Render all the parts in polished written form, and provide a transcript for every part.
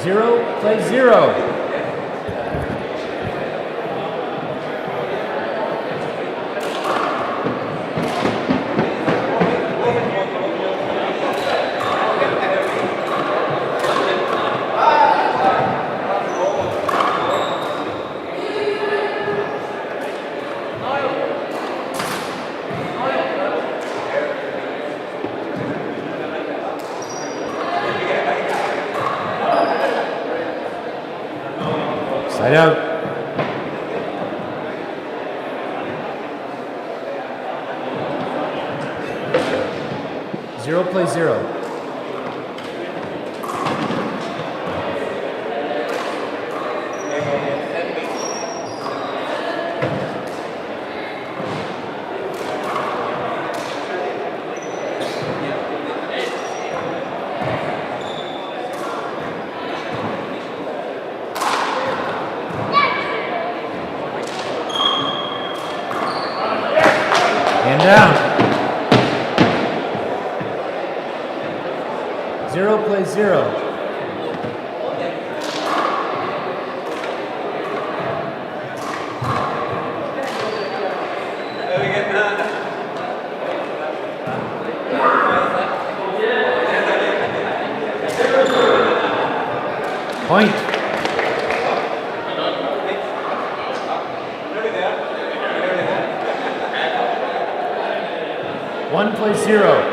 0 plays 0. Side out. 0 plays 0. And down. 0 plays 0. Point. One plays 0.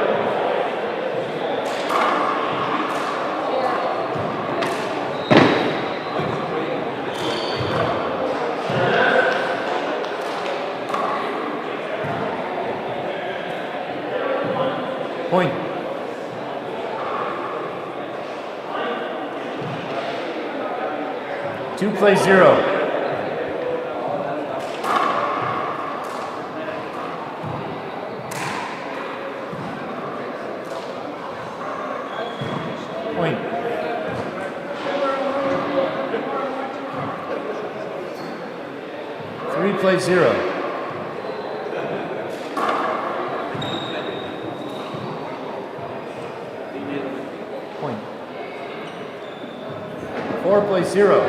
Point. Two plays 0. Point. Three plays 0. Point. 4 plays 0.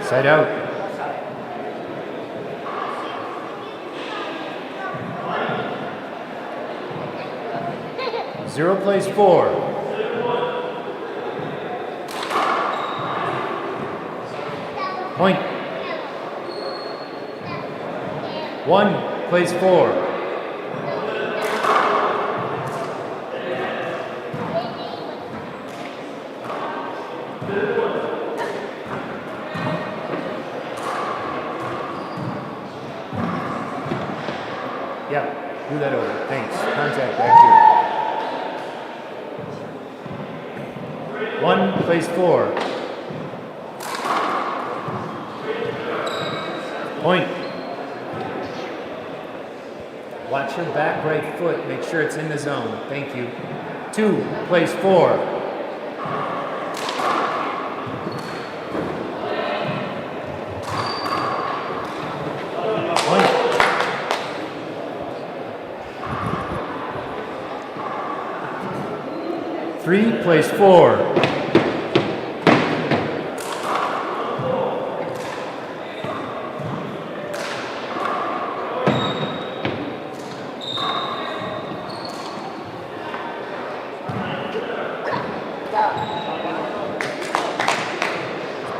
Side out. 0 plays 4. Point. 1 plays 4. Yeah, do that over. Thanks. Contact back here. 1 plays 4. Point. Watch your back right foot. Make sure it's in the zone. Thank you. 2 plays 4. Point. 3 plays 4.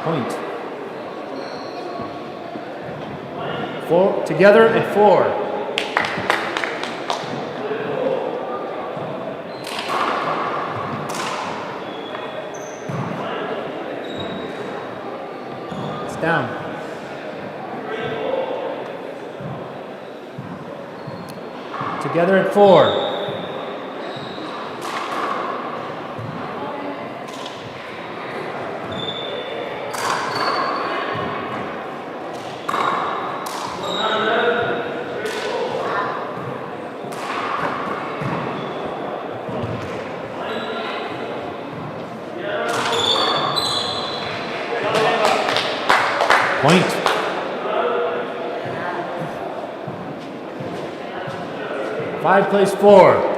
Point. 4 together at 4. It's down. Together at 4. Point. 5 plays 4.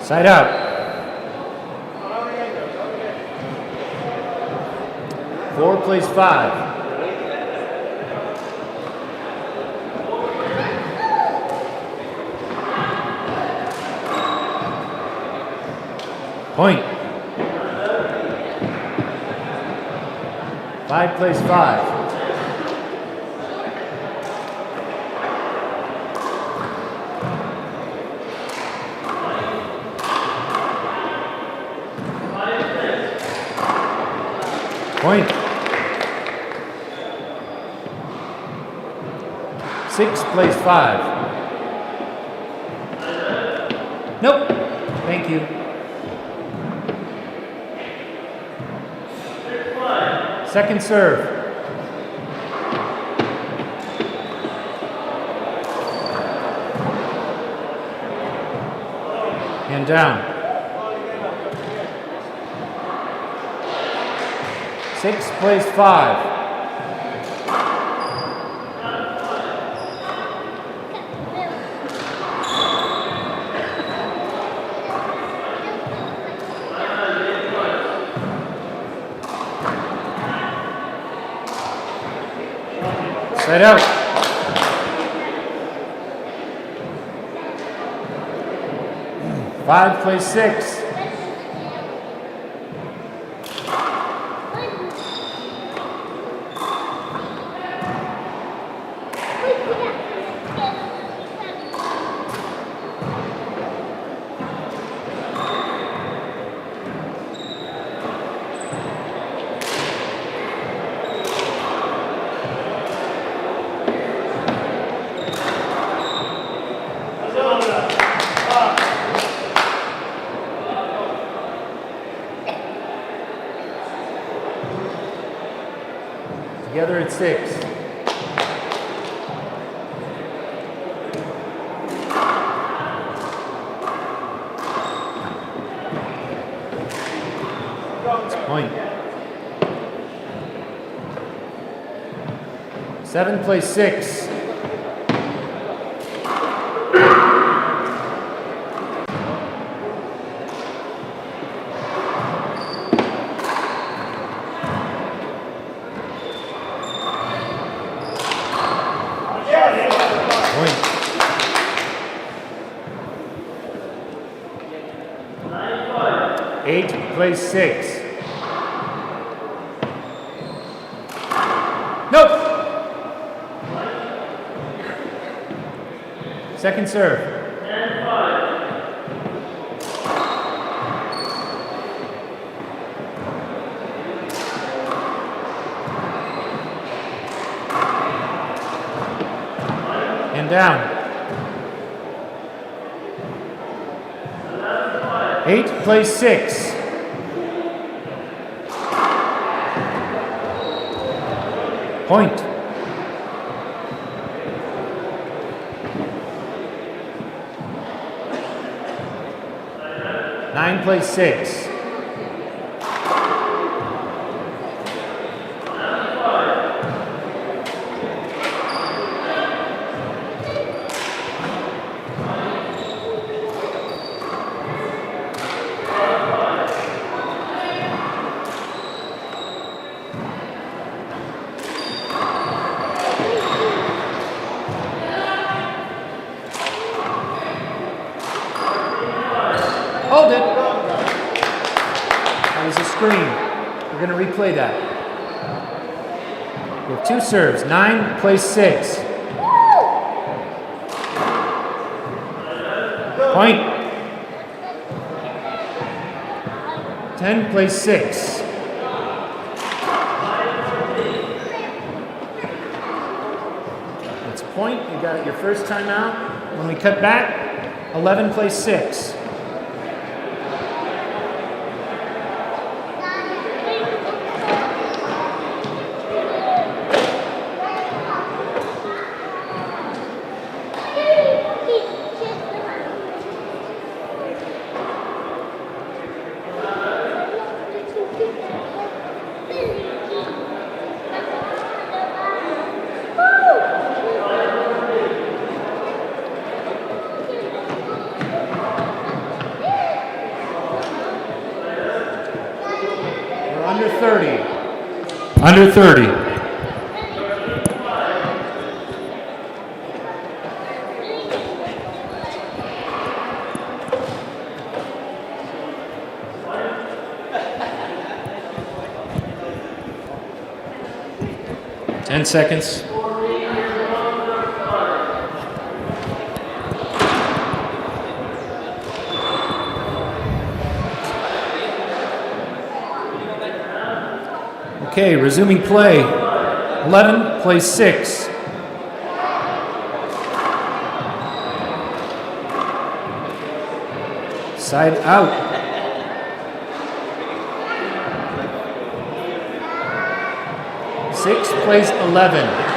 Side out. 4 plays 5. Point. 5 plays 5. Point. 6 plays 5. Nope. Thank you. Second serve. And down. 6 plays 5. Side out. 5 plays 6. Together at 6. It's a point. 7 plays 6. Point. 8 plays 6. Nope. Second serve. And down. 8 plays 6. Point. 9 plays 6. Hold it. That was a screen. We're going to replay that. We have 2 serves. 9 plays 6. Point. 10 plays 6. It's a point. You got your first timeout. When we cut back, 11 plays 6. Under 30. Ten seconds. Okay, resuming play. 11 plays 6. Side out. Six plays 11.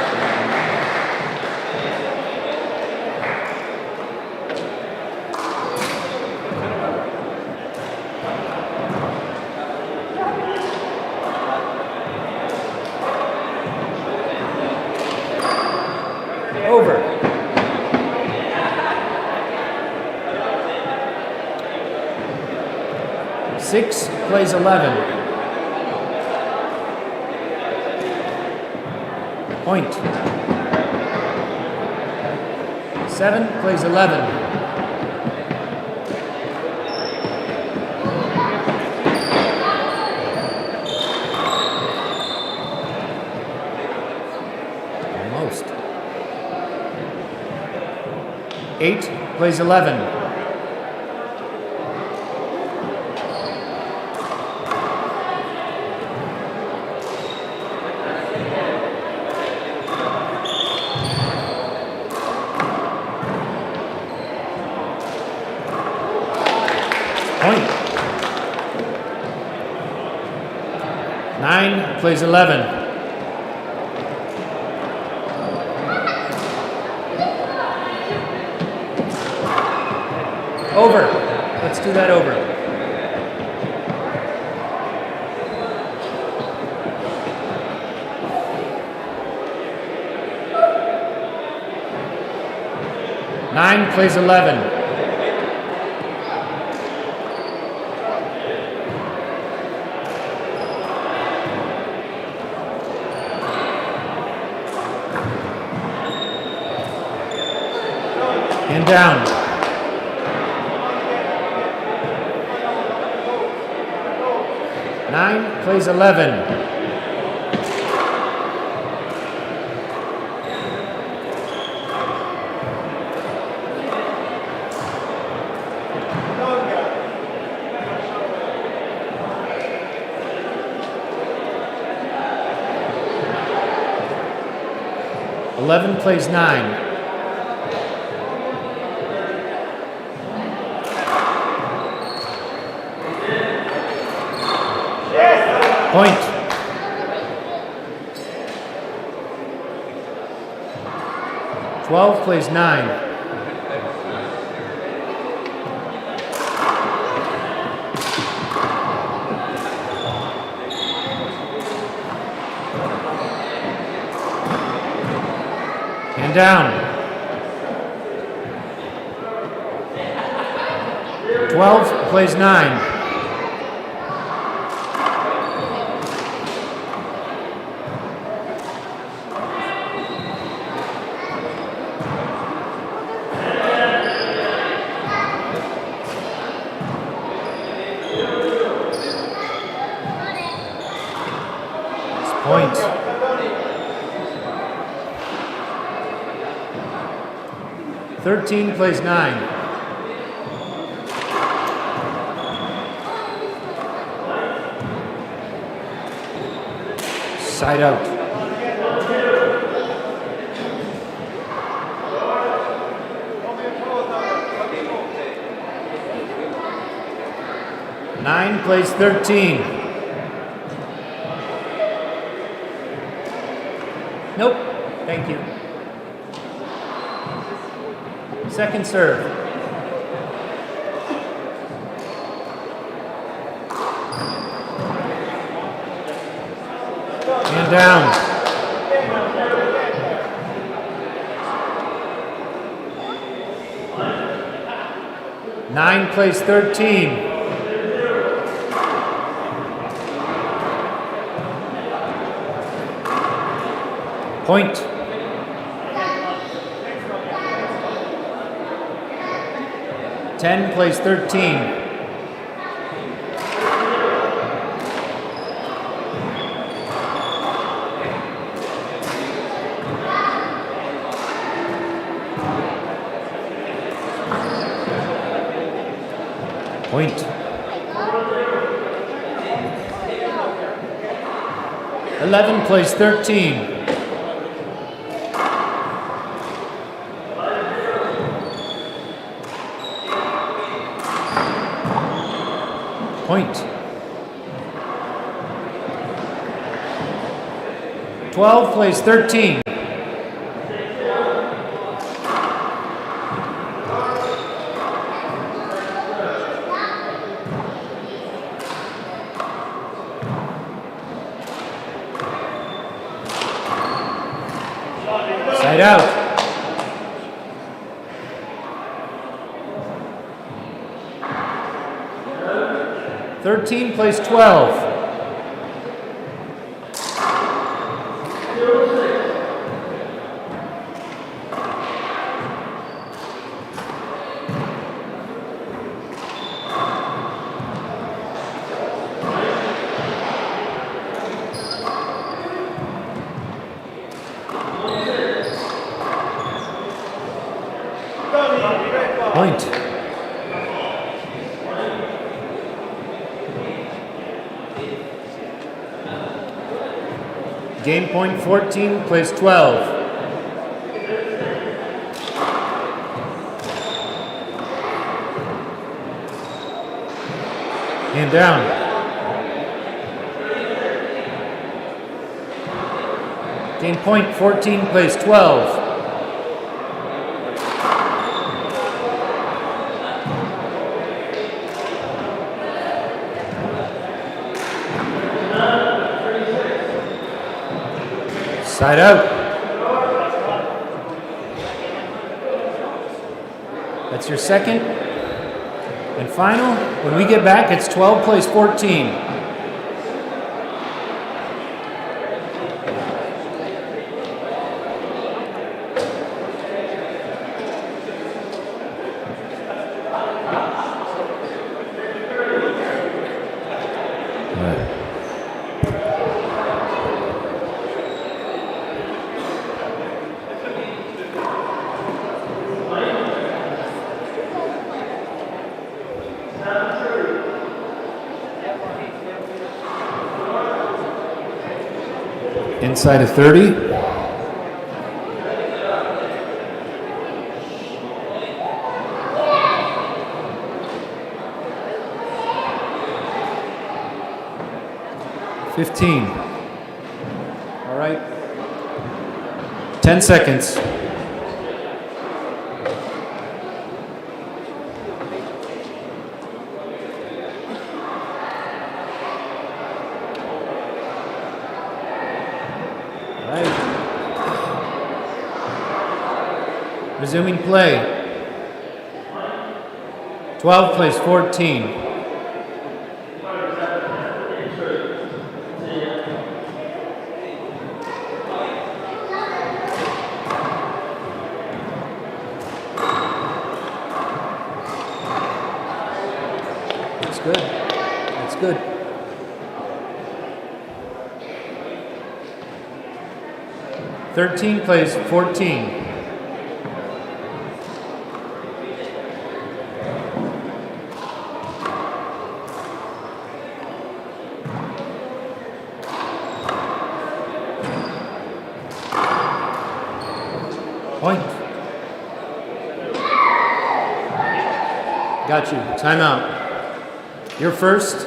Over. Six plays 11. Point. 7 plays 11. Almost. 8 plays 11. Point. 9 plays 11. Over. Let's do that over. Nine plays 11. And down. Nine plays 11. Eleven plays 9. Point. 12 plays 9. And down. 12 plays 9. Point. 13 plays 9. Side out. Nine plays 13. Nope. Thank you. Second serve. And down. Nine plays 13. Point. Ten plays 13. Point. 11 plays 13. Point. 12 plays 13. Side out. 13 plays 12. Point. Game point 14 plays 12. And down. Game point 14 plays 12. Side out. That's your second and final. When we get back, it's 12 plays 14. Inside of 30. $15. All right. 10 seconds. Resuming play. 12 plays 14. That's good. That's good. $13 plays 14. Point. Got you. Timeout. You're first.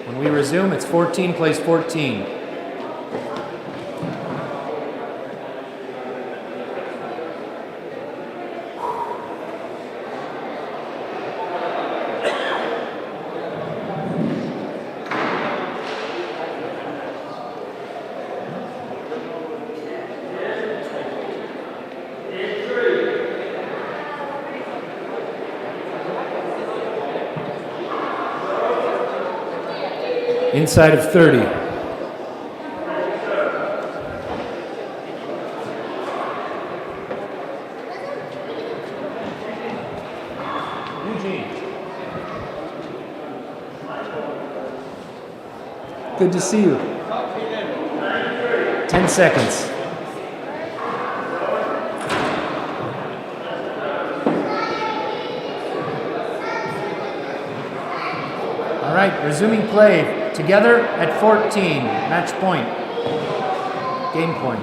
When we resume, it's 14 plays 14. Inside of 30. Good to see you. 10 seconds. All right, resuming play. Together at 14. Match point. Game point.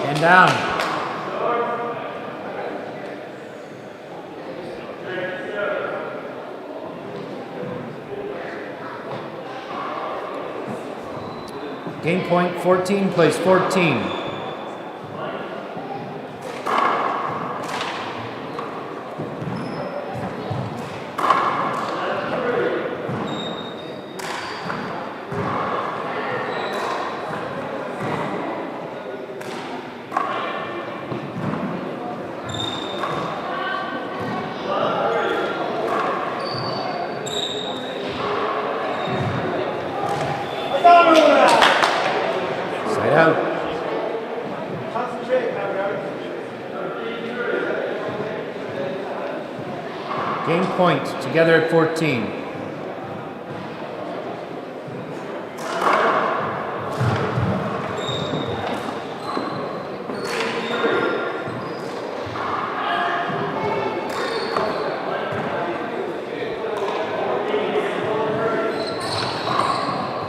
And down. Game point 14 plays 14. Side out. Game point, together at 14.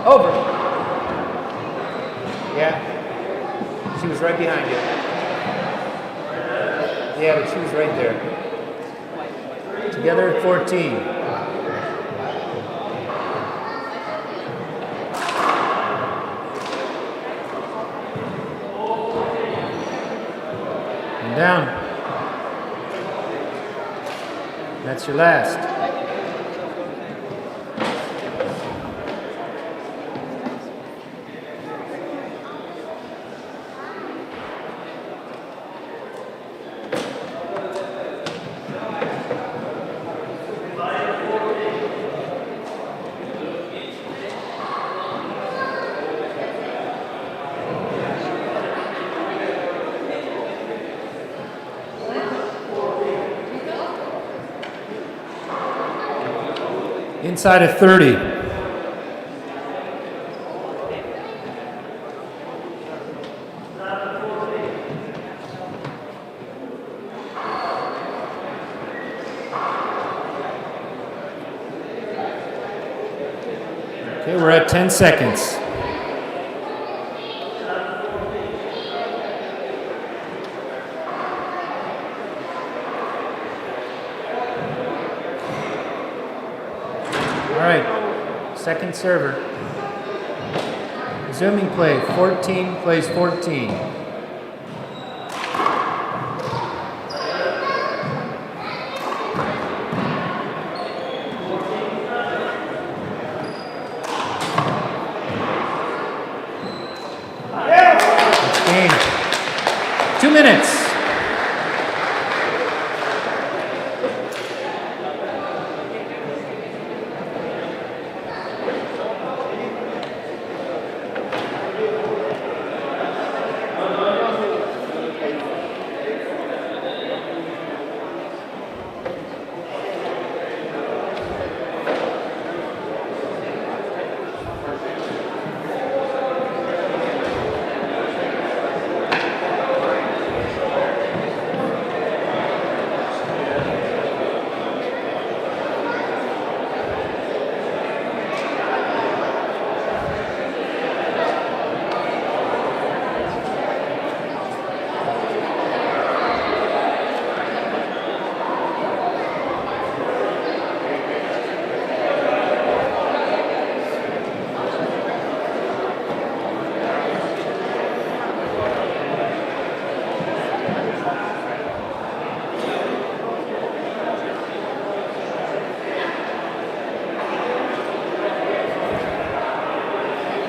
Over. Yeah. She was right behind you. Yeah, but she was right there. Together at 14. And down. That's your last. Inside of 30. Okay, we're at 10 seconds. All right, second server. Resuming play, 14 plays 14. It's game. 2 minutes.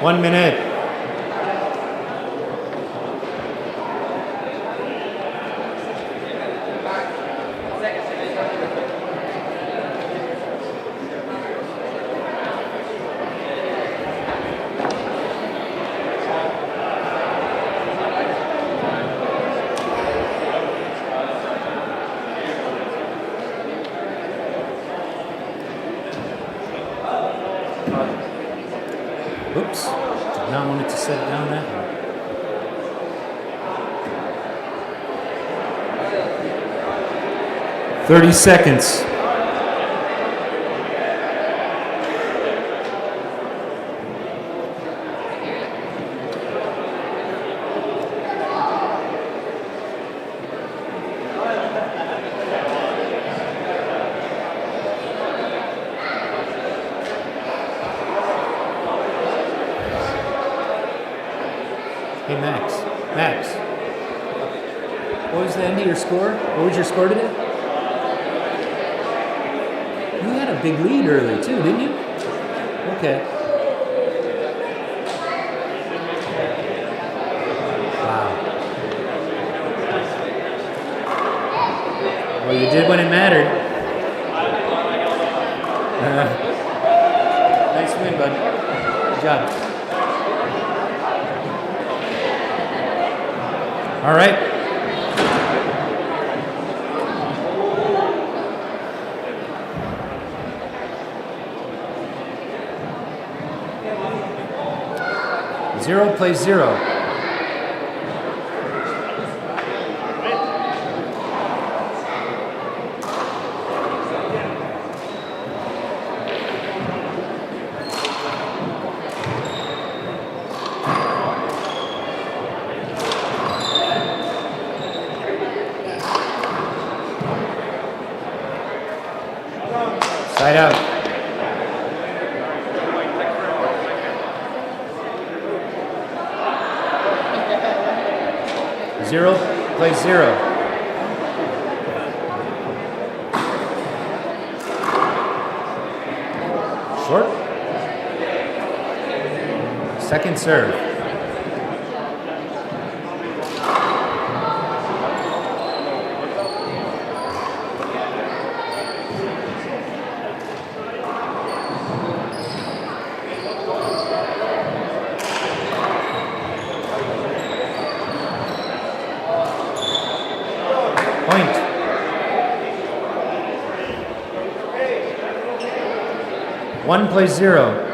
One minute. Oops. Did not want it to set down that way. "30 seconds. Hey, Max. Max. What was the end of your score? What was your score today? You had a big lead early, too, didn't you? Okay. Wow. Well, you did when it mattered. Nice win, bud. Good job. All right. Zero plays zero. Side out. Zero plays zero. Short. Second serve. Point. One plays zero.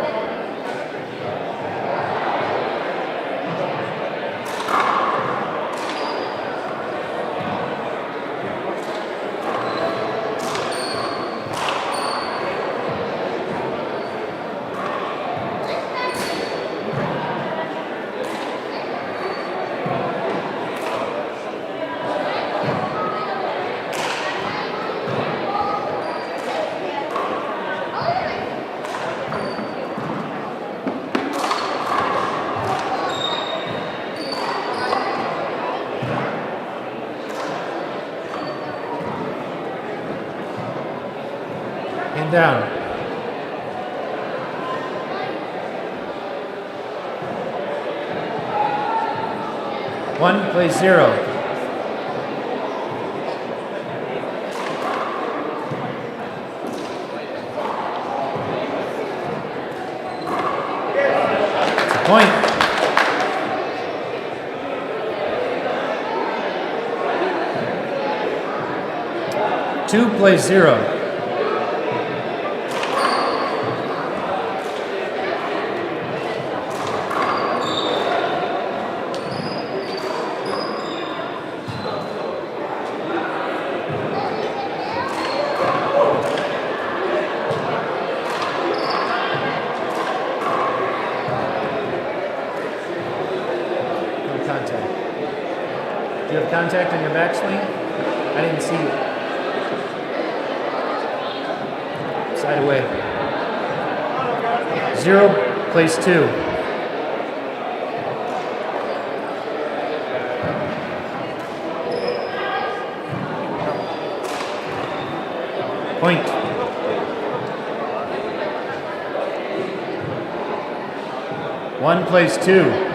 And down. One plays zero. It's a point. Two plays zero. Contact. Do you have contact on your backswing? I didn't see it. Side away. Zero plays two. Point. One plays two.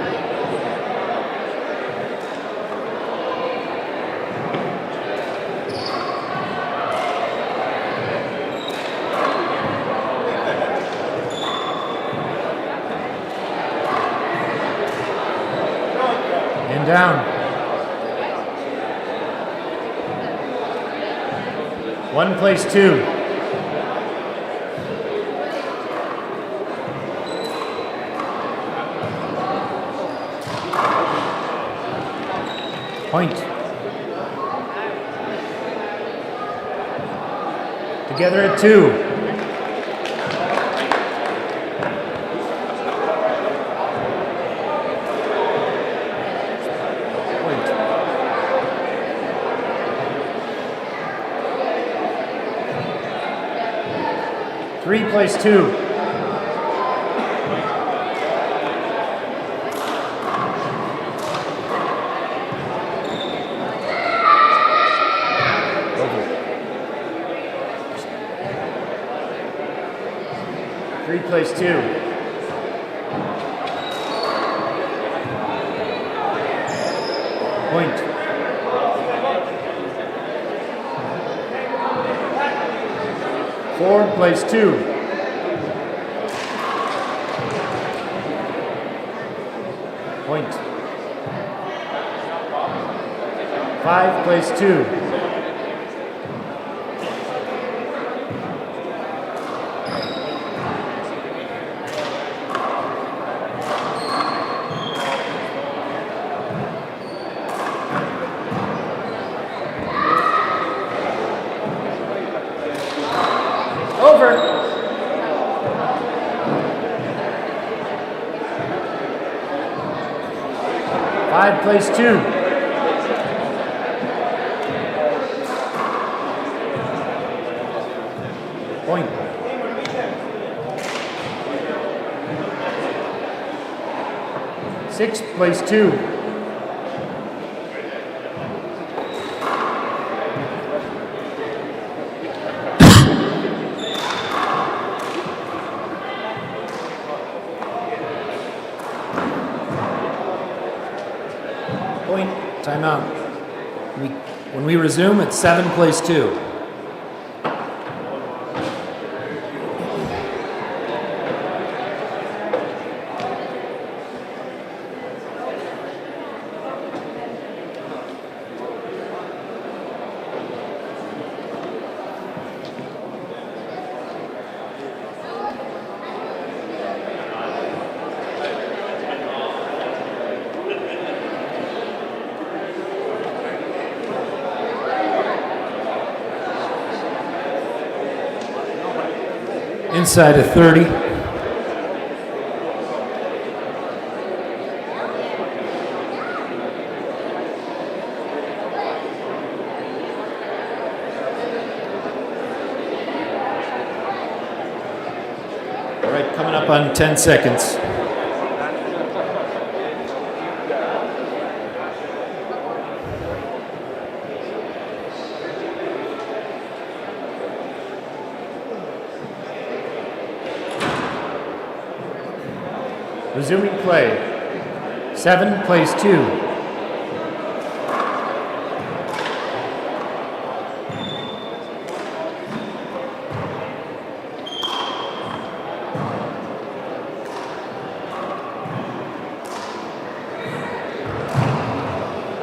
And down. One plays two. Point. Together at 2. Point. Three plays 2. Three plays 2. Point. Four plays 2. Point. 5 plays 2. Over. Five plays 2. Point. Six plays 2. Point. Timeout. When we resume, it's 7 plays 2. Inside of 30. All right, coming up on 10 seconds. Resuming play. 7 plays 2.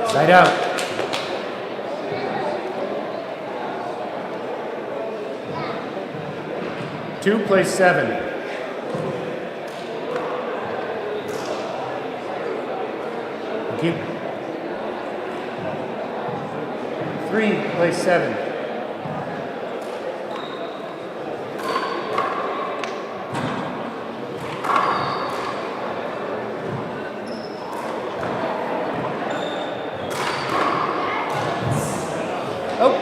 Side out. Two plays 7. Keep. 3 plays 7. Oh,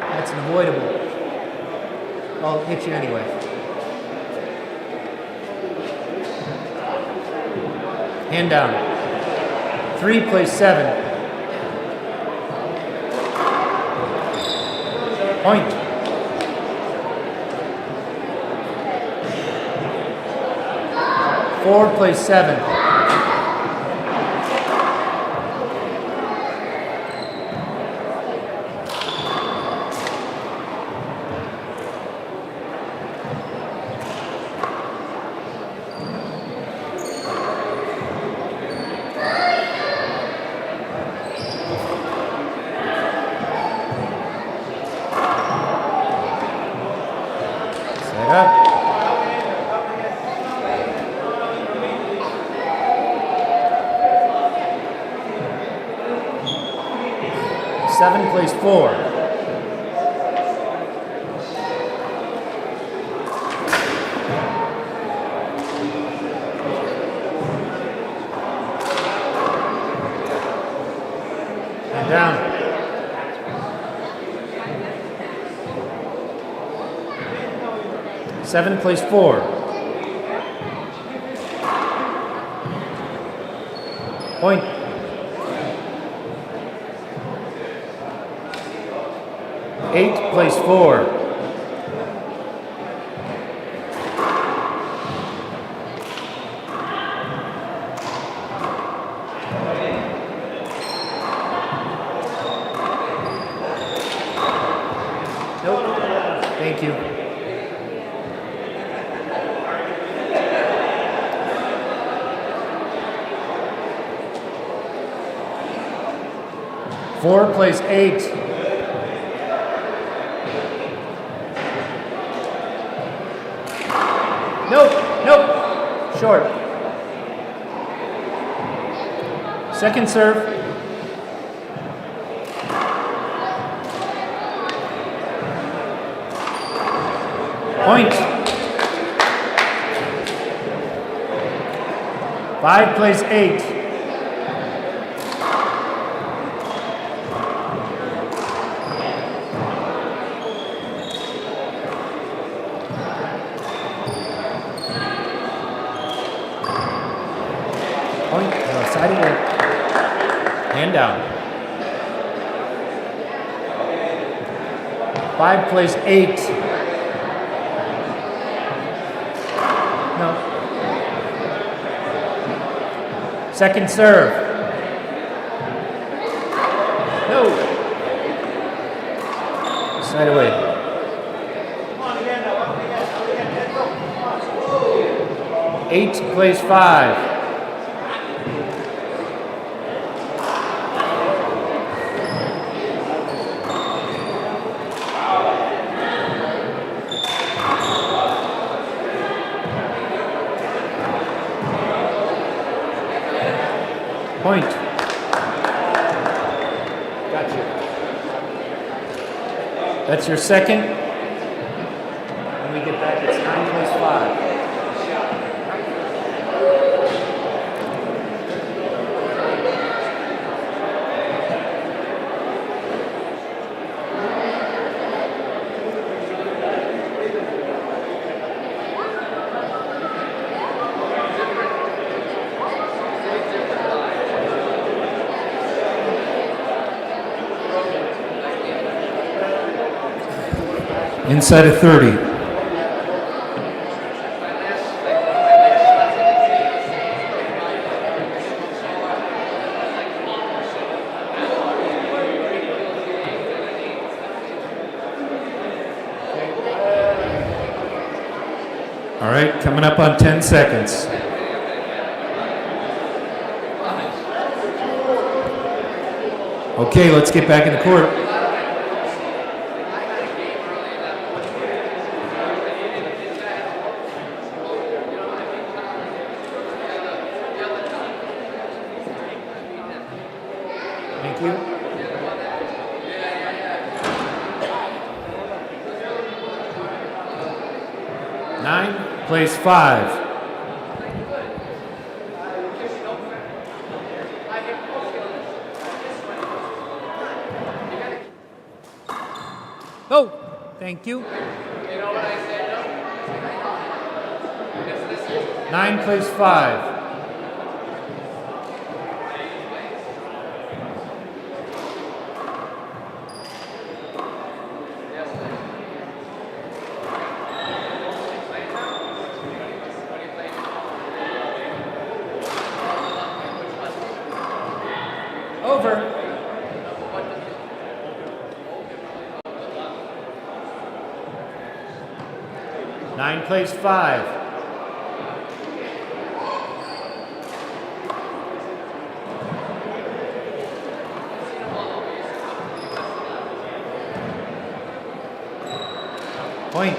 that's unavoidable. I'll hit you anyway. Hand down. 3 plays 7. Point. Four plays 7. 7 plays 4. And down. Seven plays 4. Point. Eight plays 4. Nope. Thank you. Four plays 8. Nope, nope, short. Second serve. Point. 5 plays 8. Point, side away. Hand down. 5 plays 8. No. Second serve. No. Side away. 8 plays 5. Point. Gotcha. That's your second. When we get back, it's 9 plays 5. Inside of 30. All right, coming up on 10 seconds. Okay, let's get back in the court. Thank you. Nine plays 5. Oh, thank you. 9 plays 5. Over. Nine plays 5. Point.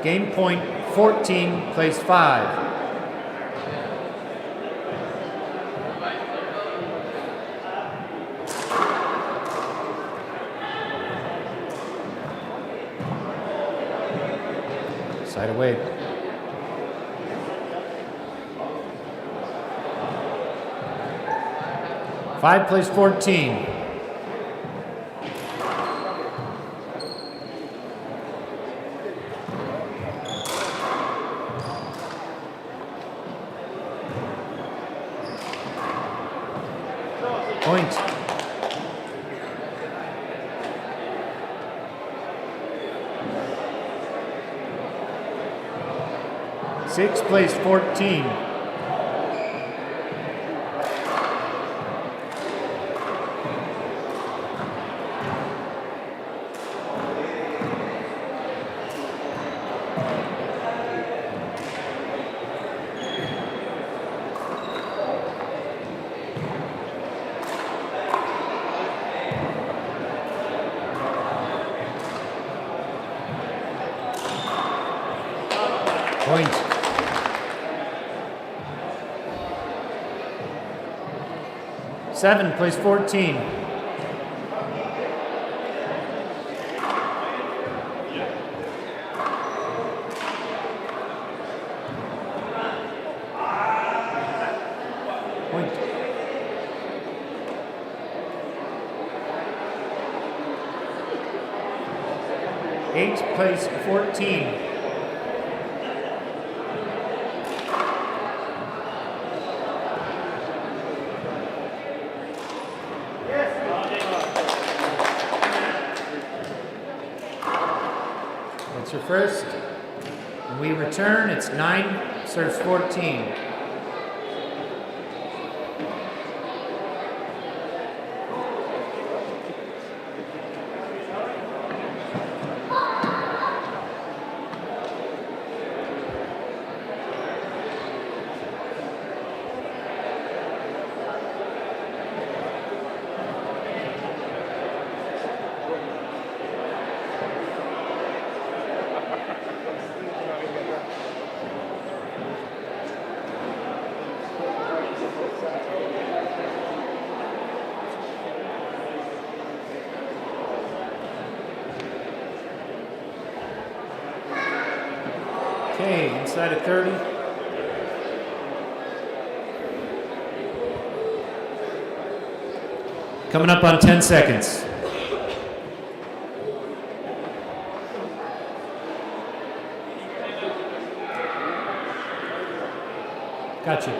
Game point 14, place 5. Side away. Five, place 14. Point. Six, place 14. Point. Seven, place 14. Point. Eight, place 14. That's your first. When we return, it's 9, serves 14. Okay, inside of 30. Coming up on 10 seconds. Gotcha.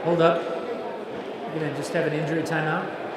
Hold up. You're gonna just have an injury timeout.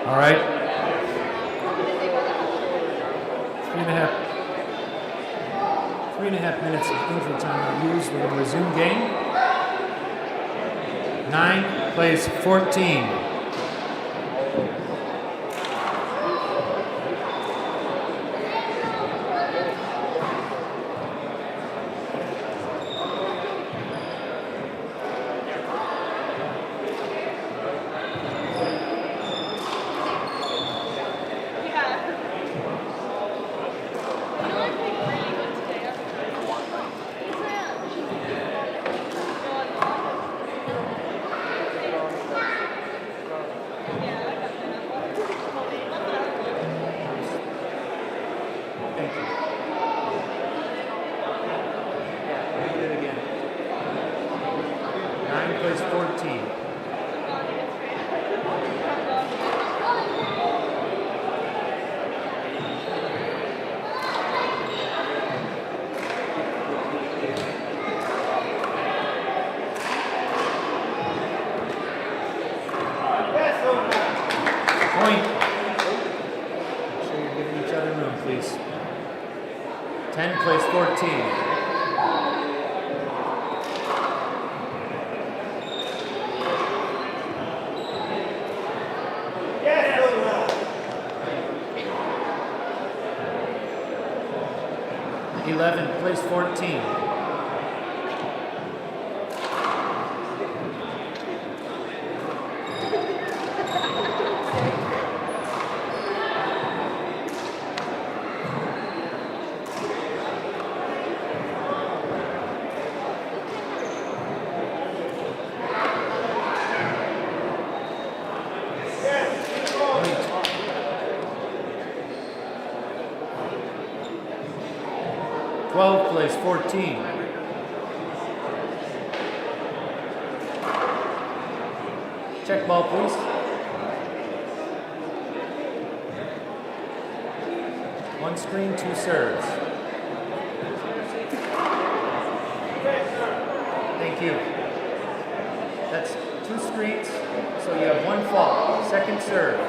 All right. 3.5 minutes of injury time are used. We're going to resume game. 9 plays 14. Thank you. Yeah, do it again. 9 plays 14. Point. Make sure you're giving each other room, please. 10 plays 14. Yes. 11 plays 14. Plays 14. Check ball, please. One screen, 2 serves. Thank you. That's 2 screens, so you have 1 fault. Second serve.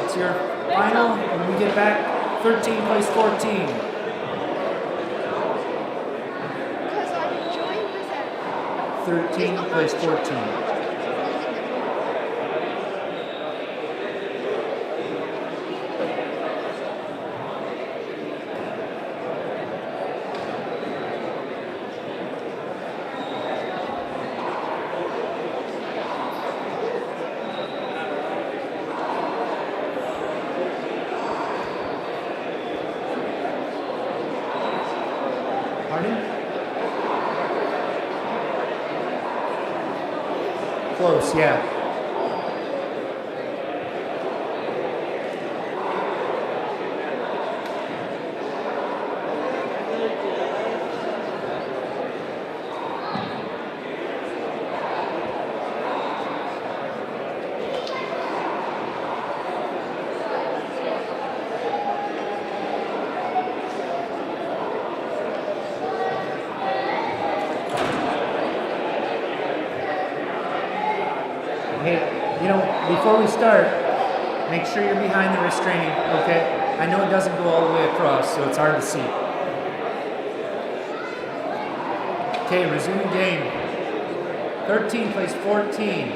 That's your final. When we get back, 13 plays 14. Because I joined with that. 13 plays 14. Close, yeah. before we start, make sure you're behind the restraining, okay? I know it doesn't go all the way across, so it's hard to see. Okay, resuming game. 13 plays 14.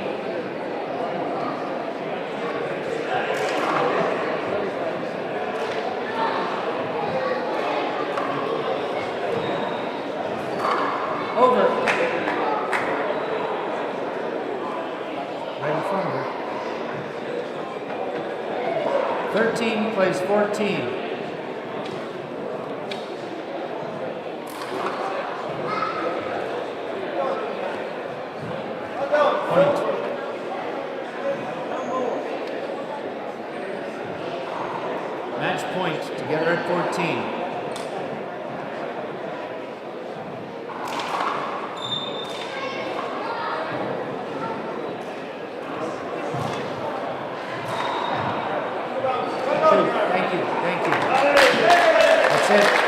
Over. Right in front of her. 13 plays 14. Point. Match point, together at 14. Thank you. That's it.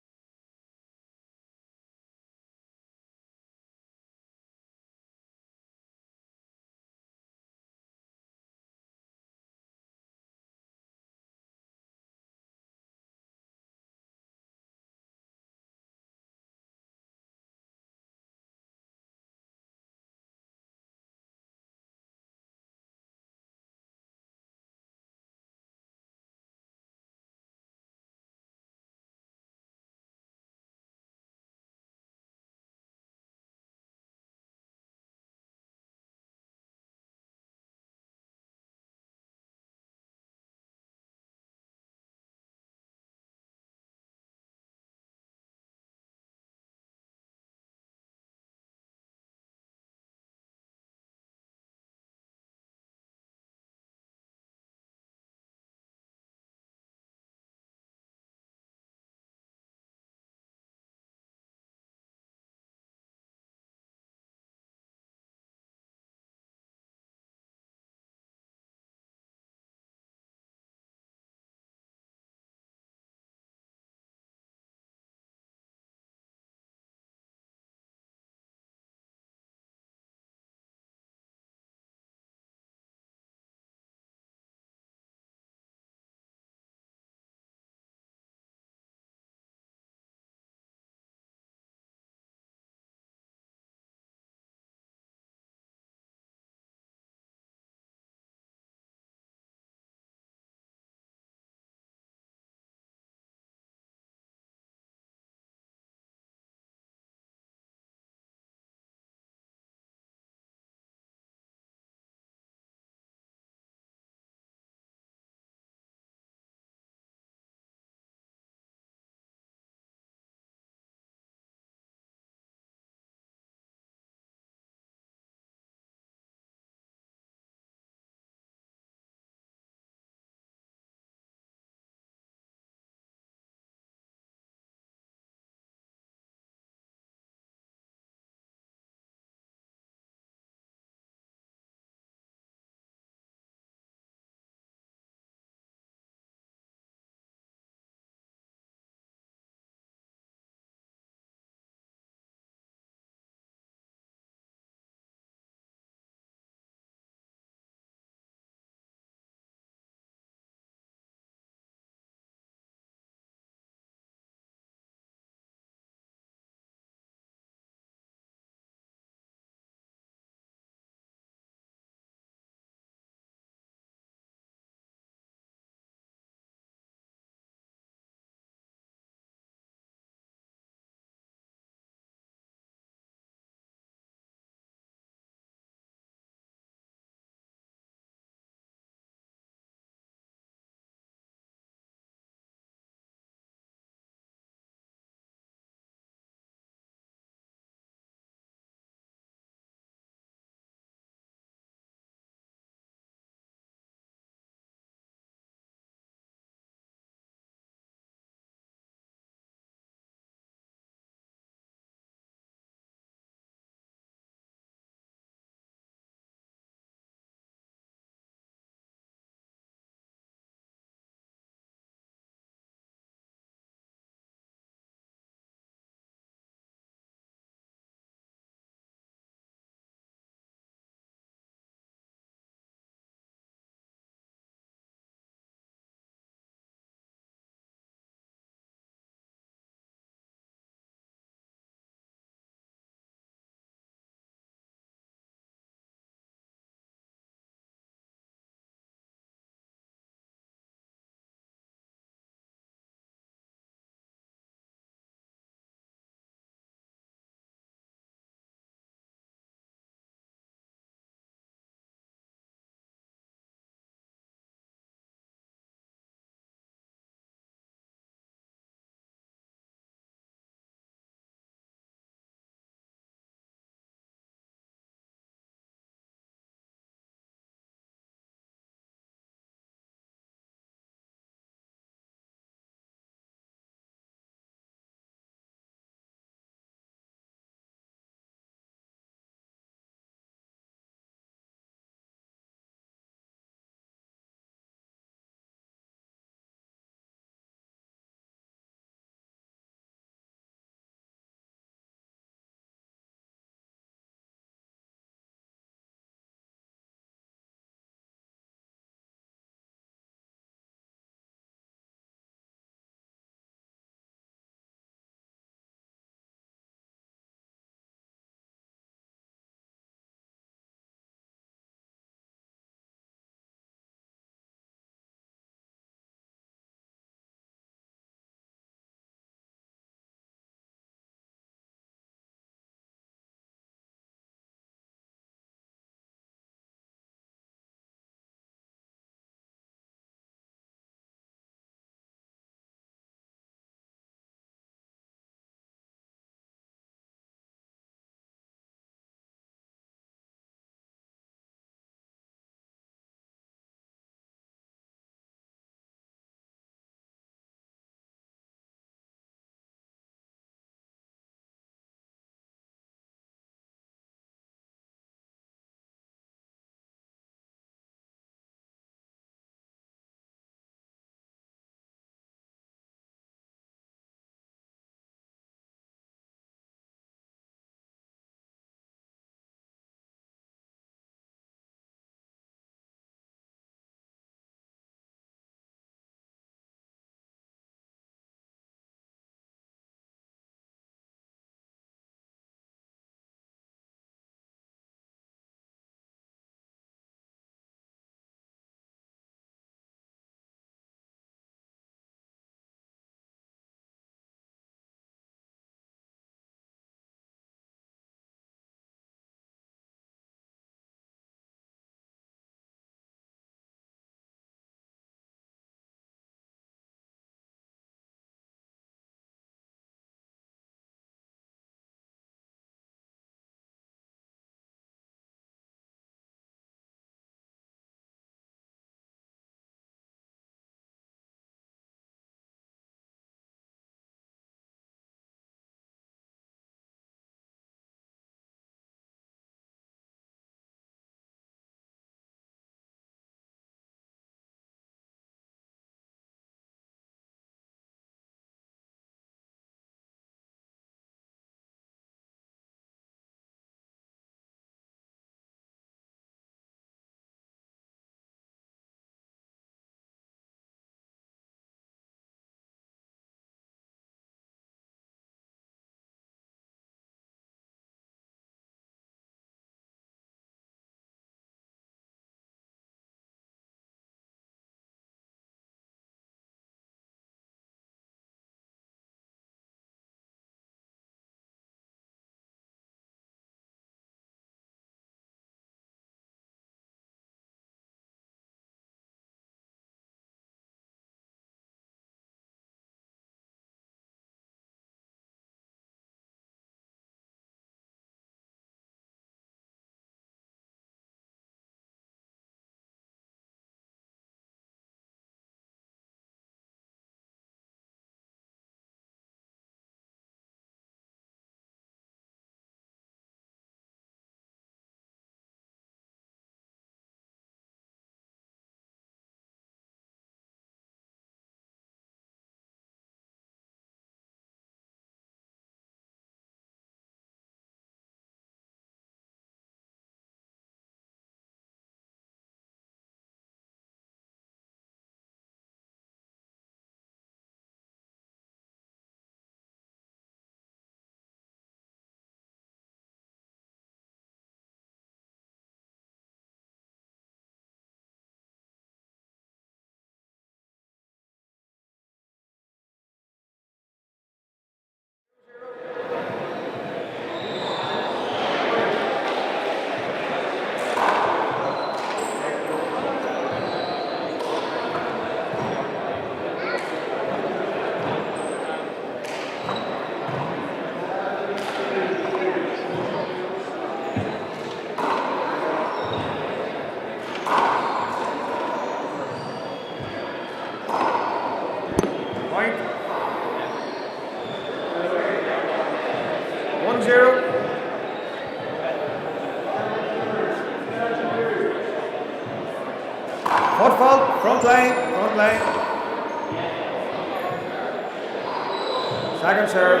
Second serve.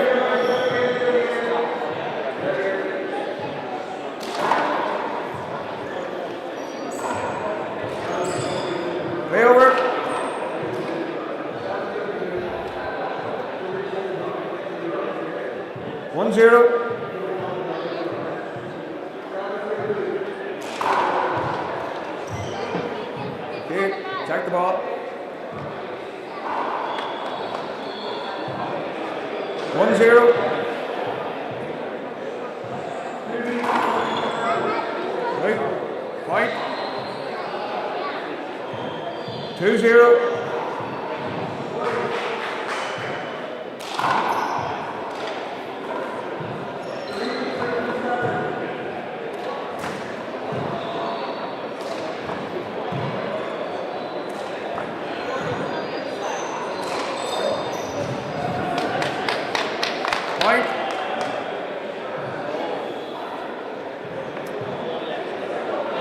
Play over. 1-0. Okay, check the ball. 1-0. Right, point. 2-0. Point.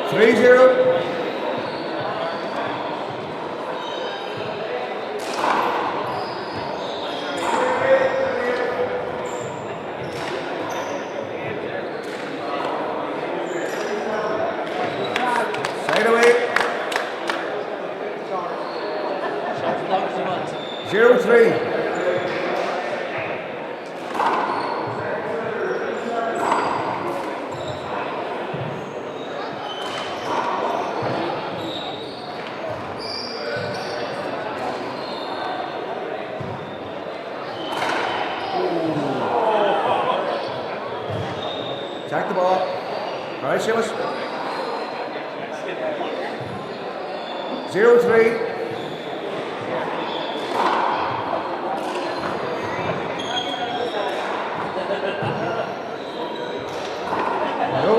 3-0. Side away. 0-3. Check the ball. All right, Seamus. 0-3. No.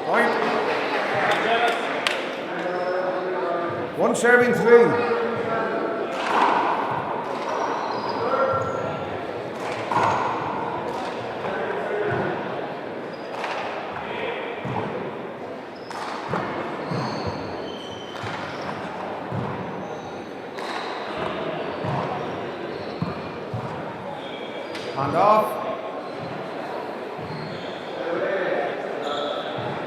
Point. 1-3. Hand off.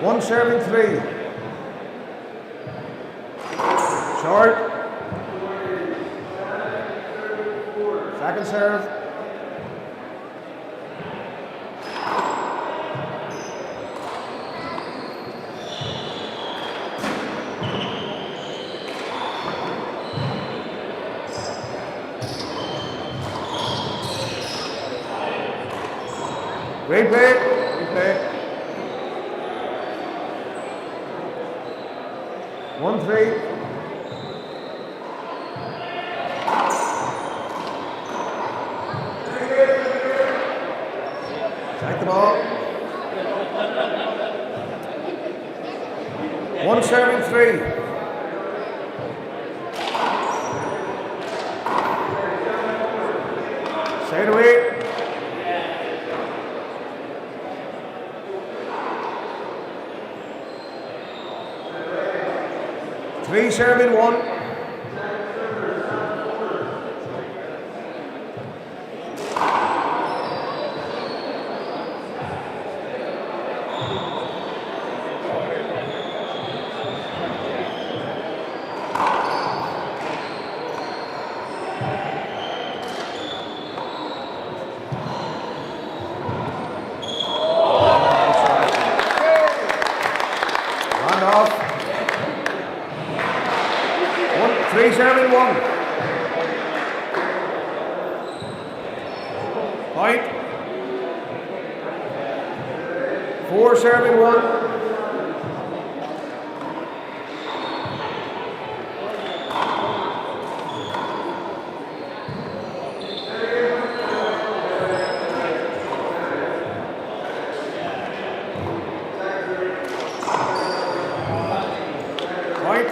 1-3. Short. Second serve. Great play. Great play. 1-3. Check the ball. 1-3. Side away. 3-1. Hand off. 3-1. Point. 4-1. Point.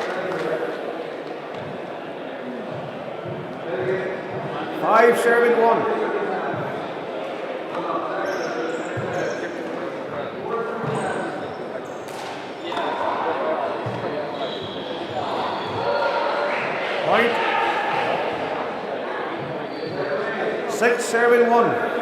5-1. Point. 6 serving 1.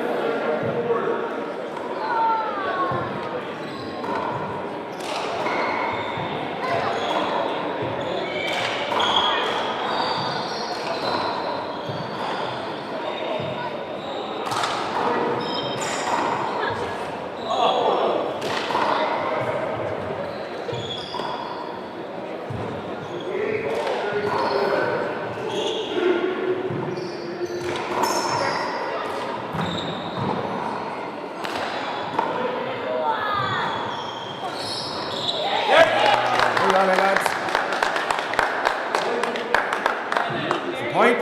Point.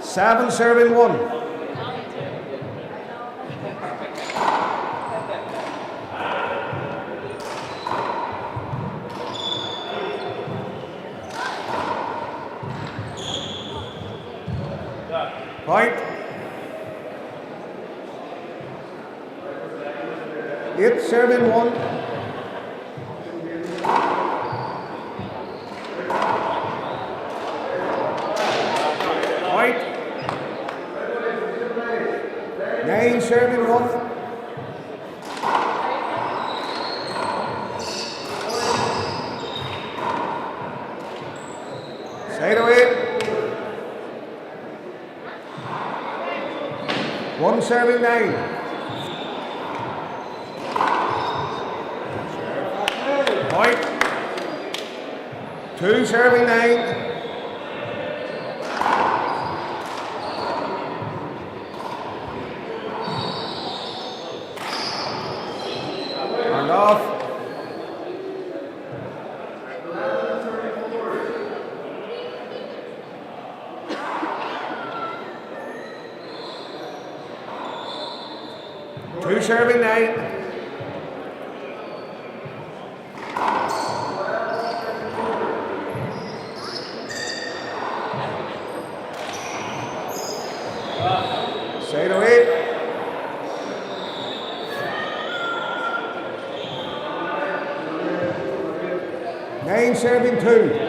7 serving 1. Point. 8 serving 1. Point. 9 serving 1. Side away. 1 serving 9. Point. 2 serving 9. And off. Two serving 9. Side away. 9 serving 2.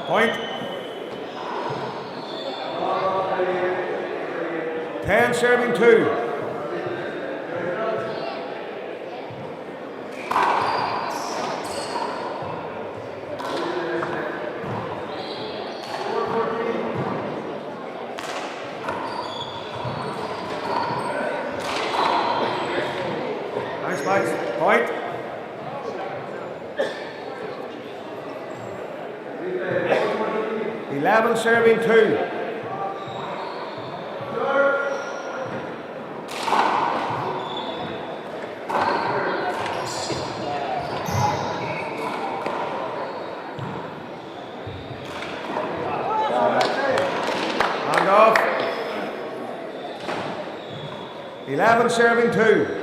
Point. 10 serving 2. Nice, Max. Point. 11 serving 2. Hand off. 11 serving 2.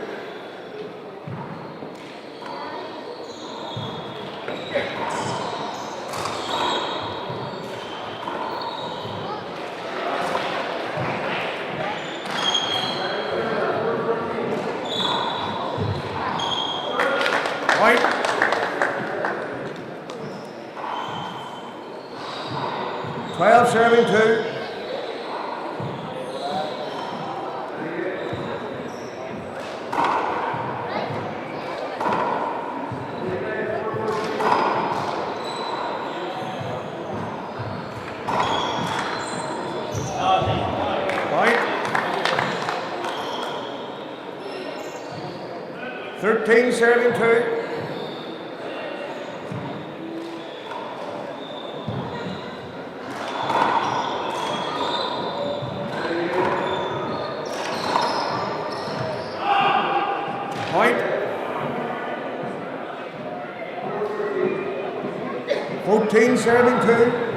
Point. 12 serving 2. Point. 13 serving 2. Point. 14 serving 2.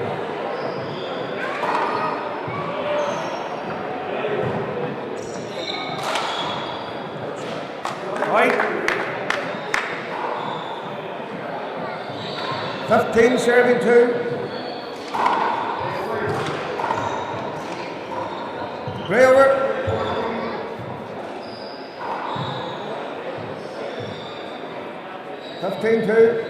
Point. 15 serving 2. Play over. 15-2.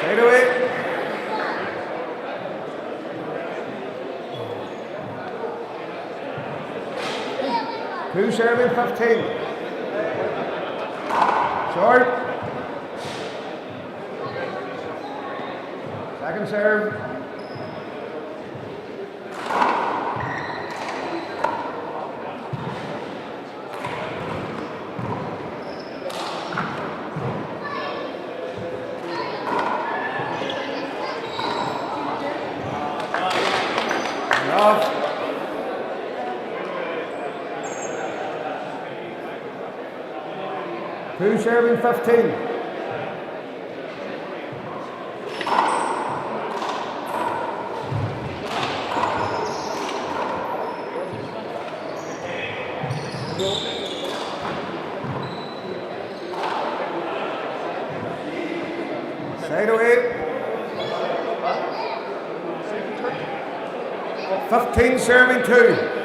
Side away. 2 serving 15. Short. Second serve. And off. Two serving 15. Side away. 15 serving 2.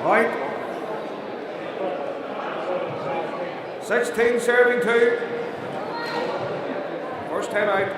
Point. 16 serving 2. First time out.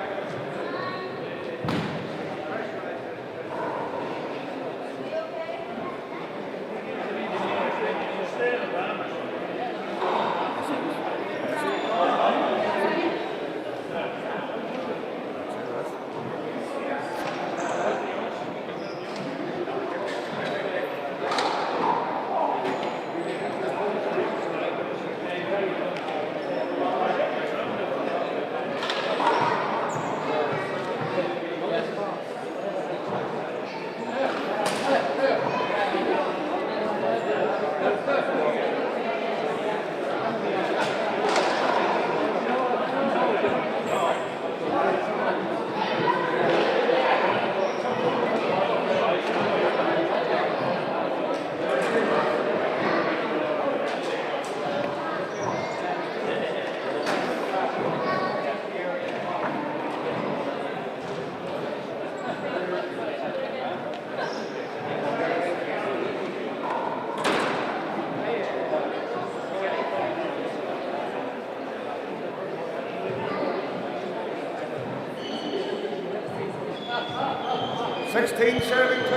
Sixteen serving 2.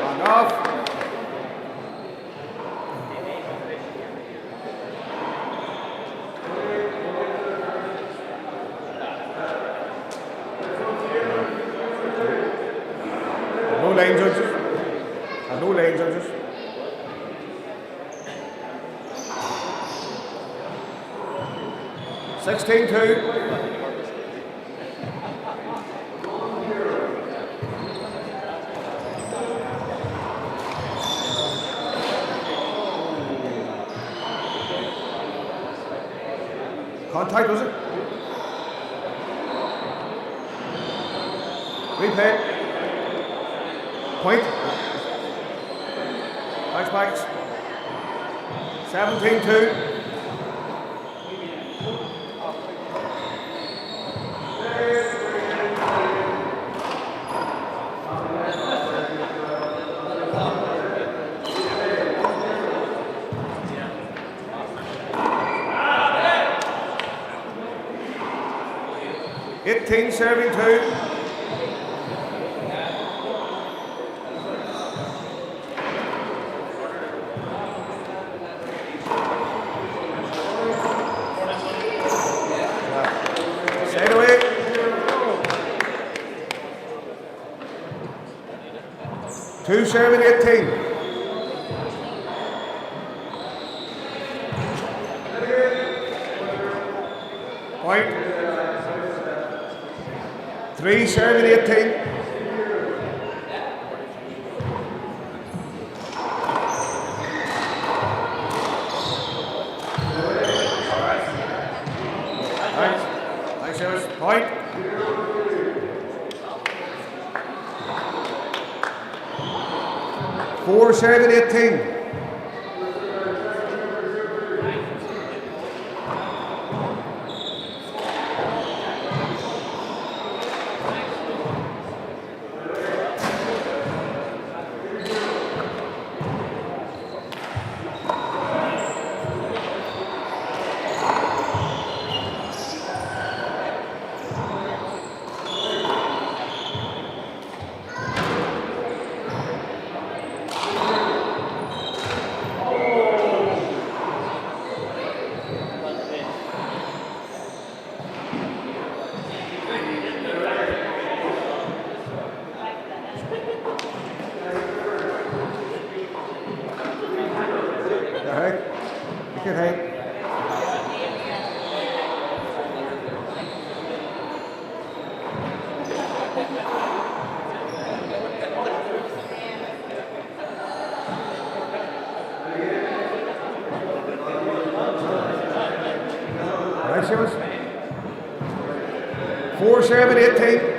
And off. No lane judges. And no lane judges. Sixteen 2. Contact, was it? Replay. Point. Thanks, Max. 17-2. 18 serving 2. Side away. 2 serving 18. Point. 3 serving 18. Nice service. Point. 4 serving 18. Good height. Nice service. 4 serving 18.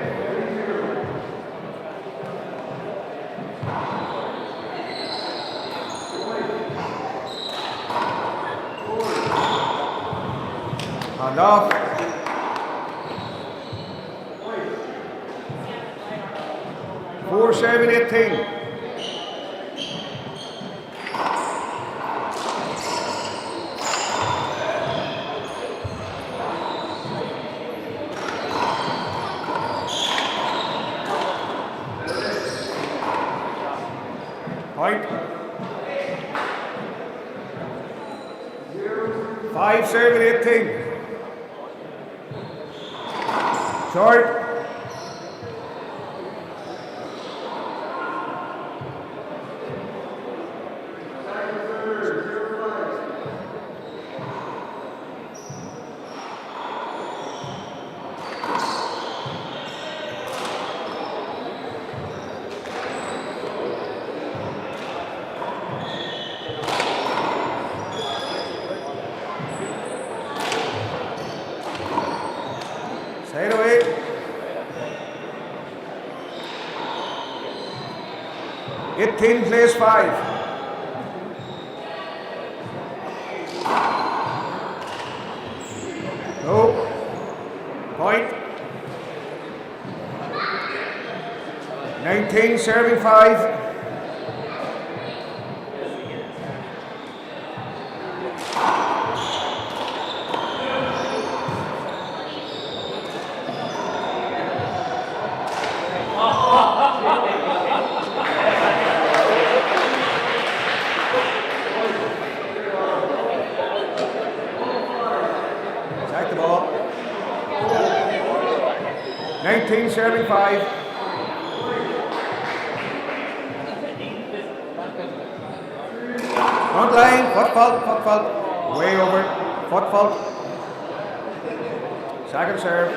Hand off. 4 serving 18. Point. 5 serving 18. Short. Side away. 18 plays 5. No. Point. 19 serving 5. Sack the ball. 19 serving 5. Front line, foot fault. Way over, foot fault. Second serve.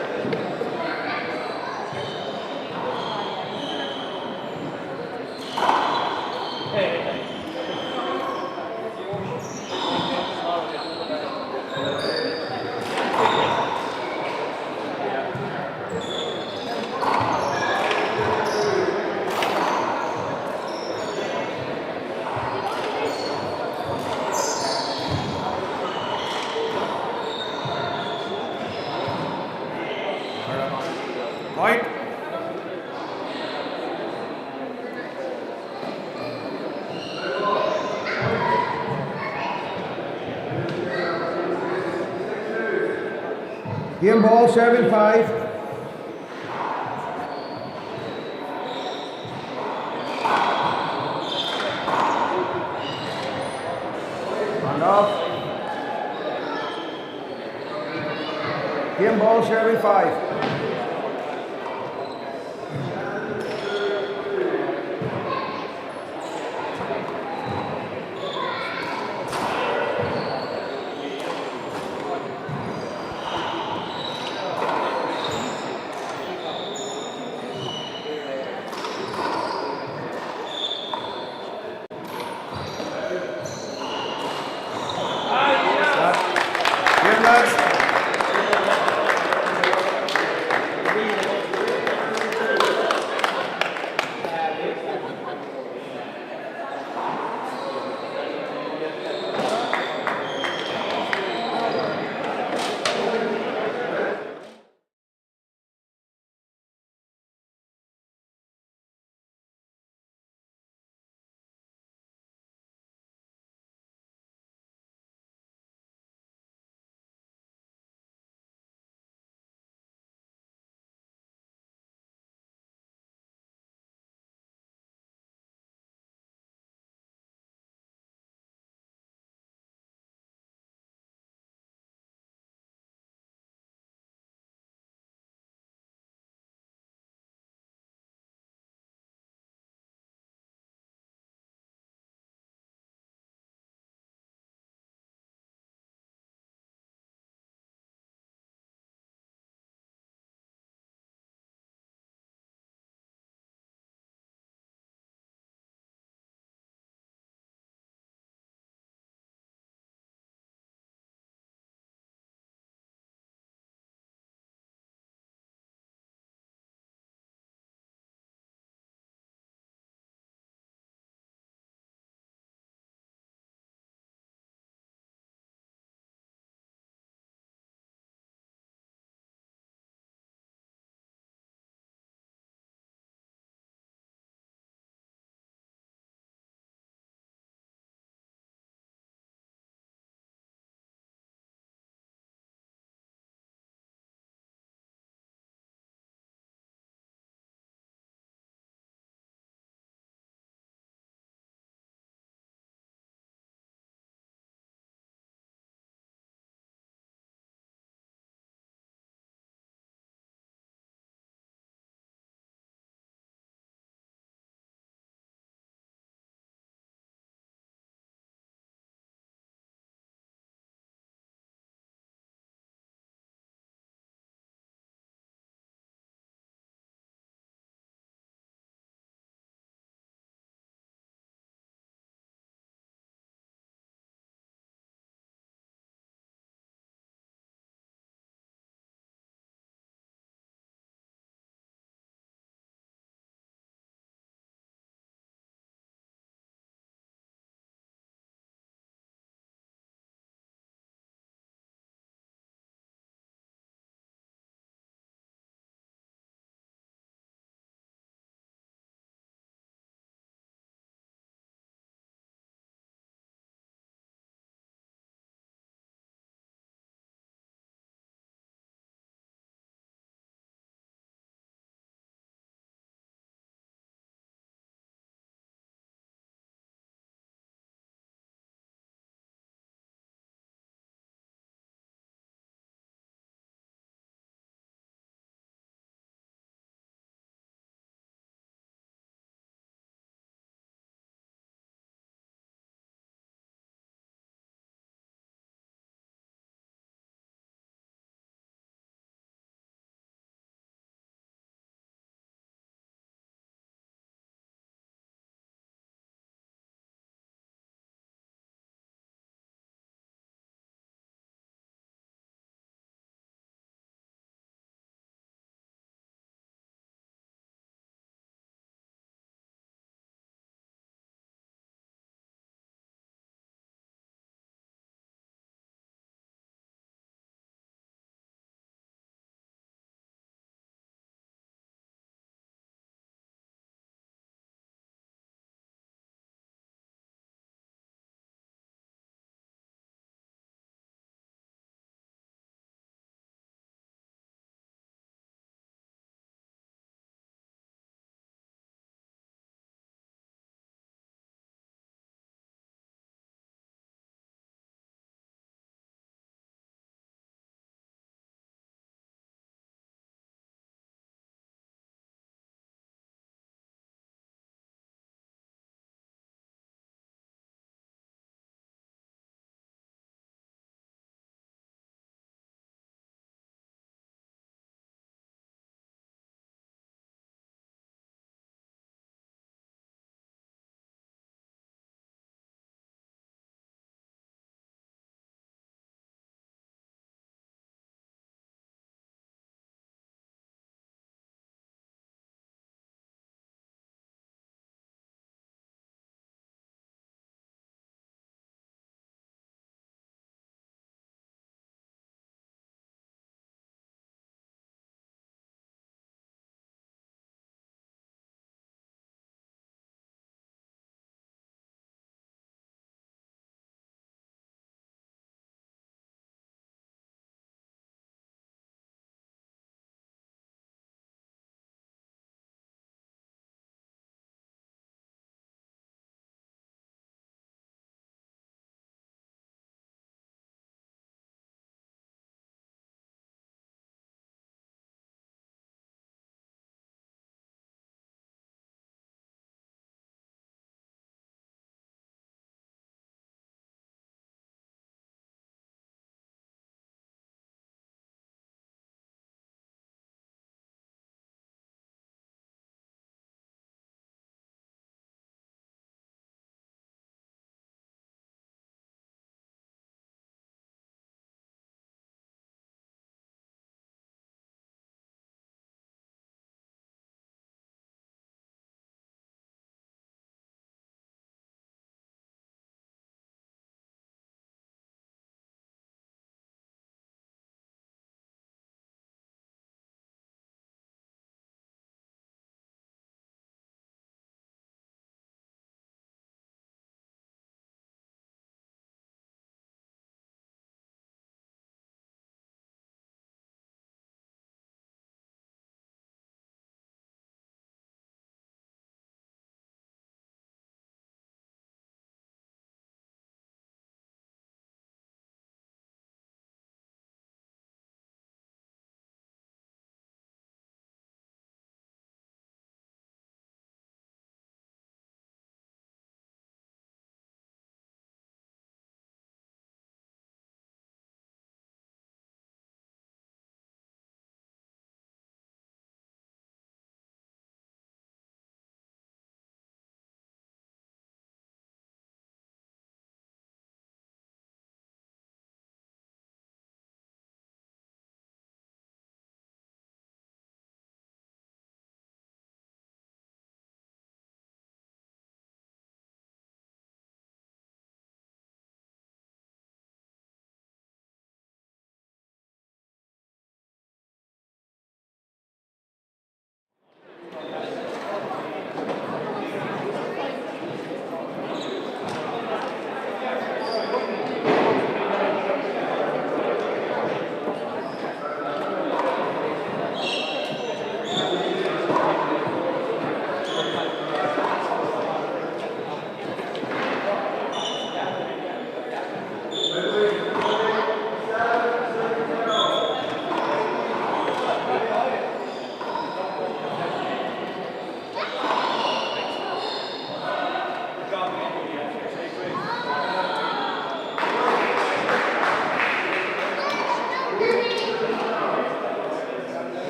Game ball, serving 5. And off. Game ball, serving 5. Game lads.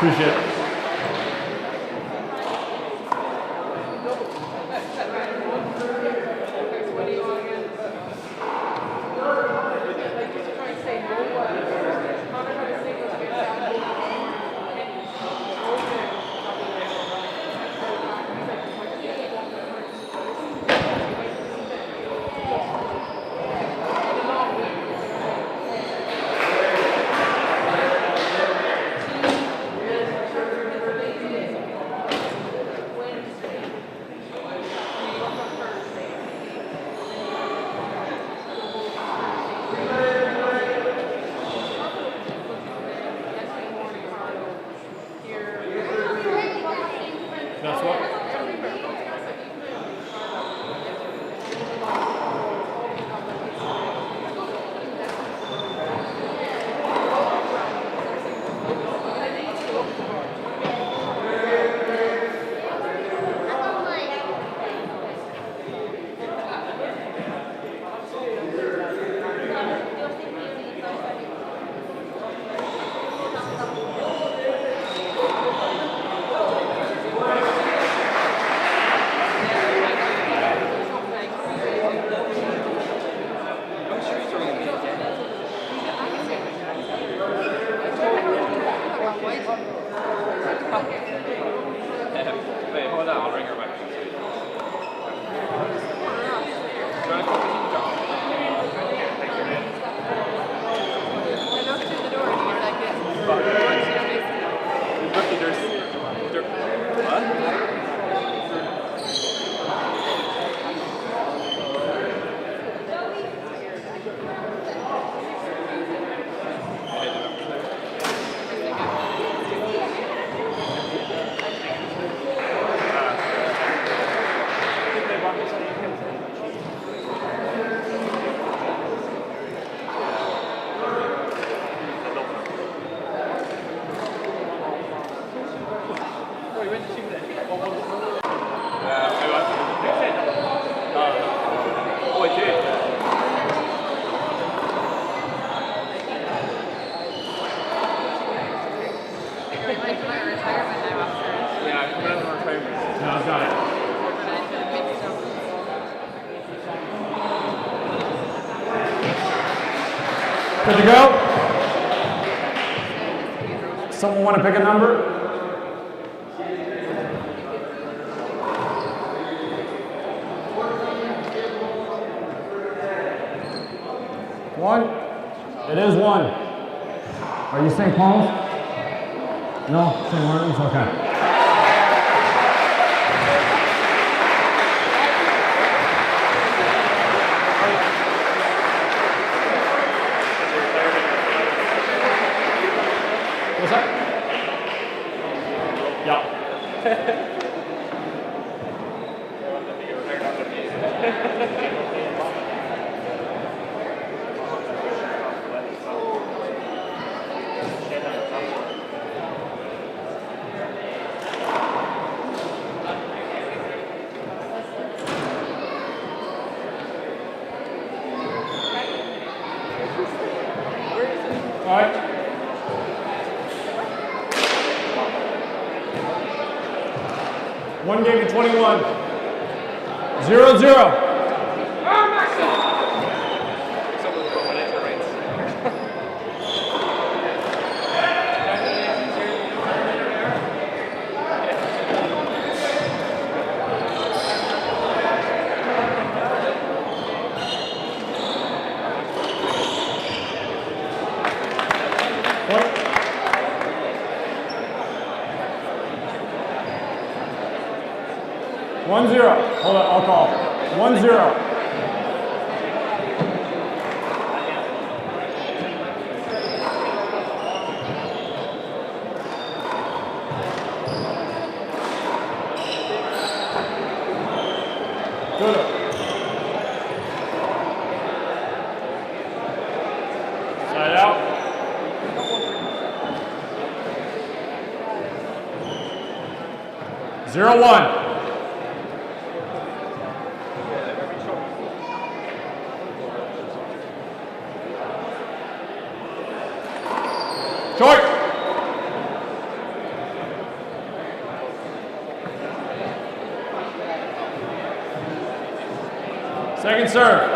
Appreciate it. That's what? Wait, hold on, I'll ring her back. No, I've got it. Good to go? Someone want to pick a number? One? It is one. Are you St. Paul's? No? St. Martin's? Okay. What's that? Yeah. All right. One game to 21. 0-0. One zero. Hold on, I'll call. 1-0. Good. Side out. Zero one. Short. Second serve.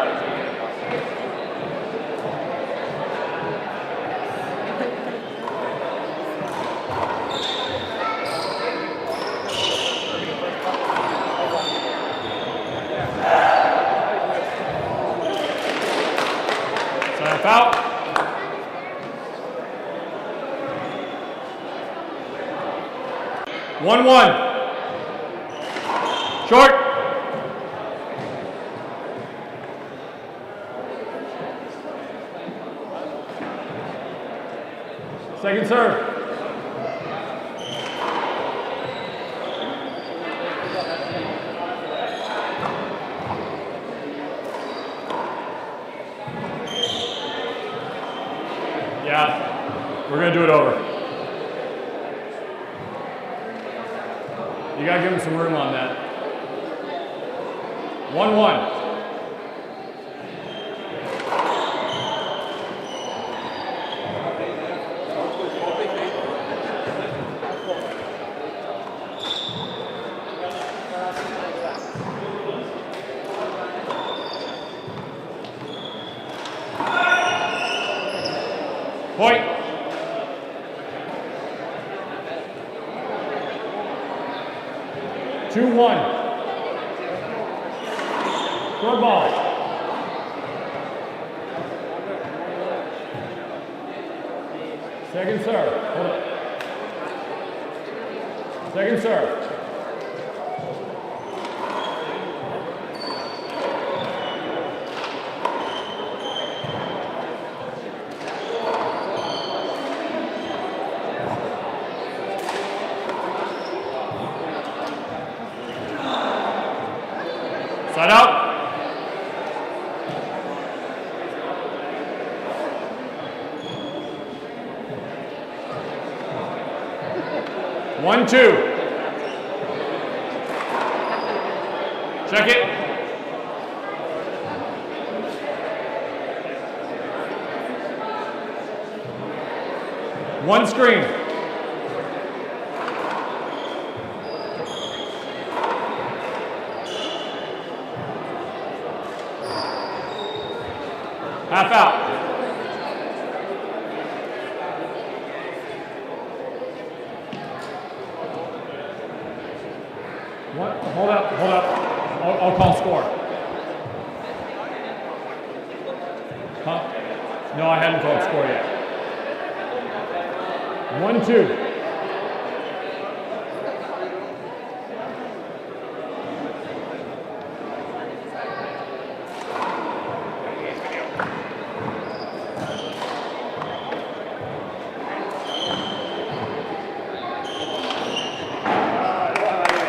Time out. One. Short. Second serve. Yeah, we're gonna do it over. You gotta give him some room on that. 1-1. Point. Two, 1. Short ball. Second serve. Hold up. Second serve. Side out. One, 2. Check it. One screen. Half out. What? Hold up. I'll call score. Huh? No, I hadn't called score yet. 1-2.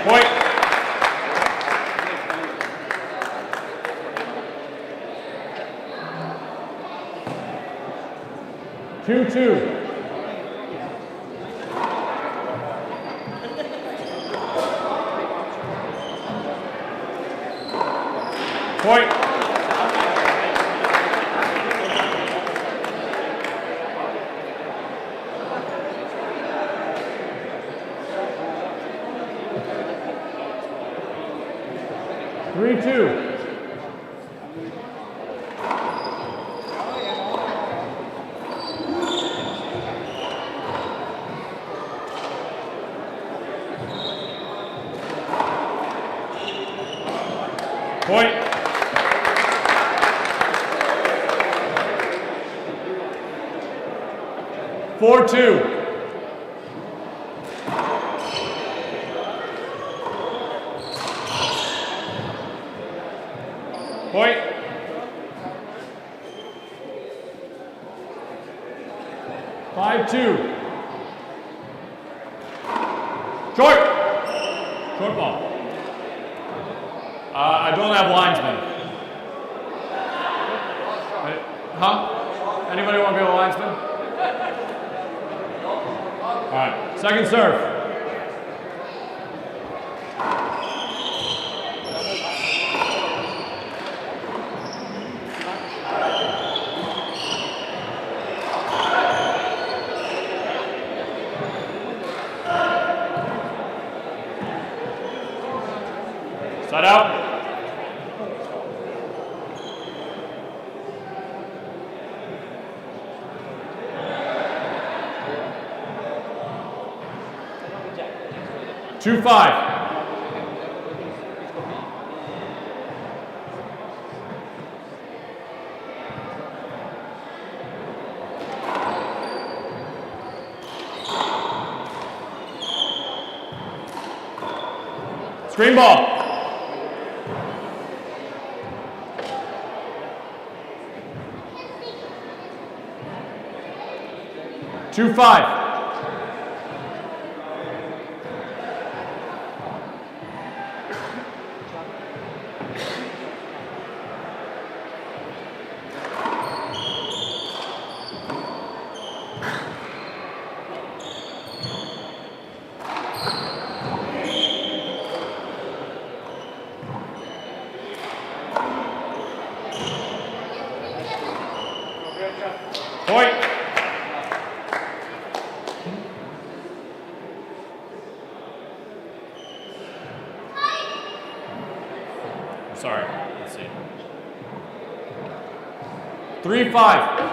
Point. Two. Point. Three, 2. Point. Four, 2. Point. Five, 2. Short ball. I don't have linesmen. Huh? Anybody want to be a linesman? All right, second serve. Side out. 2-5. Screen ball. 2-5. Point. Sorry, let's see. 3-5.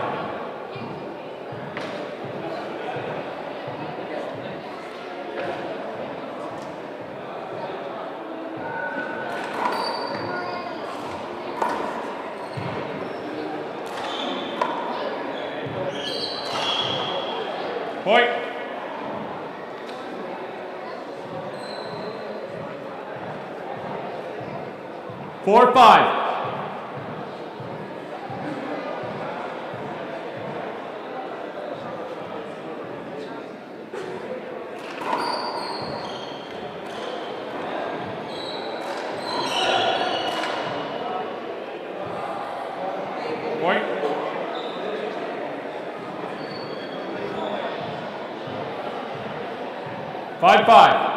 Point. Four, 5. Point. 5-5.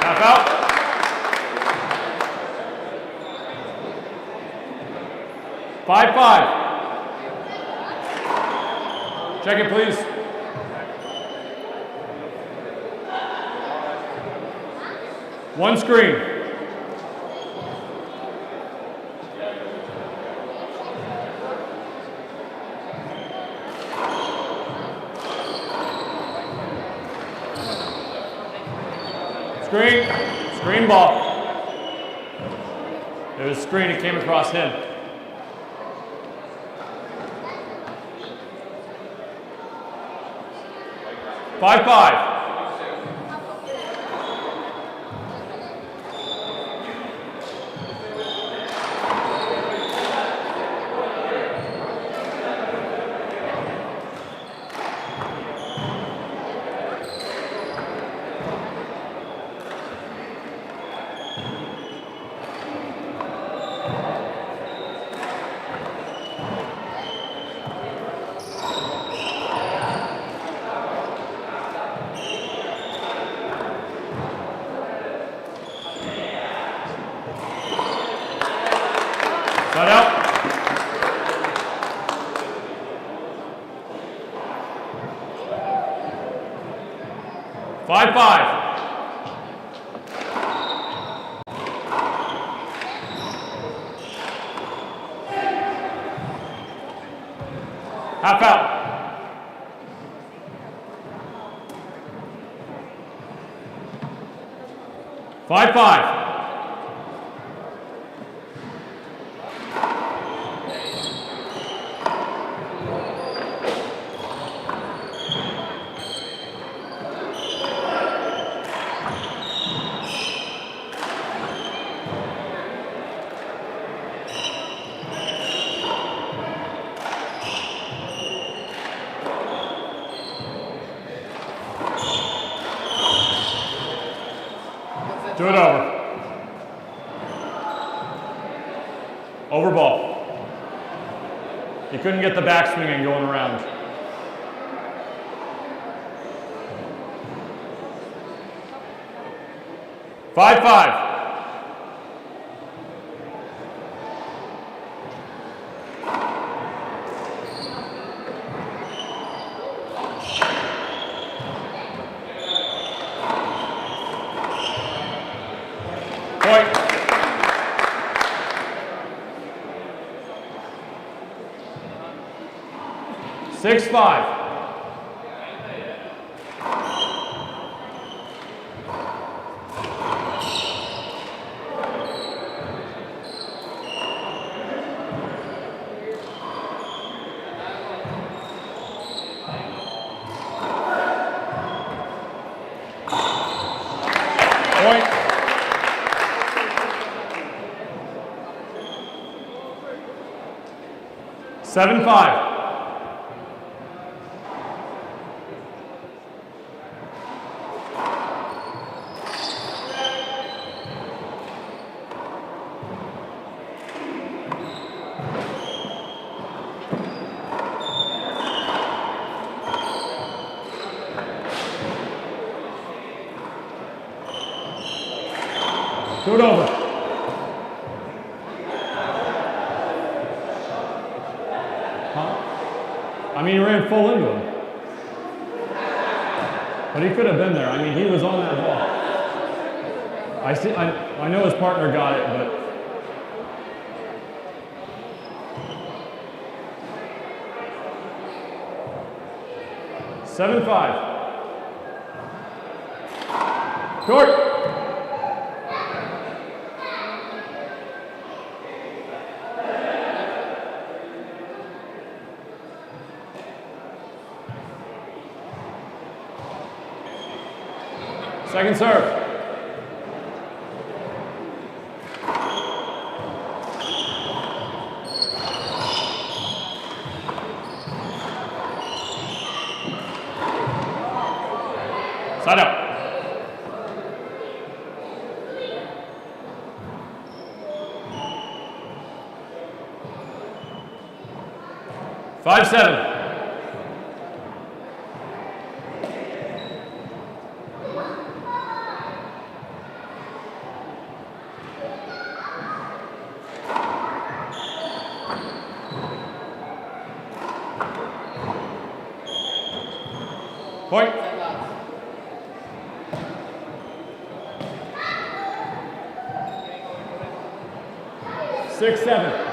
Half out. Five. Check it, please. One screen. Screen ball. There's a screen, it came across him. 5-5. Shut out. 5-5. Half out. 5-5. Do it over. Over ball. You couldn't get the backswing and going around. 5-5. 6-5. Point. Seven, 5. Do it over. Huh? I mean, he ran full into him. But he could have been there. I mean, he was on that ball. I know his partner got it, but. Seven, 5. Short. Second serve. Side out. Five, 7. Point. Six, 7.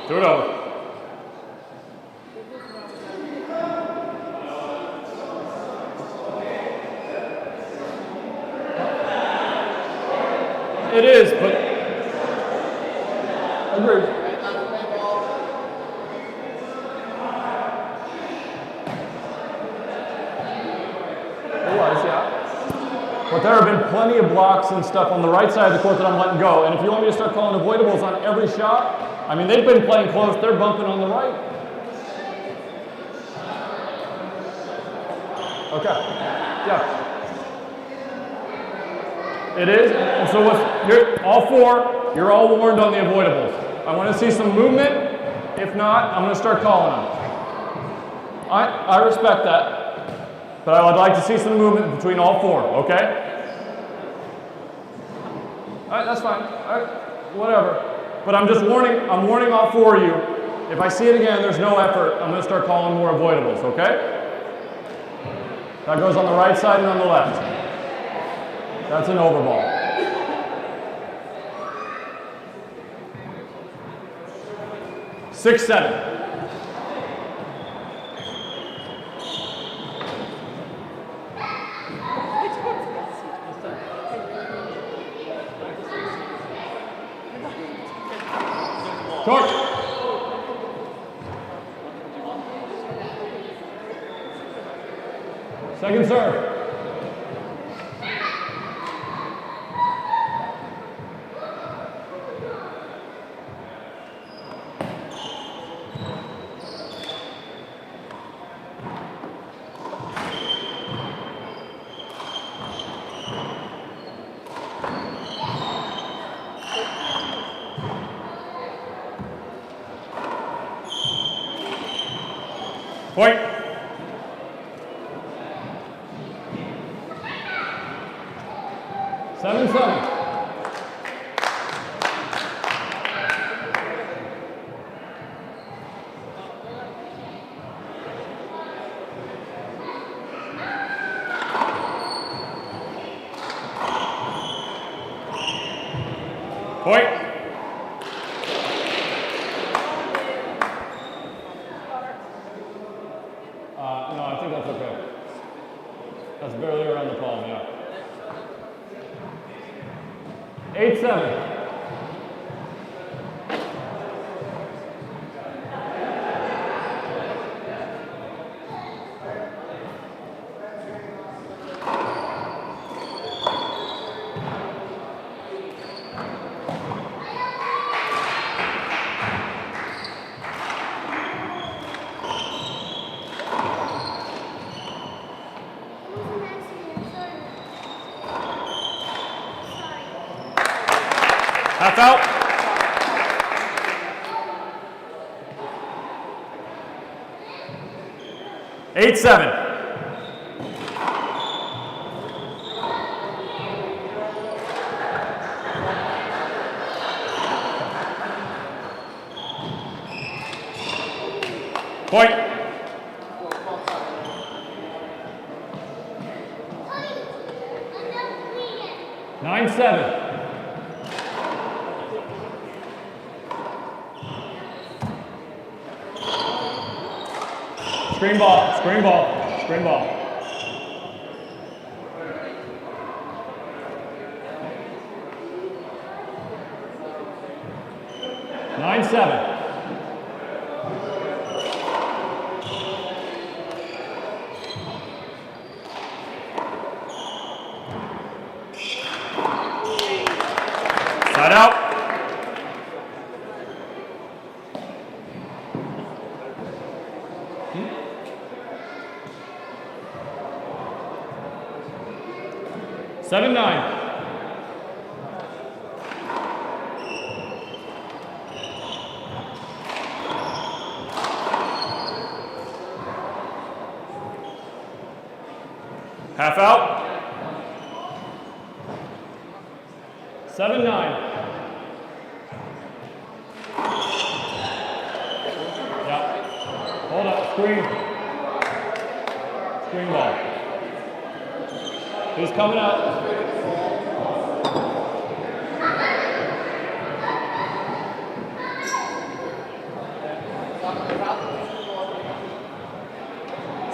Do it over. It is, but agreed. It was, yeah. But there have been plenty of blocks and stuff on the right side of the court that I'm letting go. And if you want me to start calling avoidables on every shot, I mean, they've been playing close. They're bumping on the right. Okay. Yeah. It is, and so you're all four, you're all warned on the avoidables. I want to see some movement. If not, I'm going to start calling them. I respect that, but I would like to see some movement between all four, okay? All right, that's fine. All right, whatever. But I'm just warning, I'm warning all four of you. If I see it again, there's no effort, I'm going to start calling more avoidables, okay? That goes on the right side and on the left. That's an overball. Six, 7. Short. Second serve. Point. Seven, 7. Point. No, I think that's okay. That's barely around the palm, yeah. 8-7. Half out. Eight, 7. Point. 9-7. Screen ball, screen ball, screen ball. Nine, 7. Side out. Seven, 9. Half out. 7, 9. Yeah. Hold up. Screen. Screen ball. Who's coming out?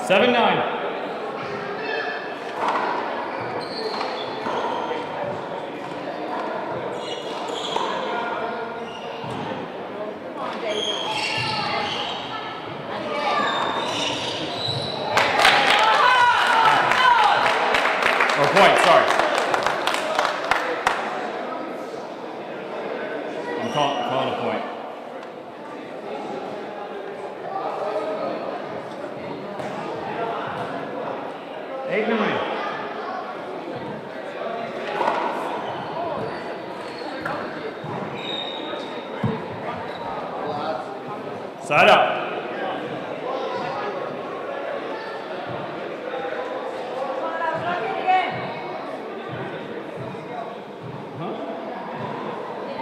Seven, 9. Or point, sorry. I'm calling a point. Eight, 9. Side up.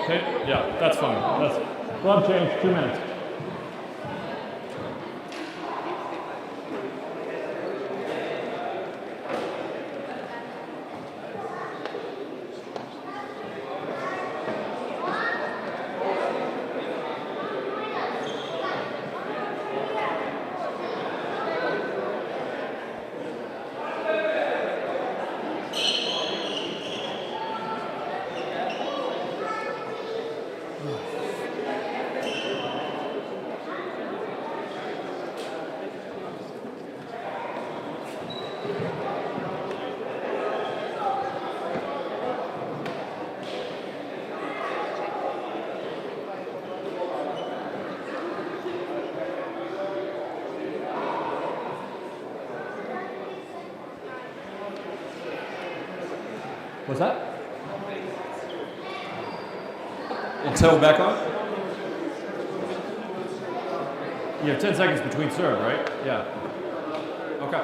Okay, yeah, that's fine. That's glove change, 2 minutes. What's that? Until back on? You have 10 seconds between serve, right? Yeah. Okay.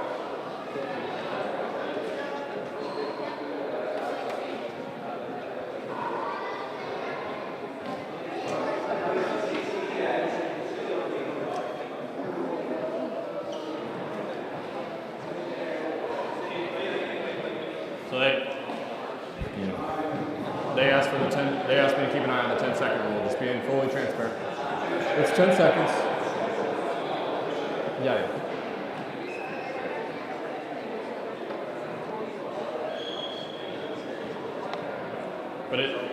So they asked for the 10. They asked me to keep an eye that 10-second rule, just being fully transparent. It's 10 seconds. Yeah. But it.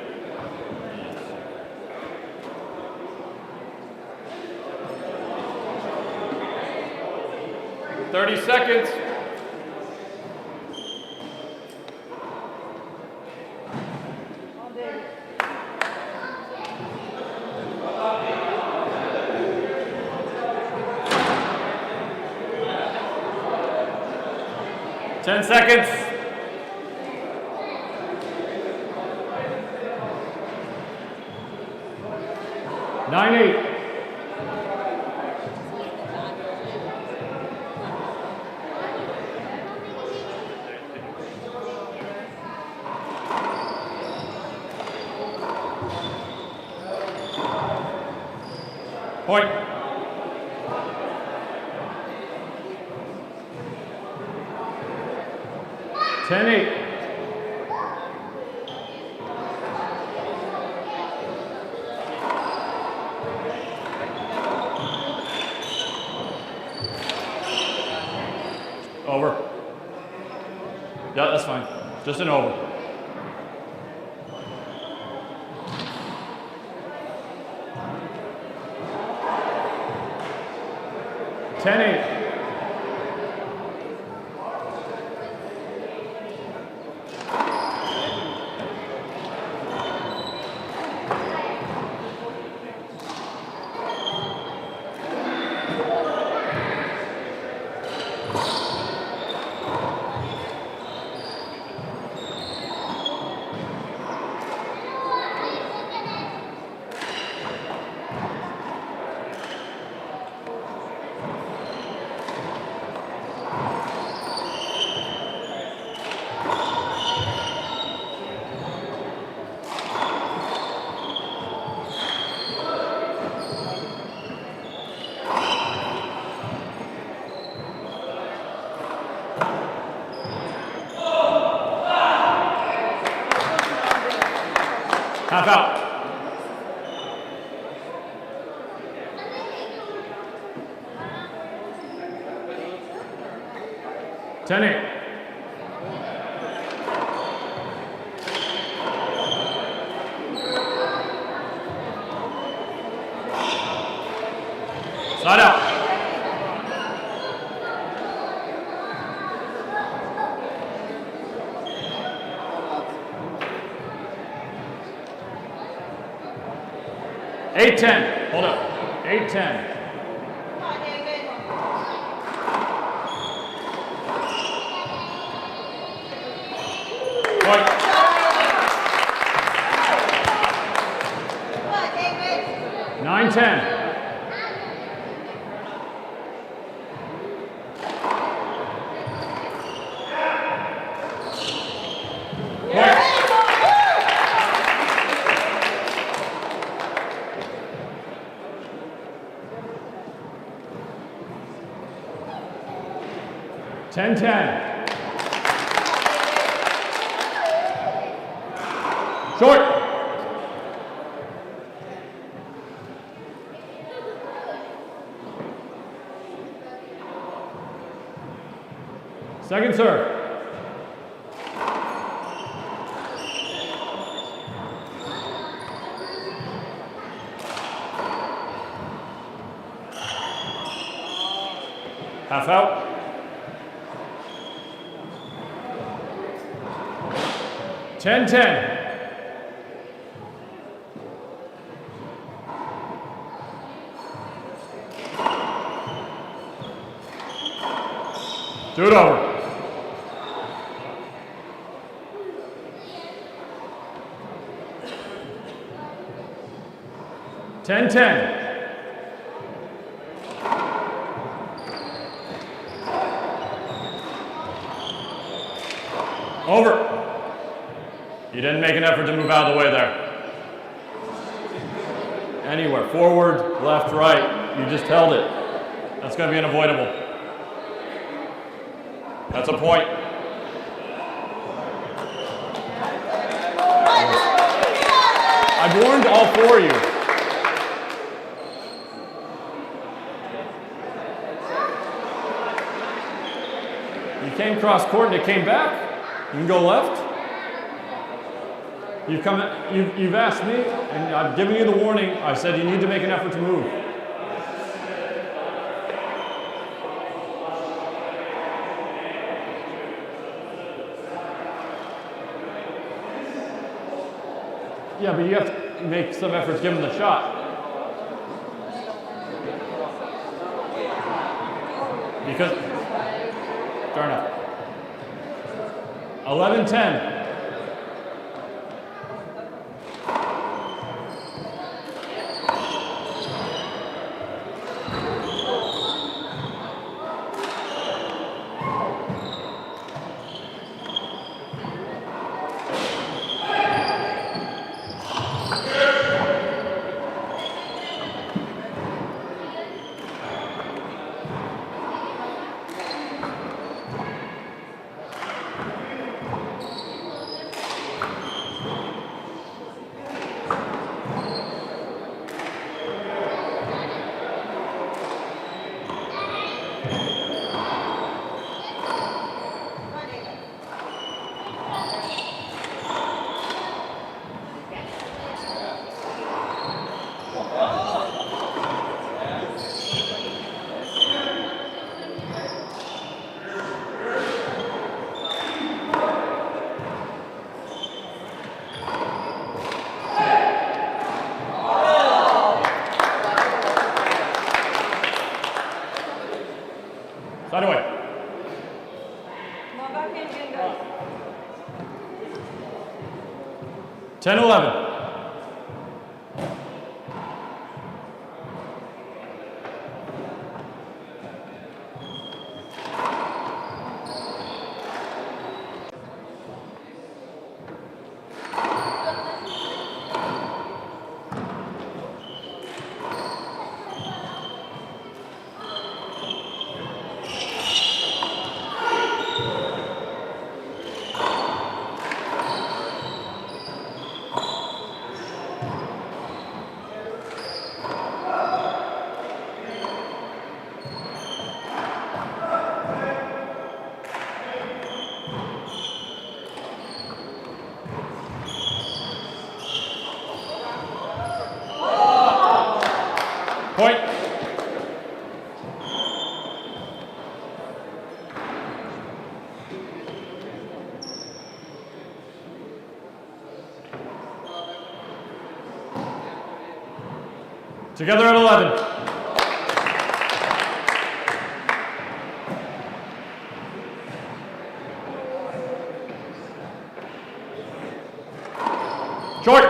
30 seconds. Ten seconds. Nine, 8. Point. Ten, 8. Over. Yeah, that's fine. Just an over. Ten, 8. Half out. Ten, 8. Side out. Eight, 10. Hold up. 8, 10. Point. 9, 10. Point. 10, 10. Short. Second serve. Half out. Ten, 10. Do it over. Ten, 10. Over. You didn't make an effort to move out of the way there. Anywhere, forward, left, right. You just held it. That's going to be unavoidable. That's a point. I I've warned all four of you. You came cross court and it came back. You can go left. You've asked me, and I've given you the warning. I said you need to make an effort to move. Yeah, but you have to make some efforts given the shot. Because, fair enough. 11-10. Side away. 10-11. Point. Together at 11. Short.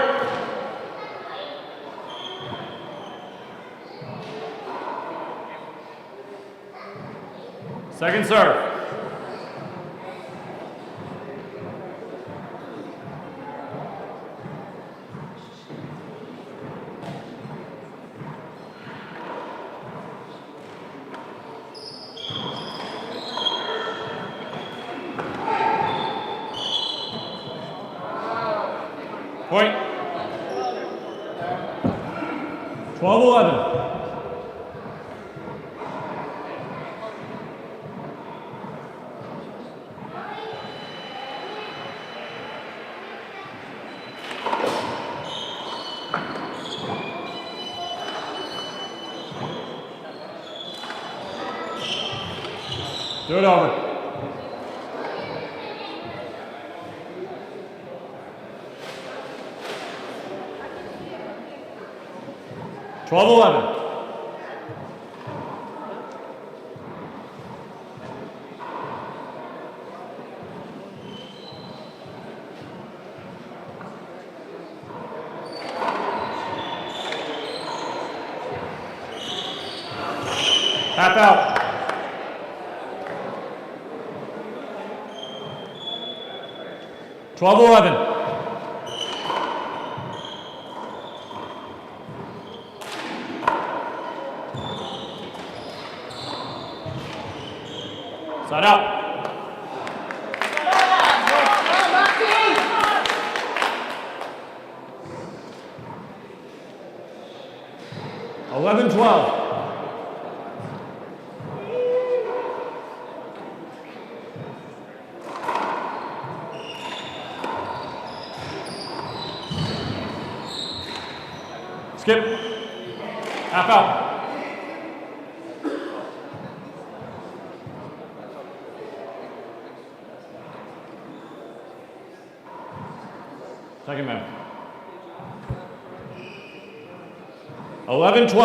Second serve. Point. 12-11. Do it over. Twelve 11. Half out. 12-11. Side out. 11-12. Skip. Half out. Second man. 11-12.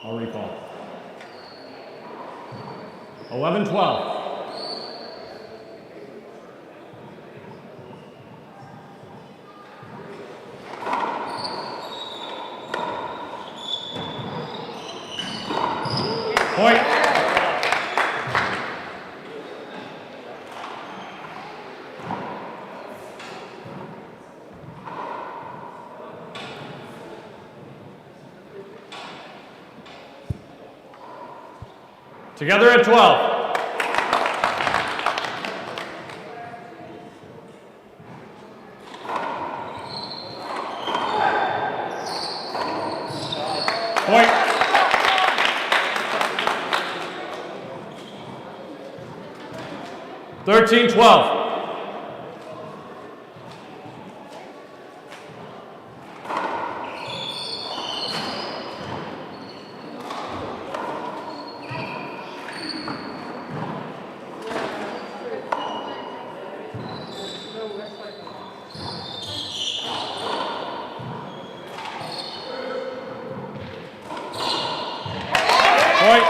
I'll recall. 11-12. Point. Together at 12. Point. Thirteen, 12. Point.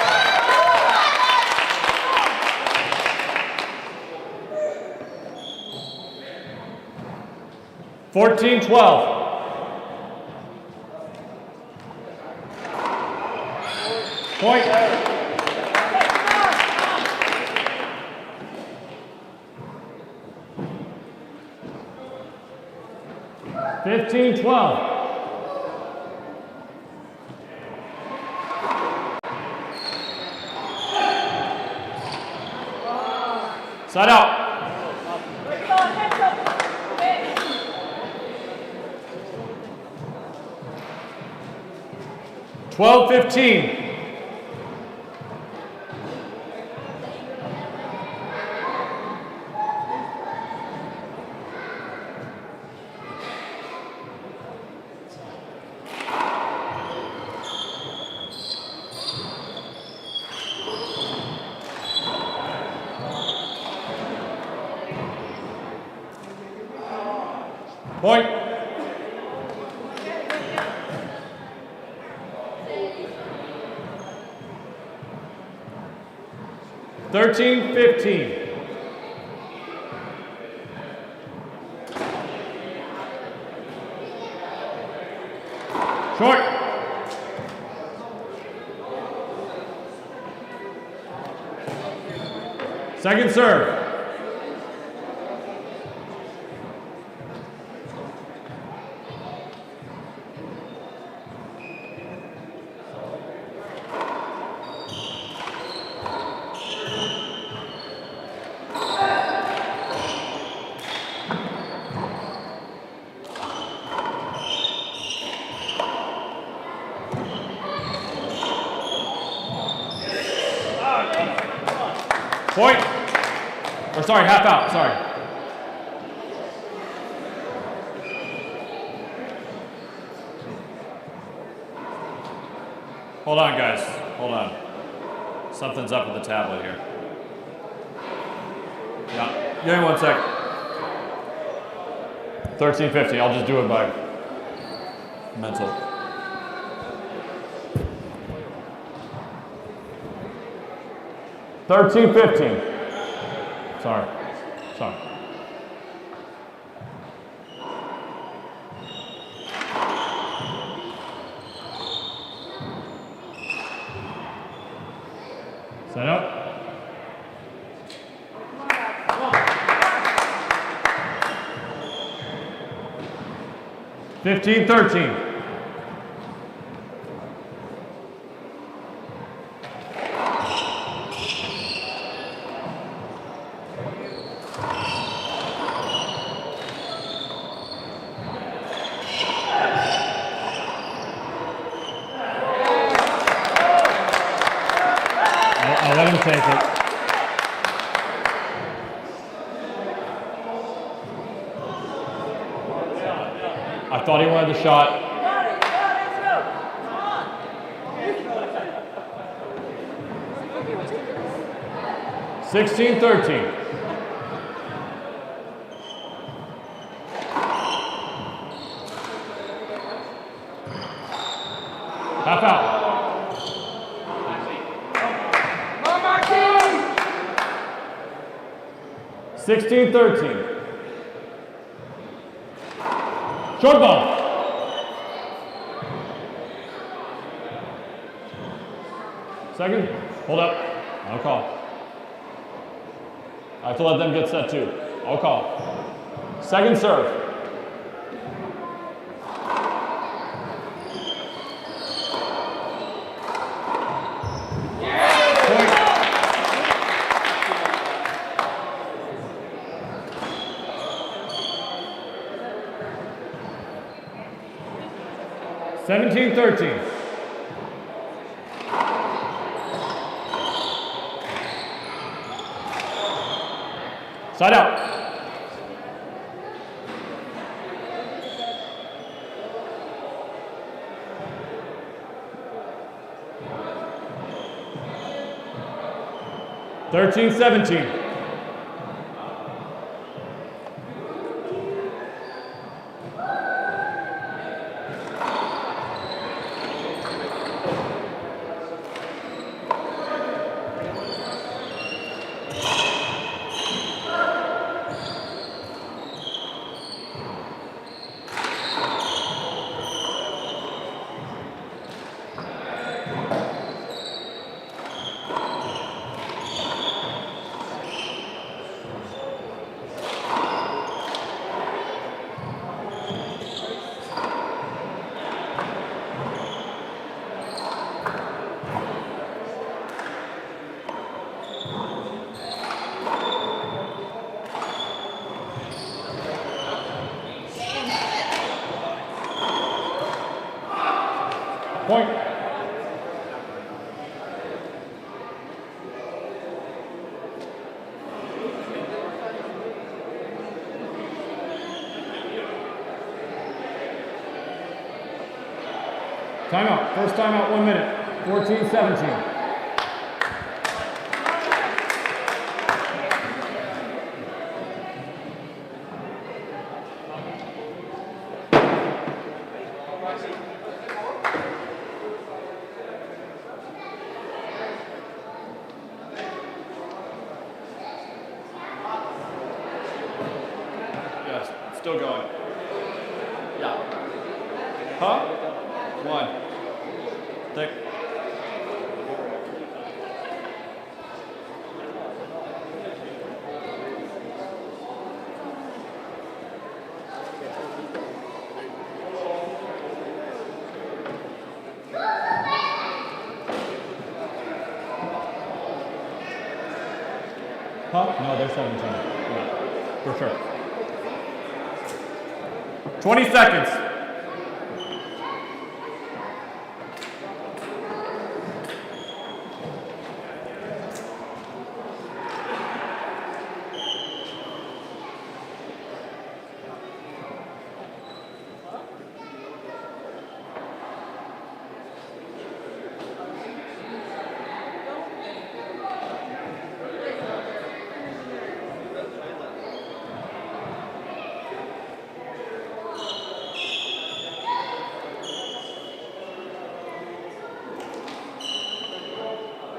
Fourteen, 12. Point. Fifteen, 12. Side out. 12-15. Point. Thirteen, 15. Short. Second serve. Point. Or sorry, half out, sorry. Hold on, guys. Hold on. Something's up with the tablet here. Yeah. Give me 1 sec. 13:50. I'll just do it by mental. $13.15. Sorry. Set up. $15-13. take it. I thought he wanted the shot. 16-13. Half out. 16-13. Short ball. Second. Hold up. I'll call. I have to let them get set too. I'll call. Second serve. Point. 17-13. Side out. Thirteen, 17. Point. Timeout. First timeout, 1 minute. 14-17. Yes, still going. Yeah. Huh? One. Thick. Huh? No, they're 17. Yeah, for sure. 20 seconds.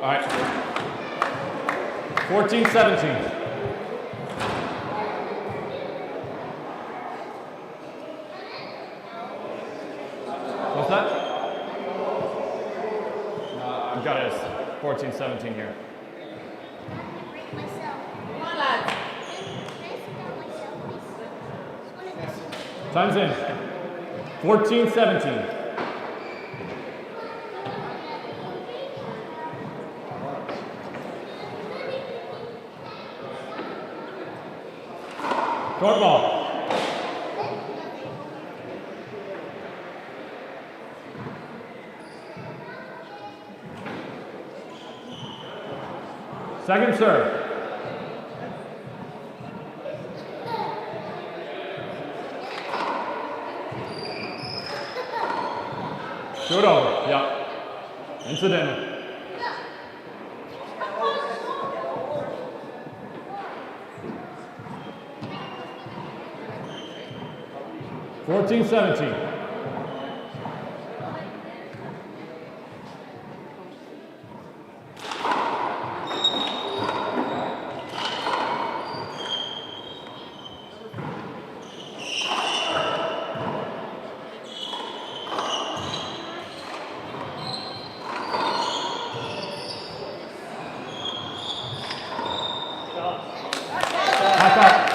All right. 14-17. What's that? I've got it as 14-17 here. Time's in. 14-17. Short ball. Second serve. Shoot over. Yeah. Incidental. 14-17. Back up.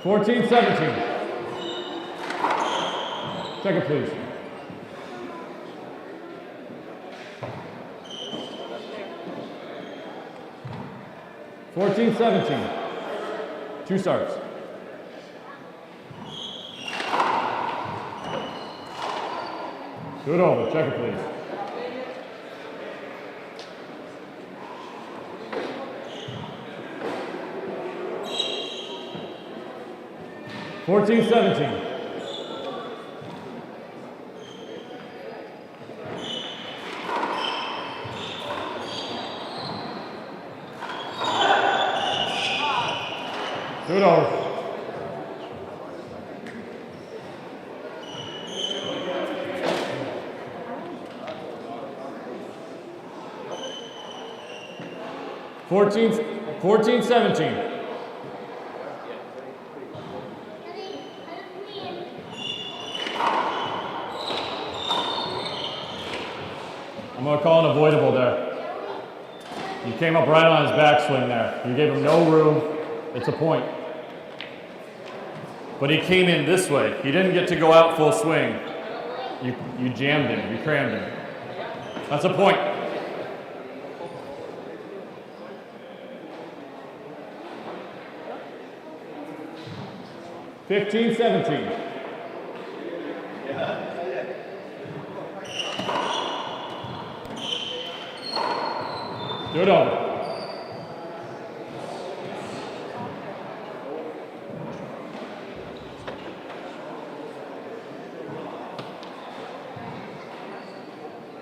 14-17. Check it, please. Two starts. Good over. Check it, please. (14-17). Good over. Fourteen, 17. I'm going to call an avoidable there. You came up right on his backswing there. You gave him no room. It's a point. But he came in this way. He didn't get to go out full swing. You jammed him. You crammed him. That's a point. (15-17). Good over.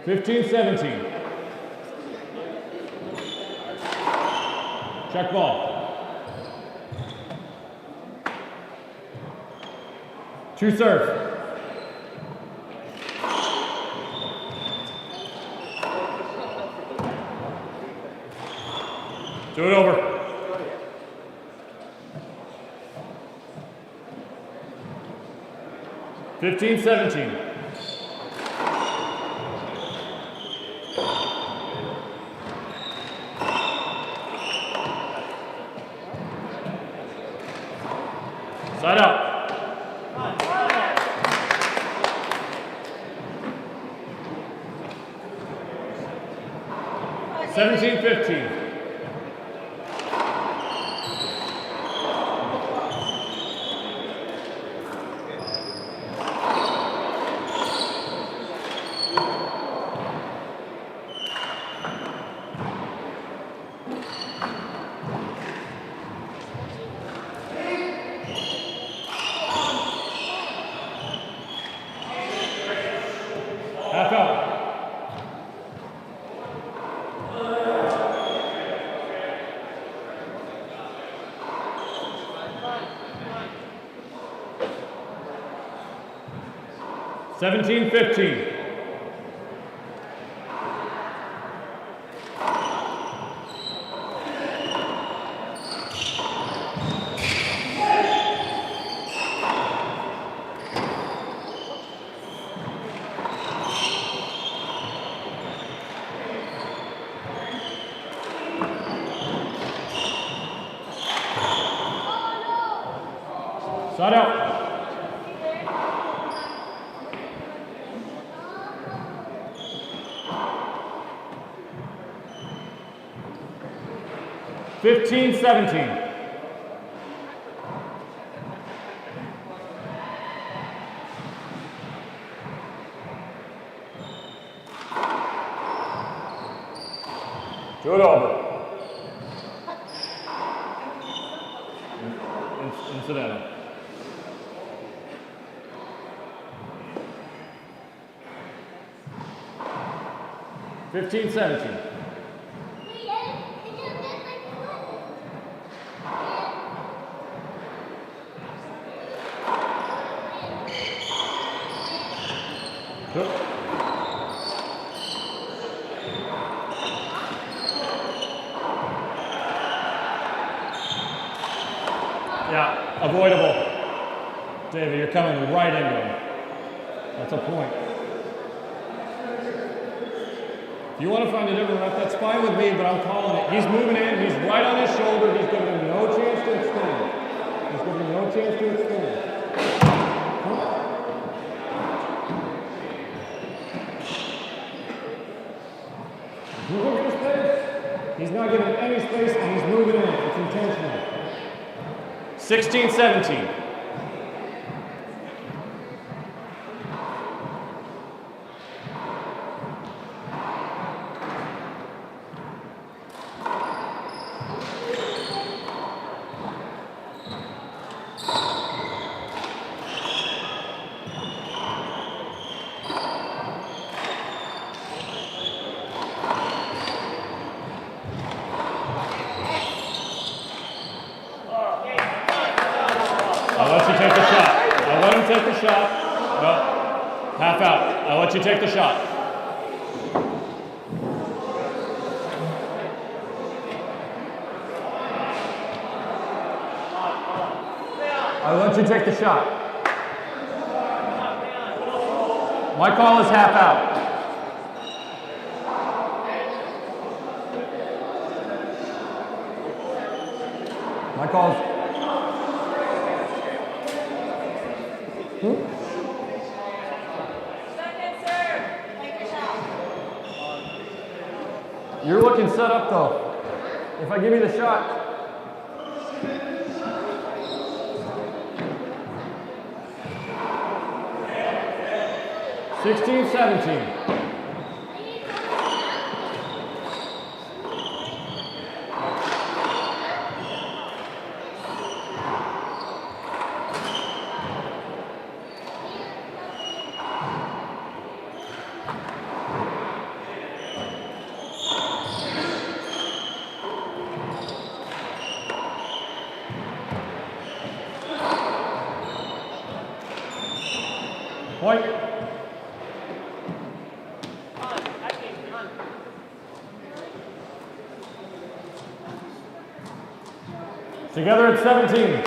(15-17). Check ball. Two serves. Do it over. (15-17). Side out. 17-15. Half out. (17-15). Side out. (15-17). Good over. Incidental. Fifteen, 17. Good. Yeah, avoidable. David, you're coming right into him. That's a point. If you want to find a different rep, that's fine with me, but I'm calling it. He's moving in, he's right on his shoulder, he's giving him no chance to extend. He's giving him no chance to extend. He's moving his space. He's not giving any space and he's moving in. It's intentional. 16, 17. I'll let you take the shot. I'll let him take the shot. No. Half out. I'll let you take the shot. I'll let you take the shot. My call is half out. My call is... You're looking set up though. If I give you the shot. $16, 17. Point. Together at 17.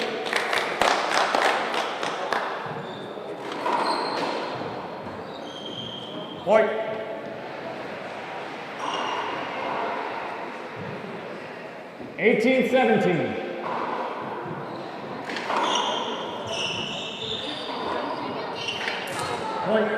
Point. $18, 17. Point.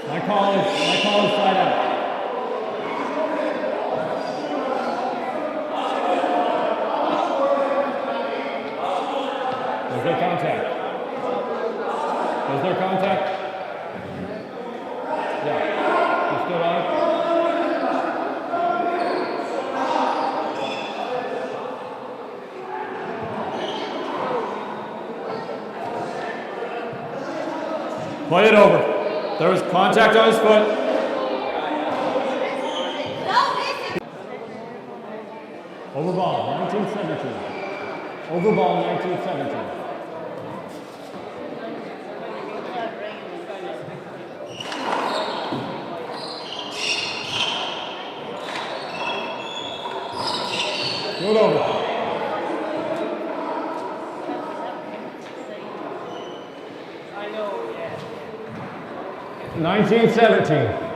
My call is side out. Was there contact? Was there contact? Yeah. You stood on it? Play it over. There was contact on his foot. Over ball, 1917. Over ball, 1917. Good over. 19-17.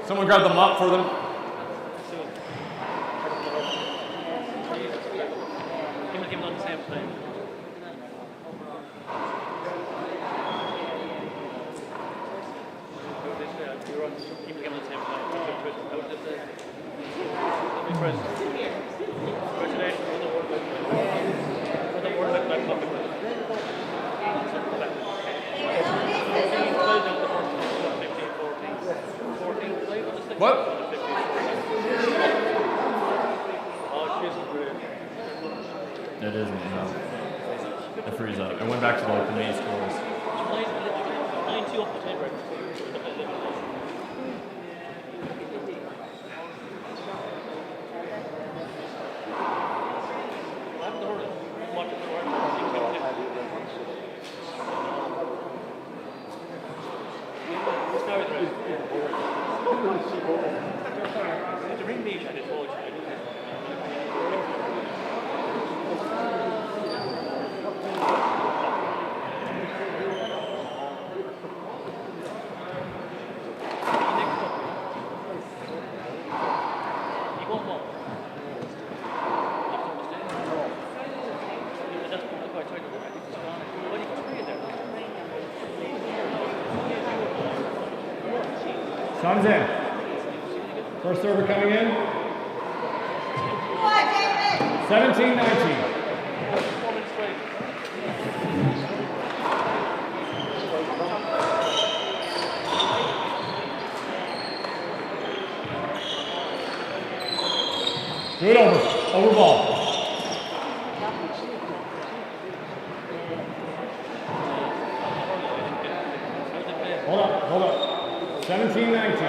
Someone grab the mop for them. Give them the same thing. What? It isn't, no. It frees up. It went back to the main scores. Time's in. First server coming in. 17-19. Do it over. Over ball. Hold up. 17-19.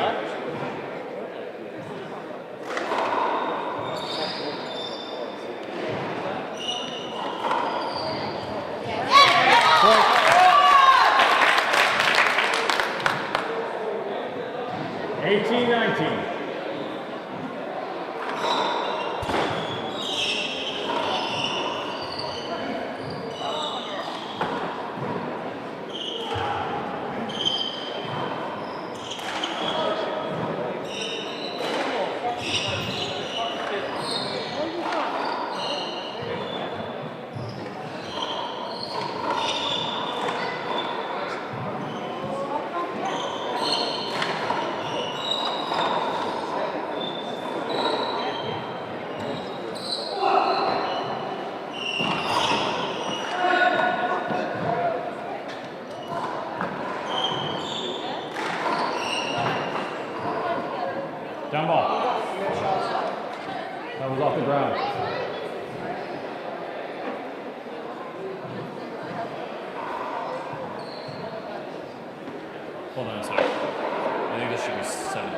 Down ball. That was off the ground. Hold on a second. I think this should be 17.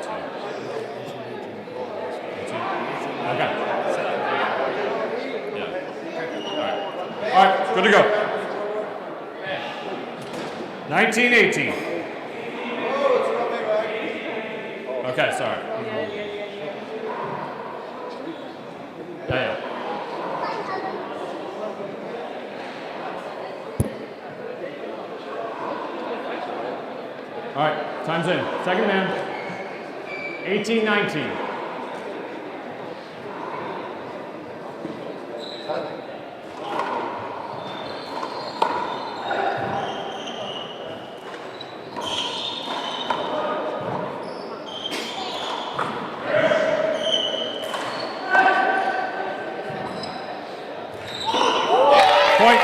Okay. Yeah. All right, good to go. 19-18. Okay, sorry. Yeah. All right, time's in. Second man. 18-19. Point.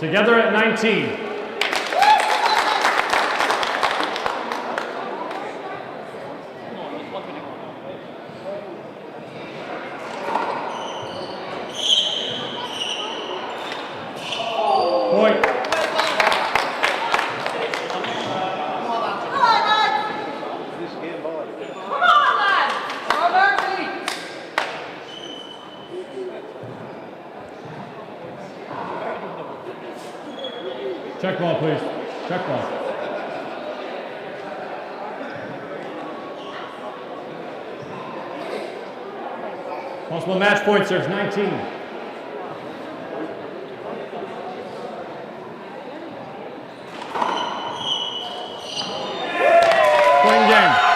Together at 19. Point. Check ball, please. Check ball. Possible match points, there's 19. Point game.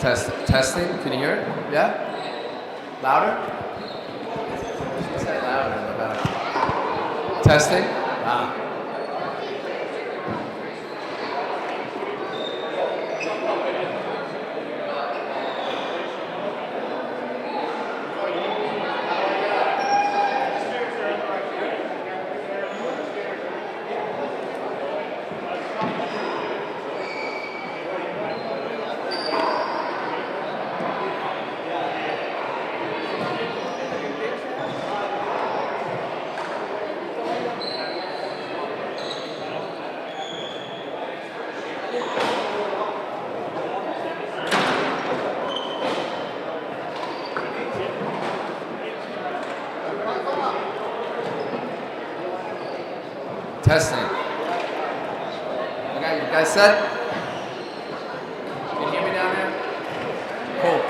Testing. Can you hear it? Yeah? Louder? She said louder in the back. Testing. Ah. Testing. Okay, you guys set? Can you hear me down there? Cool.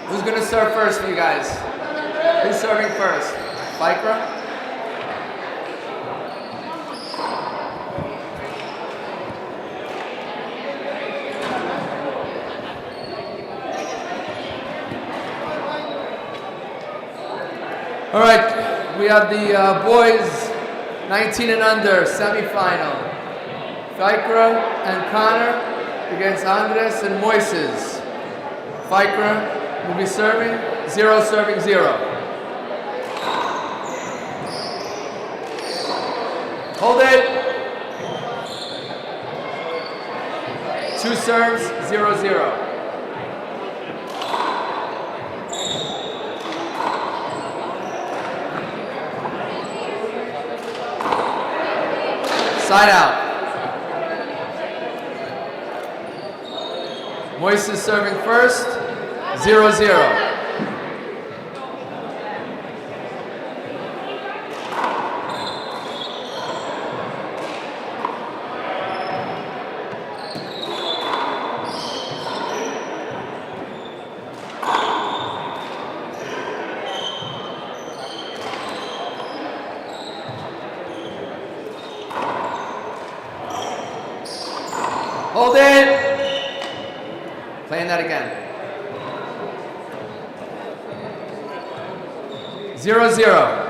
Who's gonna serve first for you guys? Who's serving first? Fikra? All right, we have the boys 19 and under semifinal. Fikra and Connor against Andres and Moises. Fikra will be serving 0, serving 0. Hold it. 2 serves, 0, 0. Side out. Moises serving first, 0, 0. Hold it. Playing that again. 0, 0.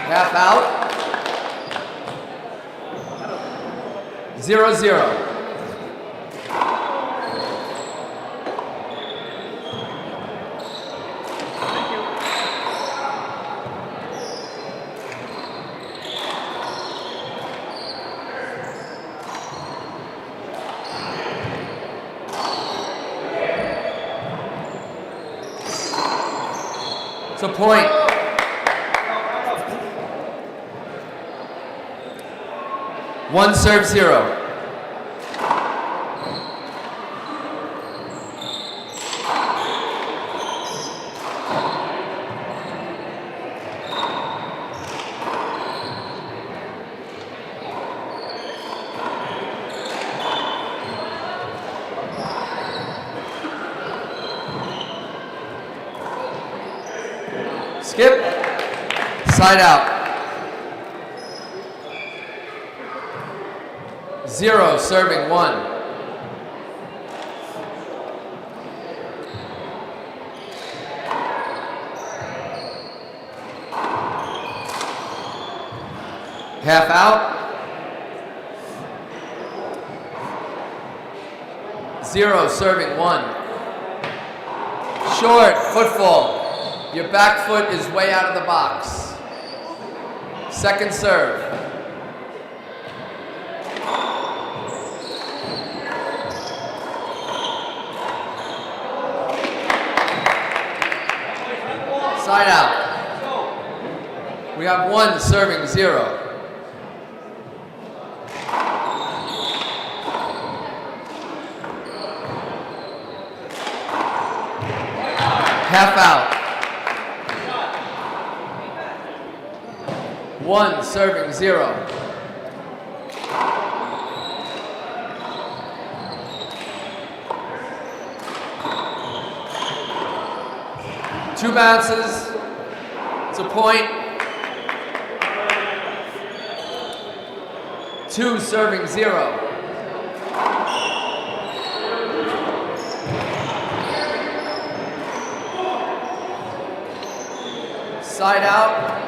Half out. 0, 0. It's a point. One serve, 0. Skip. Side out. 0, serving 1. Half out. 0, serving 1. Short, footfall. Your back foot is way out of the box. Second serve. Side out. We have 1 serving 0. Half out. 1 serving 0. Two bounces. It's a point. 2 serving 0. Side out.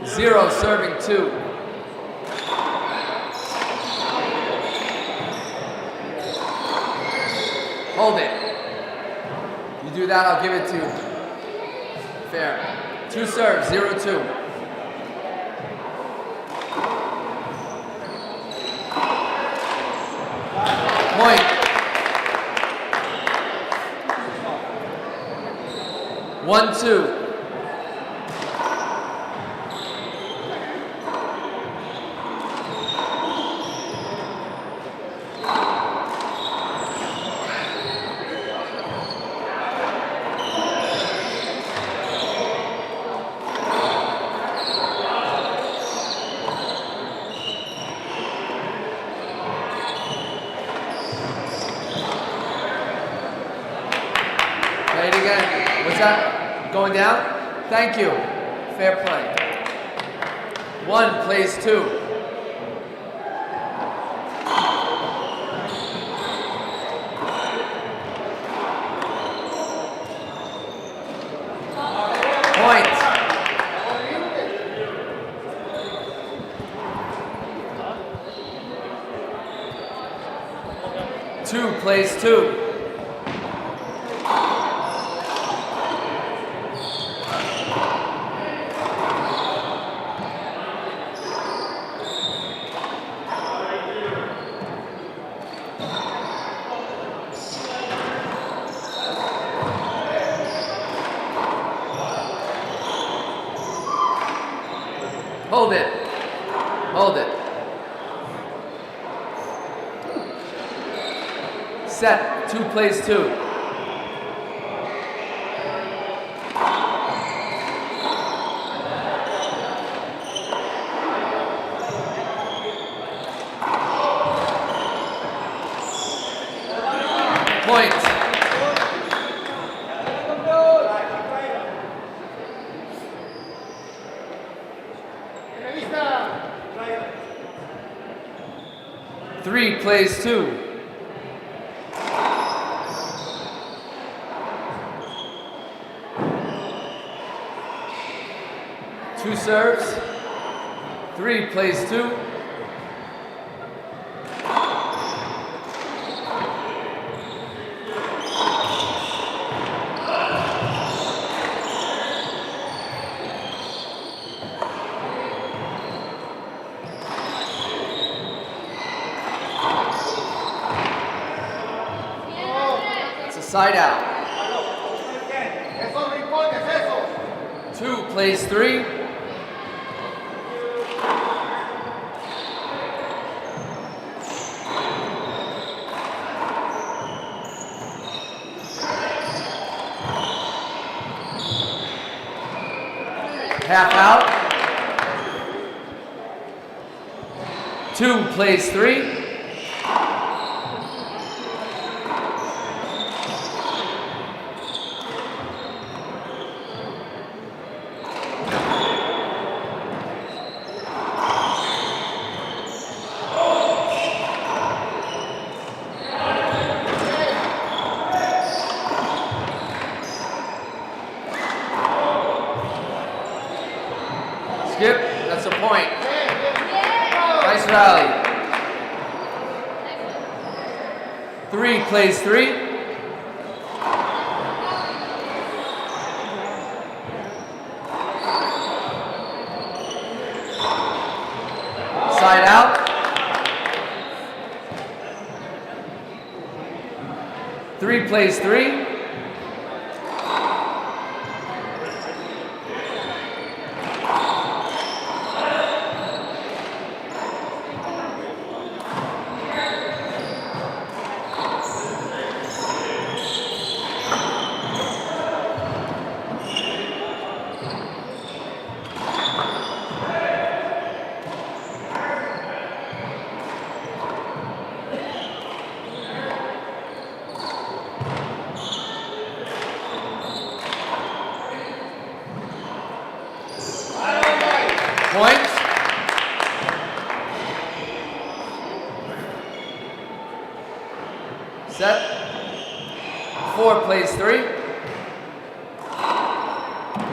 0 serving 2. Hold it. You do that, I'll give it to you. Fair. 2 serves, 0-2. Point. 1-2. Play it again. What's that? Going down? Thank you. Fair play. 1 plays 2. Point. 2 plays 2. Hold it. Hold it. Set. 2 plays 2. Point. Three plays 2. Two serves. 3 plays 2. It's a side out. 2 plays 3. Half out. 2 plays 3. Skip, that's a point. Nice rally. 3 plays 3. Side out. 3 plays 3. Set. 4 plays 3.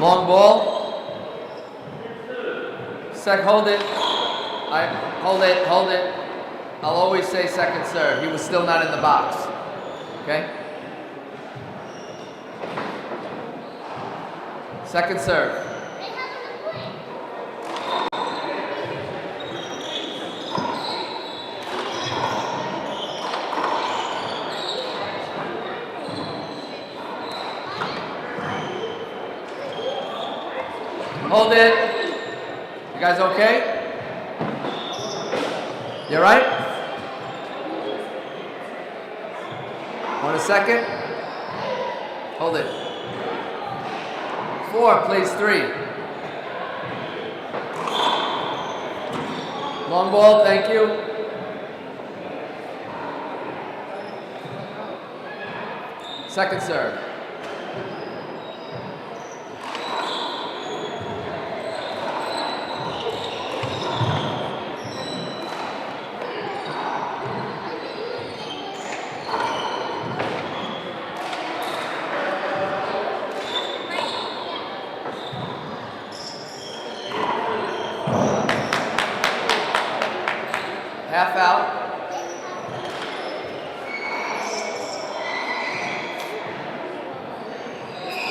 Long ball. Hold it. Hold it. I'll always say second serve. He was still not in the box. Okay? Second serve. Hold it. You guys okay? You alright? Want a second? Hold it. 4 plays 3. Long ball, thank you. Second serve. Half out.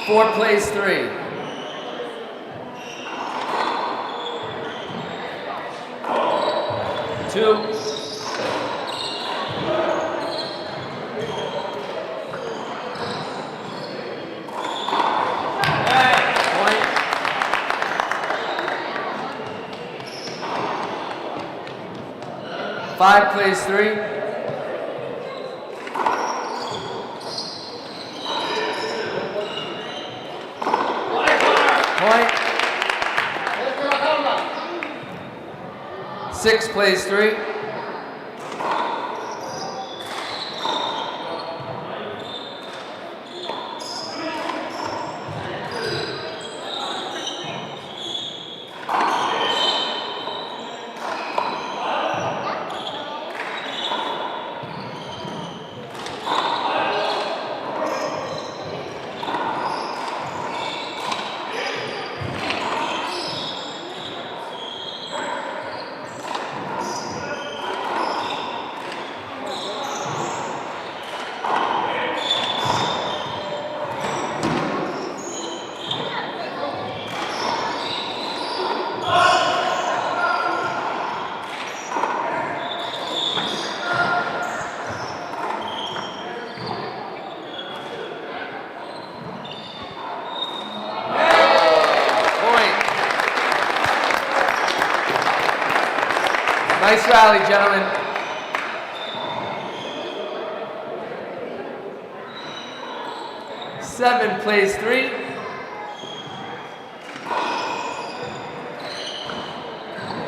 Four plays 3. Two. Point. Five plays 3. Point. 6 plays 3. Nice rally, gentlemen. Seven plays 3.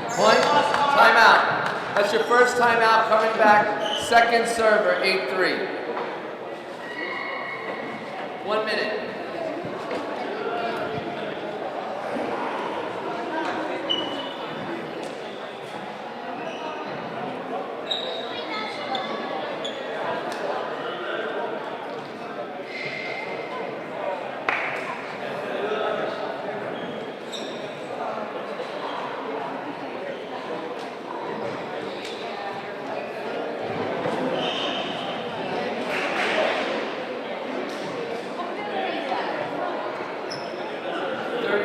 Point. Timeout. That's your first timeout coming back. Second server, 8-3. 1 minute.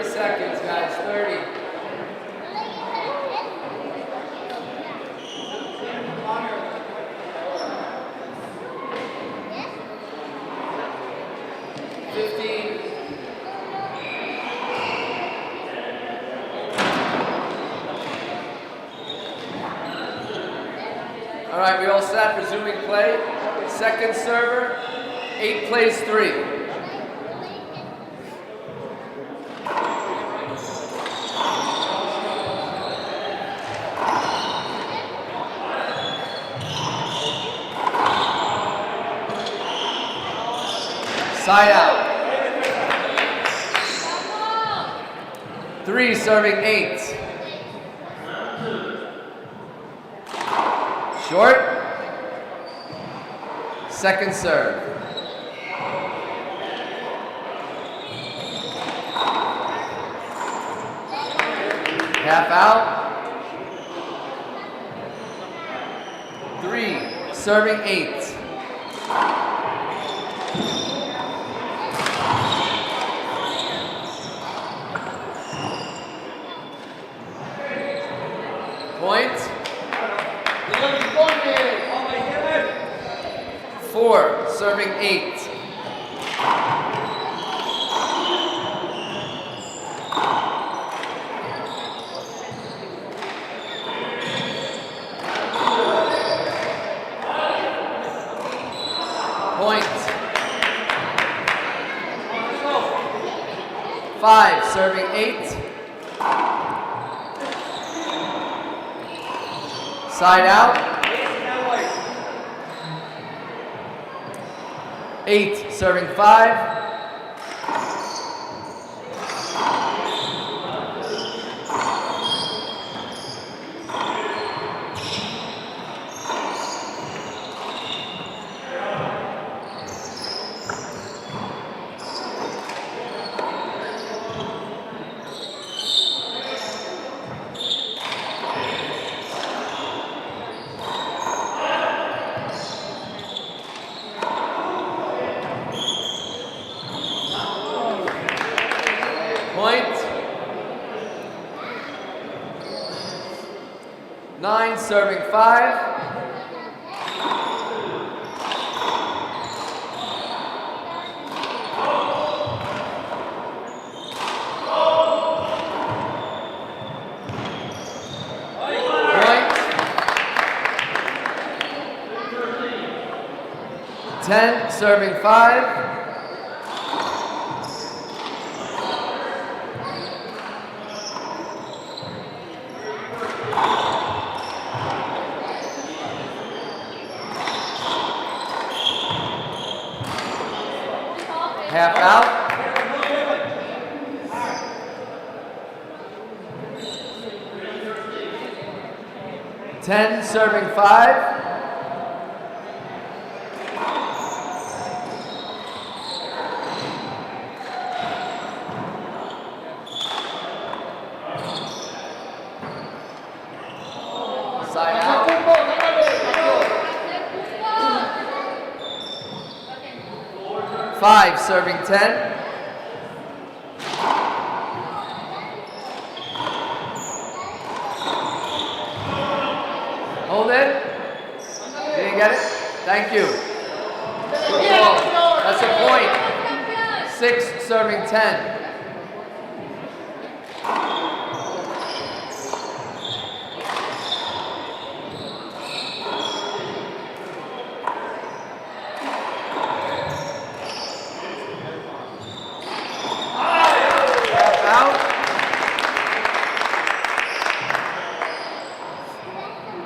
Seconds, guys. 30. All right, we all set. Resuming play. Second server. 8 plays 3. Side out. 3 serving 8. Short. Second serve. Half out. 3, serving 8. Point. 4, serving 8. Point. 5, serving 8. Side out. 8, serving 5. Point. 9, serving 5. Point. 10, serving 5. Half out. 10, serving 5. Side out. 5, serving 10. Hold it. Didn't get it? Thank you. Good ball. That's a point. 6, serving 10. Out.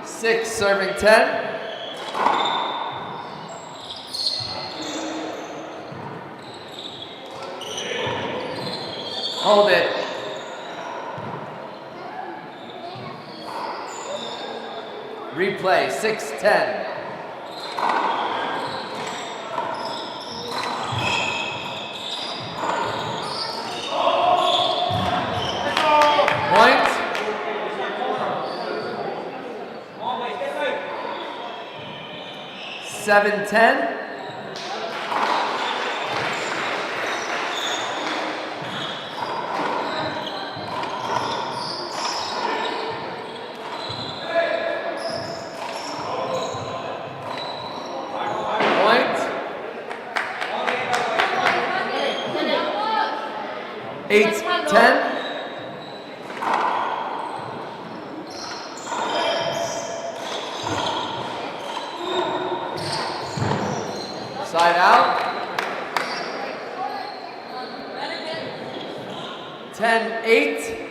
6, serving 10. Hold it. Replay, 6-10. Point. 7-10. Point. 8-10. Side out. 10-8.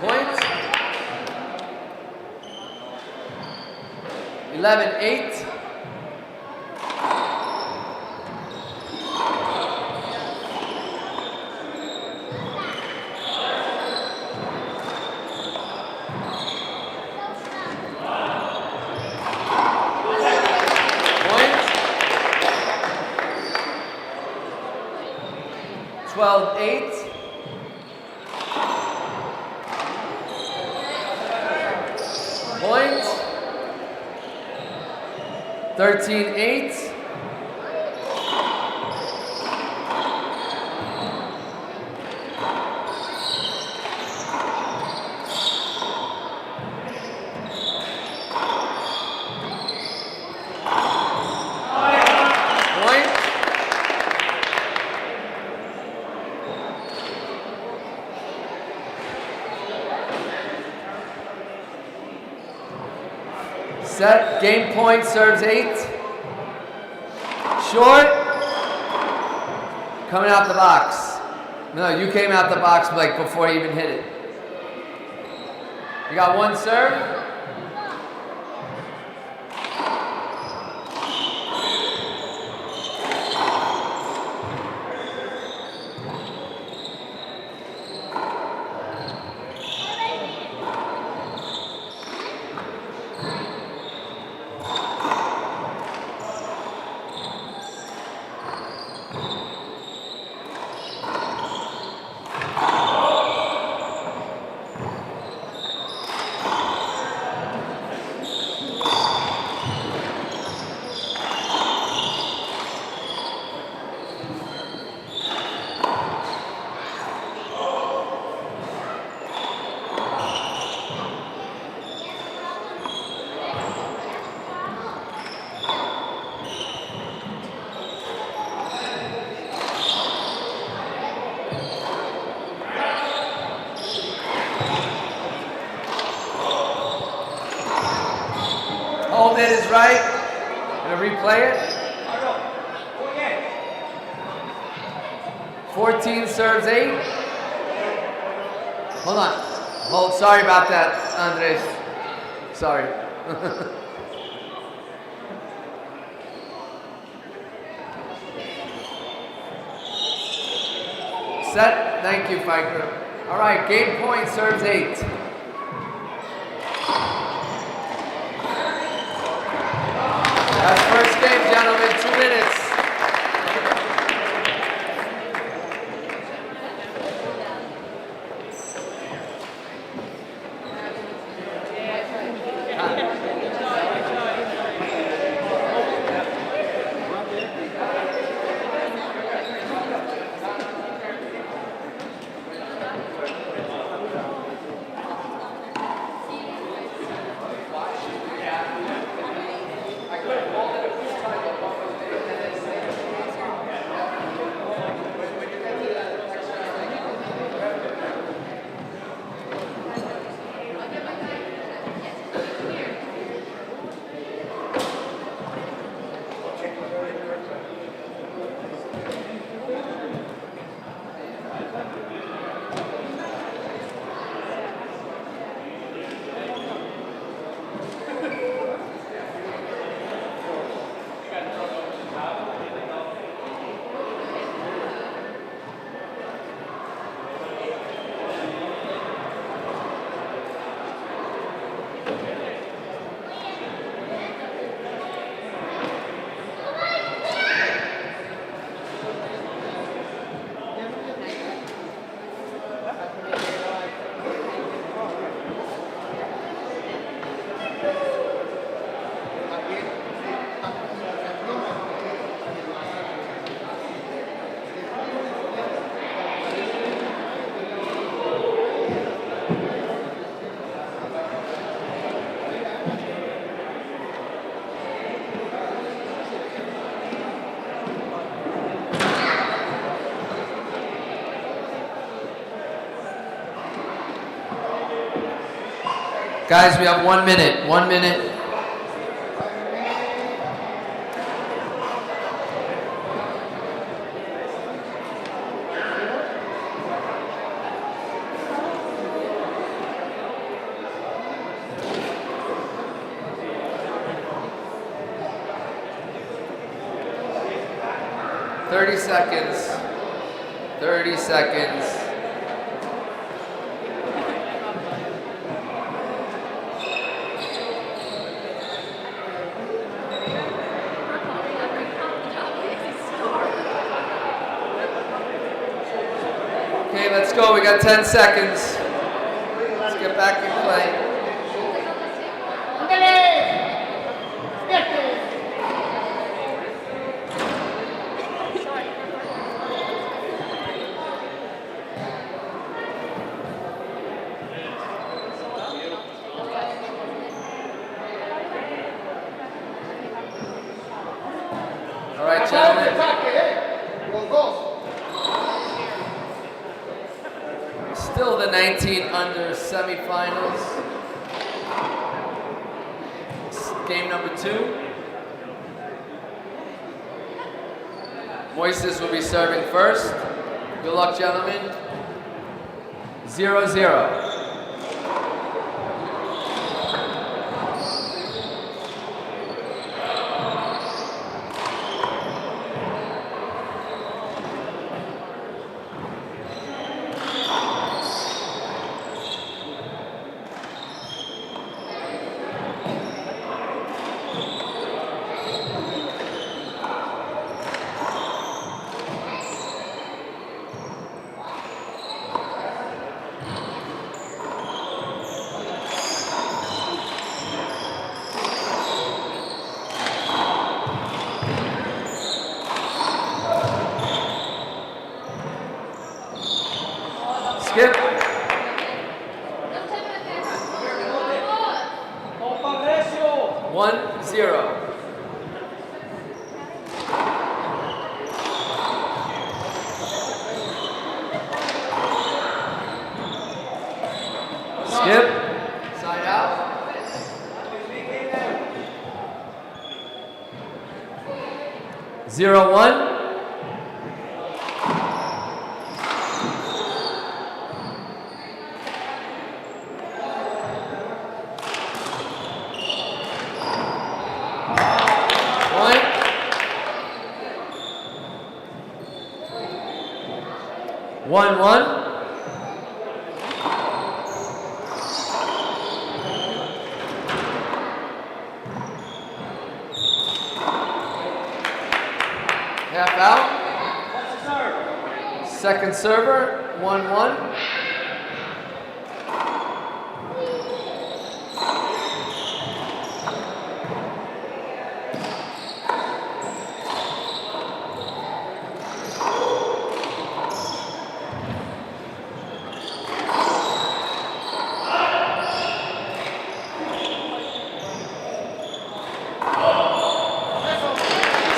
Point. 11-8. 12-8. Point. 13-8. Point. Set, game point, serves 8. Short. Coming out the box. No, you came out the box like before he even hit it. You got one serve. Hold it is right. Gonna replay it. 14 serves 8. Hold on. Hold. Sorry about that, Andres. Sorry. Set. Thank you, Fiker. All right. Game point serves 8. That's first game, gentlemen. 2 minutes. Guys, we have 1 minute. 1 minute. Thirty seconds. 30 seconds. let's go. We got 10 seconds. Let's get back in play. All right, gentlemen. Still the 19 under semifinals. Game number 2. Moises will be serving first. Good luck, gentlemen. 0-0. Skip. 1-0. Skip. Side out. 0-1. Point. 1-1. Half out. Second server, 1-1.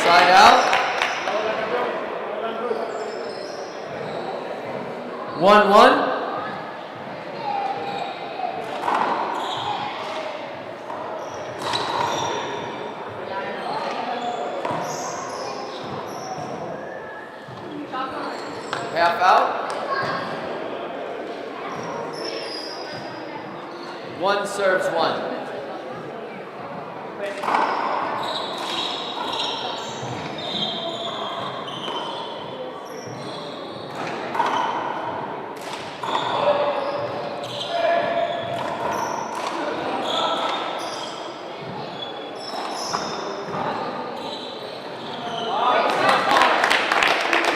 Side out. 1-1. Half out. 1 serves 1.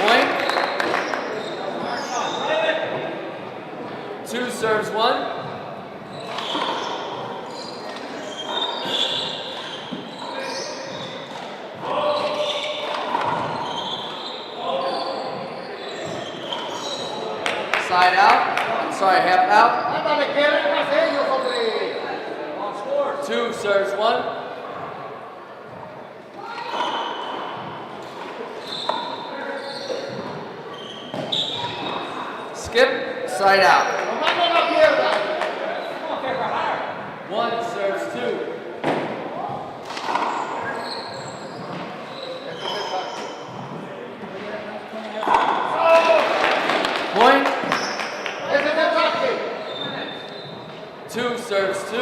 Point. 2 serves 1. Side out. I'm sorry, half out. 2 serves 1. Skip, side out. 1 serves 2. Point. 2 serves 2.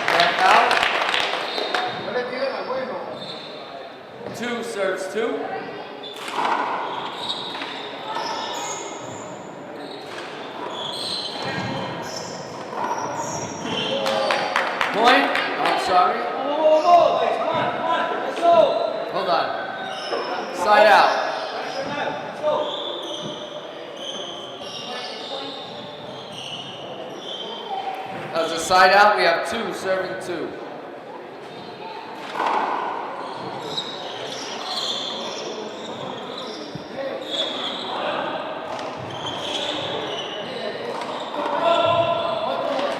Back out. 2 serves 2. Point. I'm sorry. Hold on. Side out. That was a side out. We have 2 serving 2.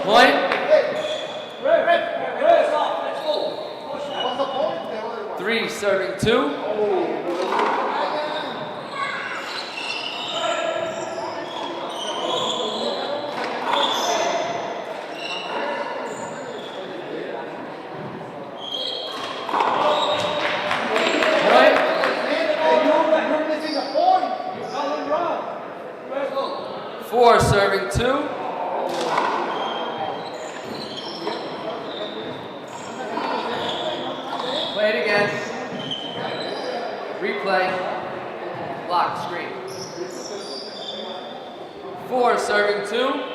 Point. 3 serving 2. Point. 4 serving 2. Play it again. Replay. Lock screen. 4 serving 2.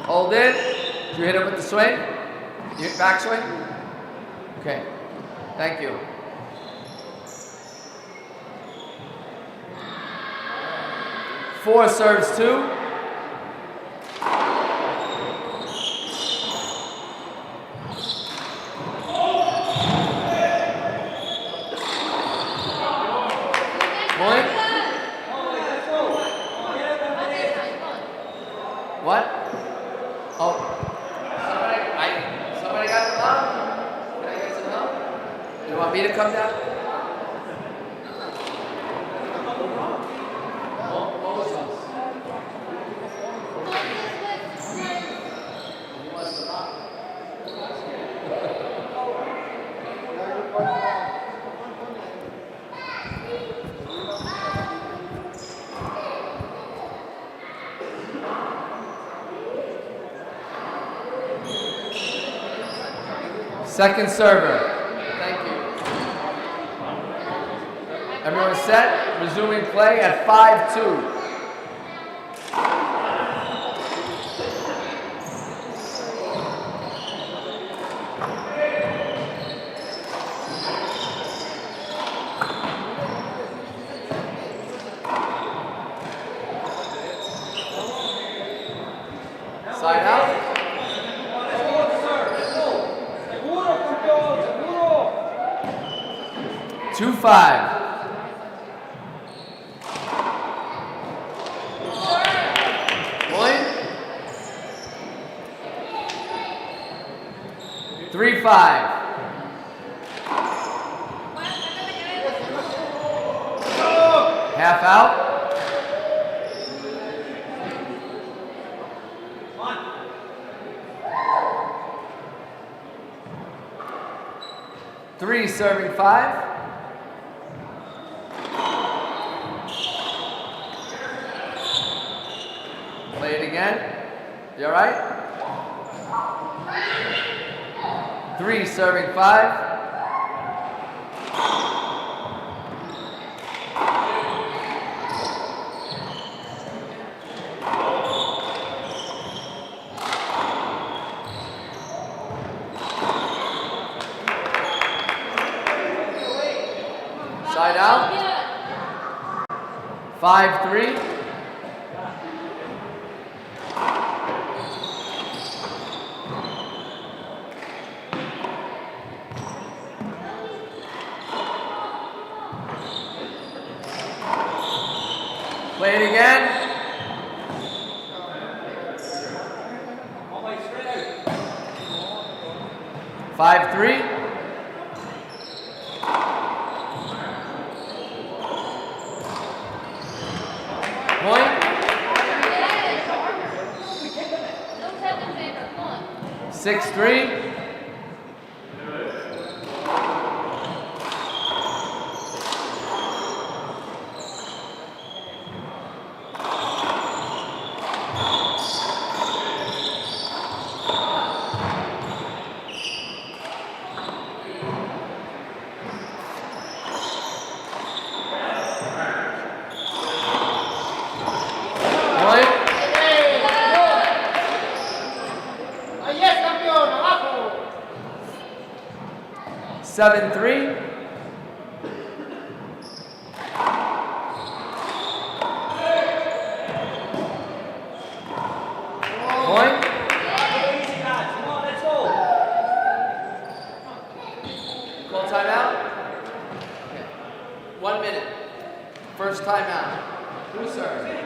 Hold in. Did you hit him with the swing? You hit back swing? Okay. Thank you. Four serves 2. Point. What? Oh. Somebody got the help? Can I get some help? You want me to come down? Second server. Thank you. Everyone set? Resuming play at 5-2. Side out. 2-5. Point. 3-5. Half out. 3 serving 5. Play it again. You all right? 3 serving 5. Side out. 5-3. Play it again. 5-3. Point. 6-3. 7-3. Point. Call timeout. Okay. 1 minute. First timeout. Who serves?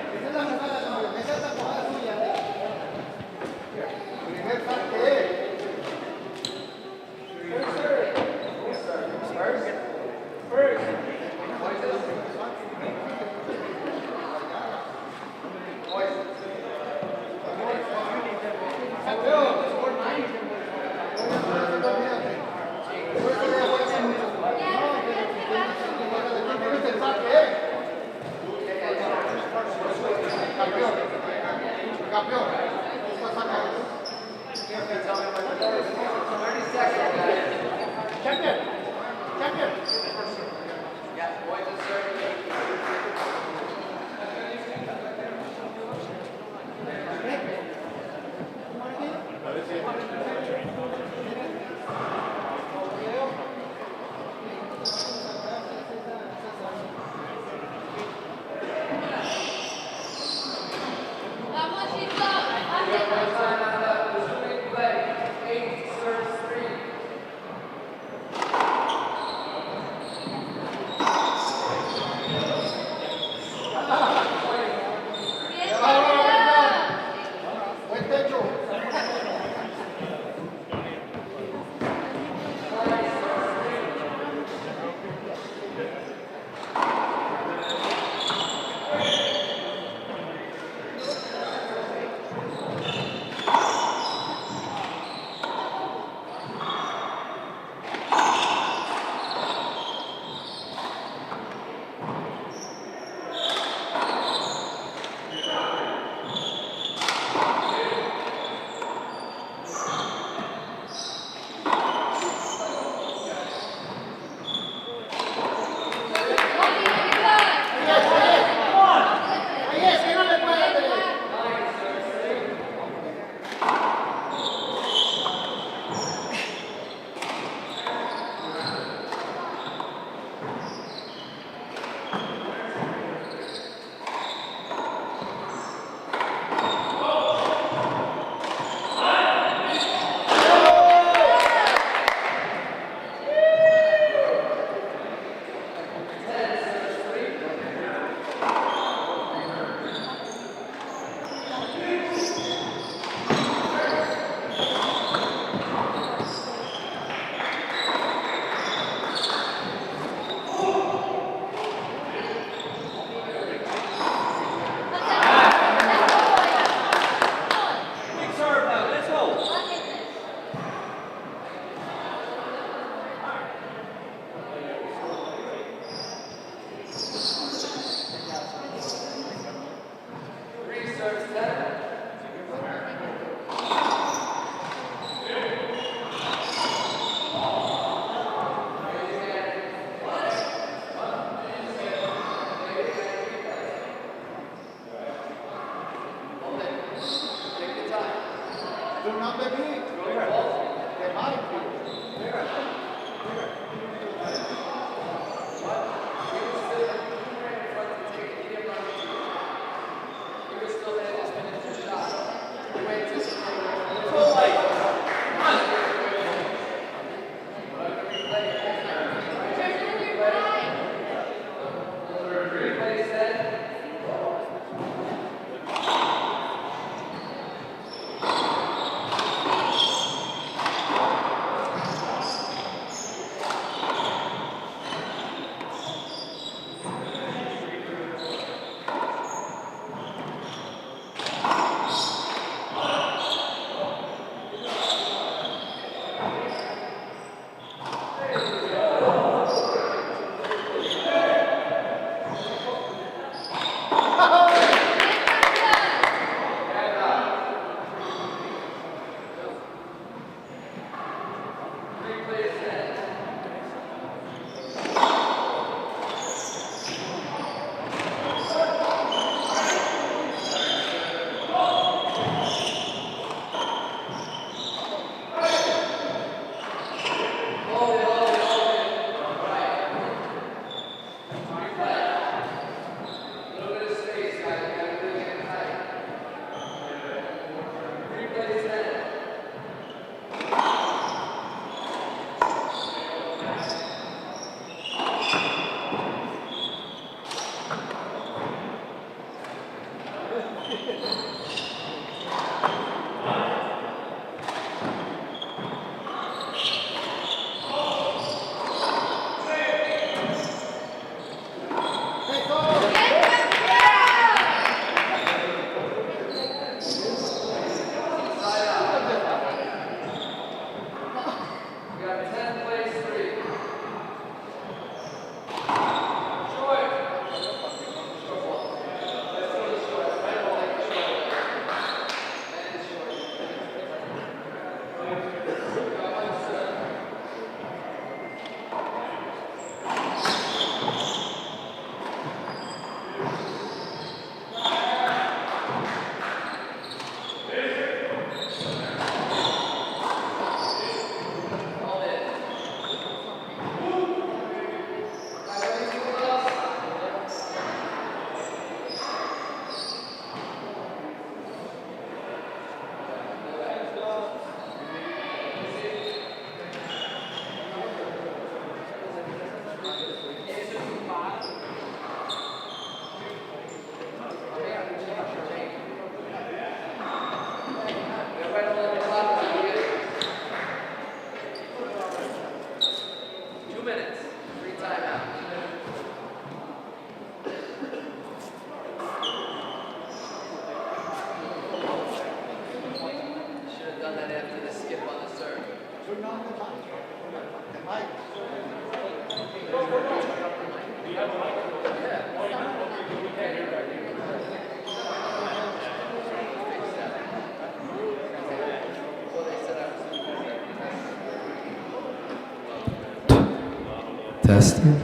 Testing.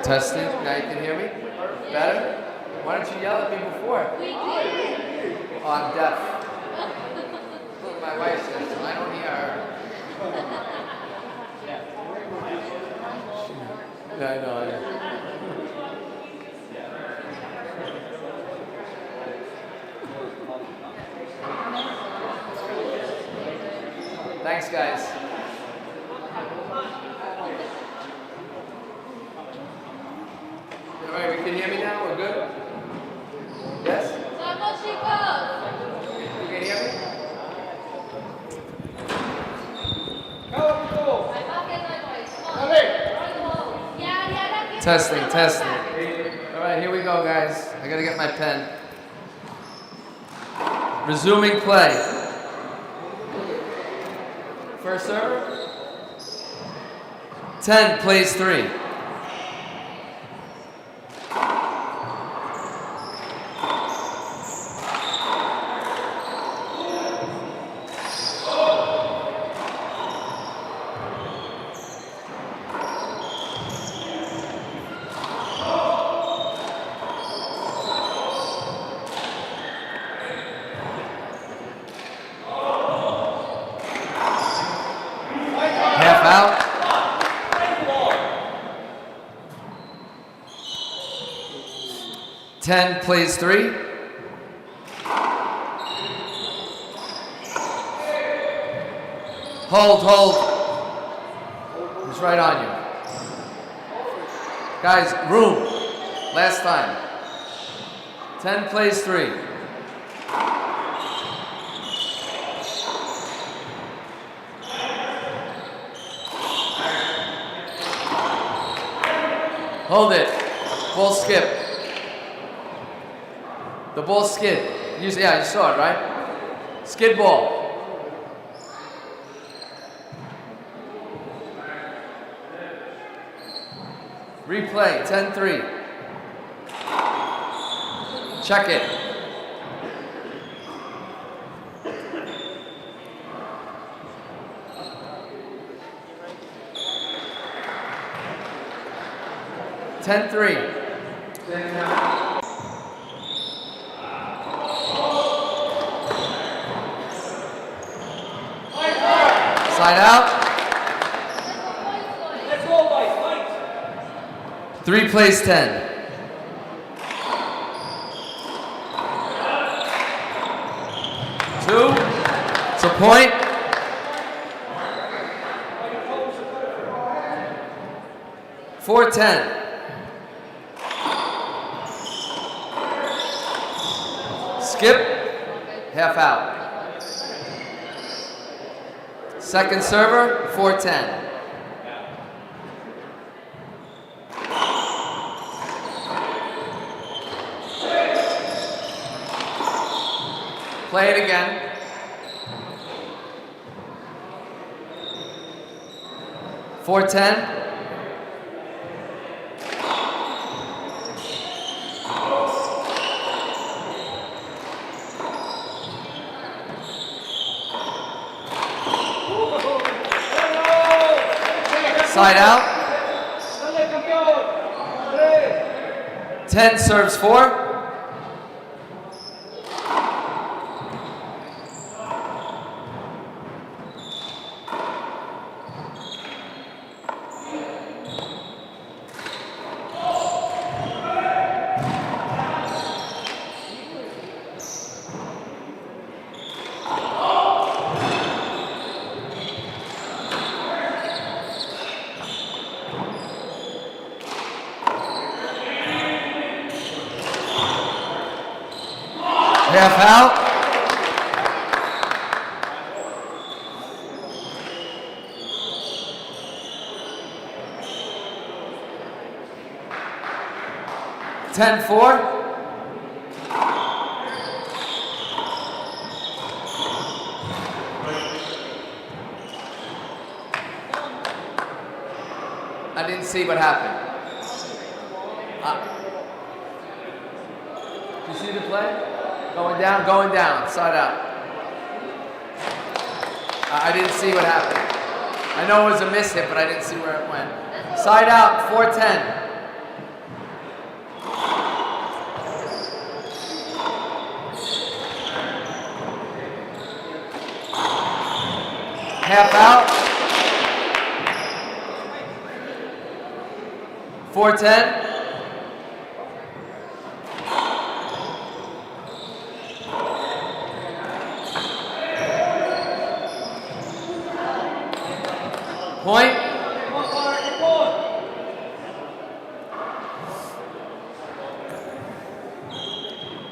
Testing. Now you can hear me? Better? Why don't you yell at me before? Oh, I'm deaf. My wife says, I don't hear her. Yeah, I know. Thanks, guys. All right, we can hear me now? We're good? Yes? You can hear me? Testing, testing. All right, here we go, guys. I gotta get my pen. Resuming play. First server. 10 plays 3. Half out. Ten plays 3. Hold. He's right on you. Guys, room. Last time. 10 plays 3. Hold it. Ball skip. The ball skid. You saw it, right? Skid ball. Replay, 10-3. Check it. Side out. 3 plays 10. Two. It's a point. Four 10. Skip. Half out. Second server, 4-10. Play it again. Four 10. Side out. 10 serves 4. Half out. Ten 4. didn't see what happened. You see the play? Going down, side out. I didn't see what happened. I know it was a miss hit, but I didn't see where it went. Side out, 4-10. Half out. 4-10. Point.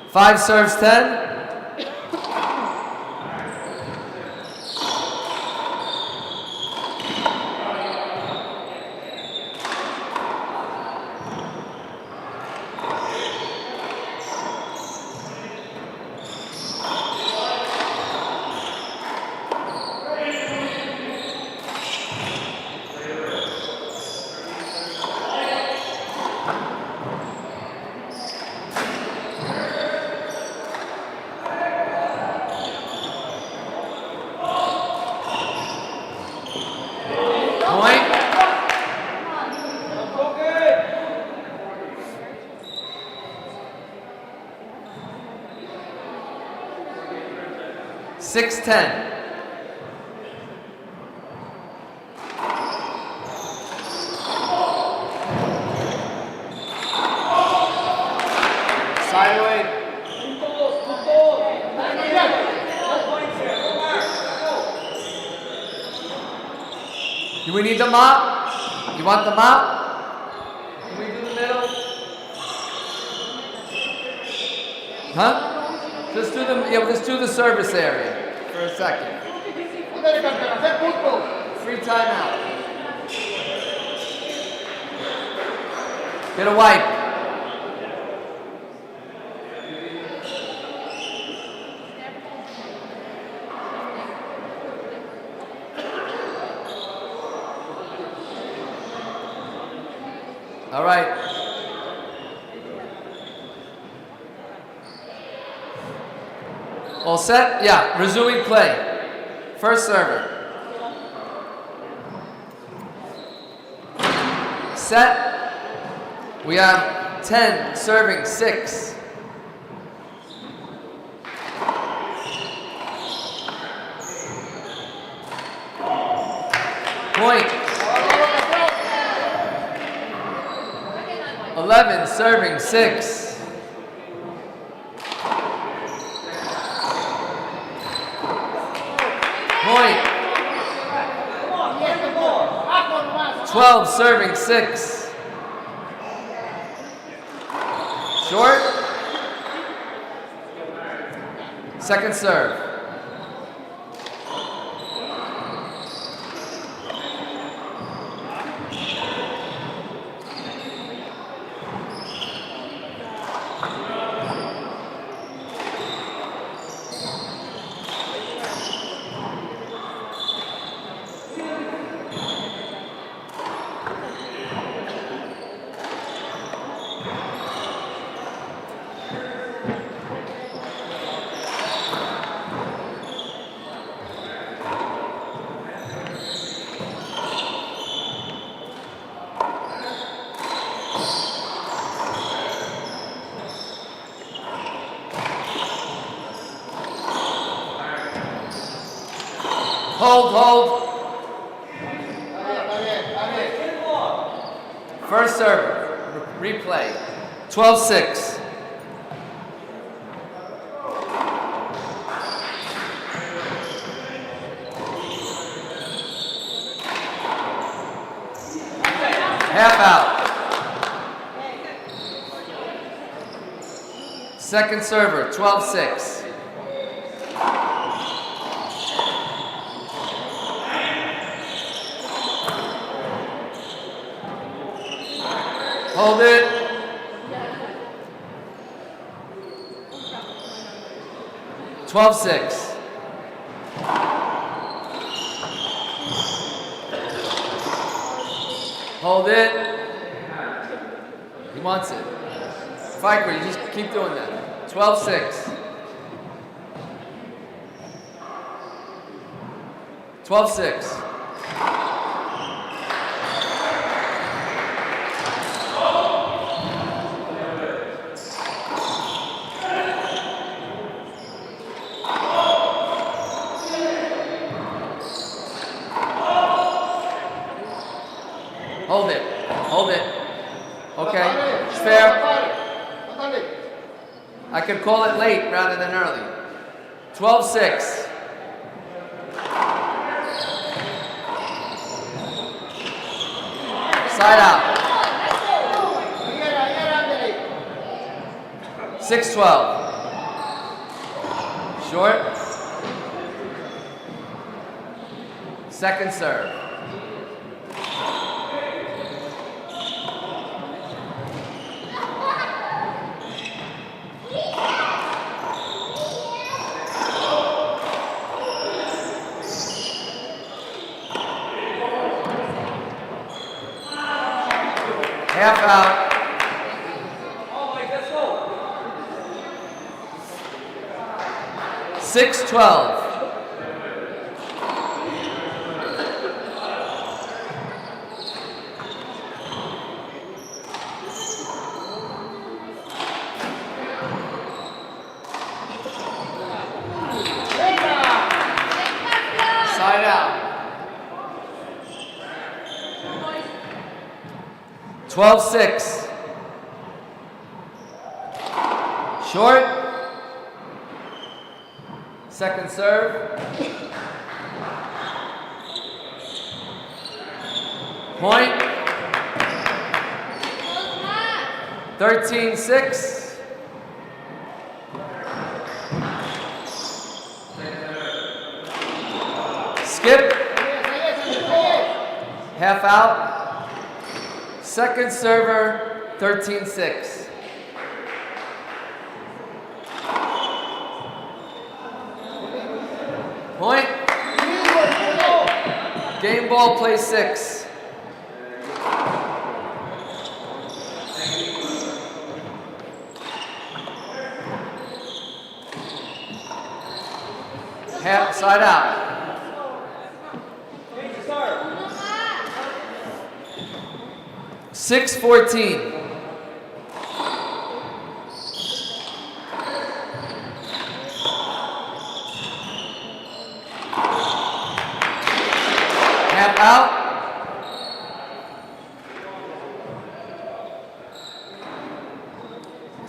Five serves 10. Point. 6-10. Sideway. Do we need the mop? You want the mop? Can we do the middle? Huh? Just do the service area for a second. Free timeout. Get a wipe. All right. All set? Yeah, resuming play. First server. Set. We have 10 serving 6. Point. 11 serving 6. Point. 12 serving 6. Short. Second serve. Hold. First serve, replay. 12-6. Half out. Second server, 12-6. Hold it. Twelve 6. Hold it. He wants it. Fiker, you just keep doing that. 12-6. 12-6. Hold it. Hold it. Okay. It's fair. I could call it late rather than early. 12-6. Side out. 6-12. Short. Second serve. Half out. 6-12. Side out. 12-6. Short. Second serve. Point. 13-6. Skip. Half out. Second server, 13-6. Point. Game ball, play 6. Half, side out. 6-14. Half out.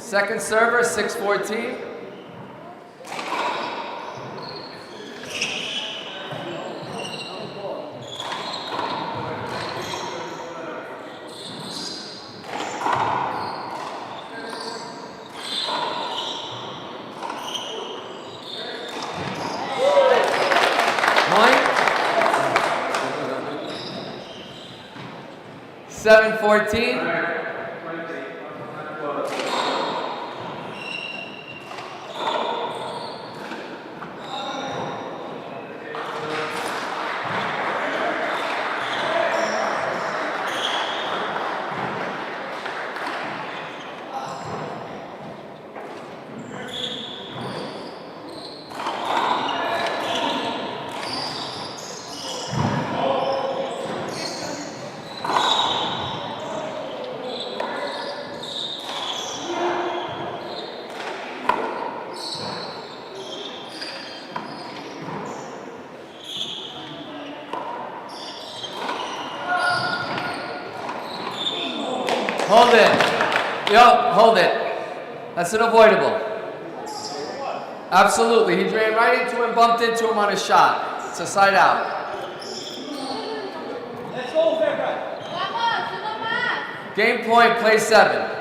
Second server, 6-14. Point. 7-14. Hold it. Yo, hold it. That's an avoidable. Absolutely. He ran right into him, bumped into him on his shot. It's a side out. Let's go, Fairbrother. Game point, play 7.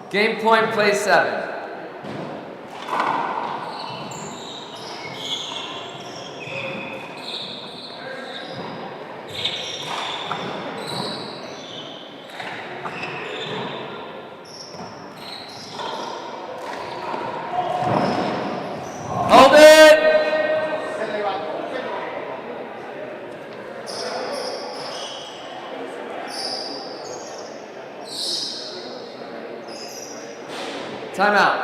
Game point, play 7. Hold it! Timeout.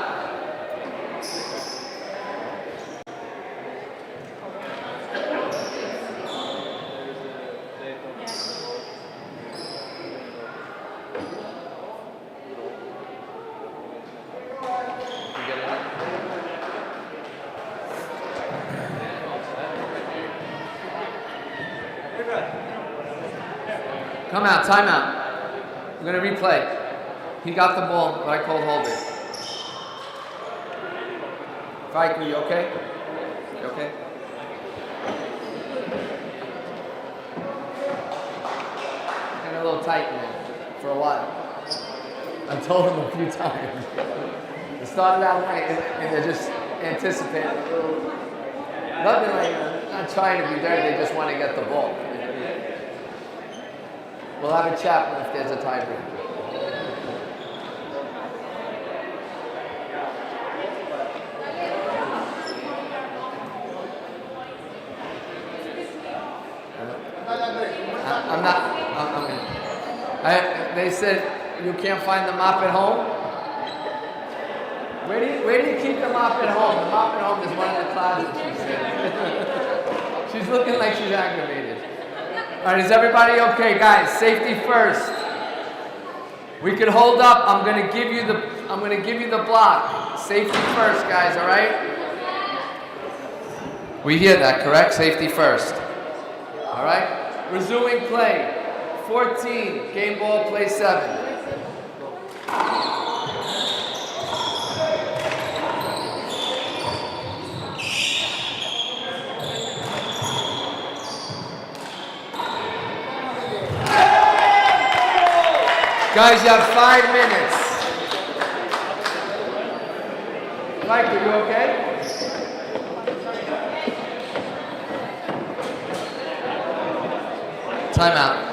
Come out, timeout. We're gonna replay. He got the ball, but I called hold it. Fiker, you okay? You okay? Kind of a little tight, man, for a while. I told him a few times. It started out right, and they're just anticipating a little. Nothing like not trying to be dirty, they just want to get the ball. We'll have a chat if there's a tiebreaker. They said you can't find the mop at home. Where do you keep the mop at home? The mop at home is one of the closets, she said. She's looking like she's aggravated. All right, is everybody okay, guys? Safety first. We can hold up. I'm gonna give you the block. Safety first, guys. All right? We hear that, correct? Safety first. All right. Resuming play. 14. Game ball. Play 7. Guys, you have 5 minutes. Mike, are you okay? Timeout.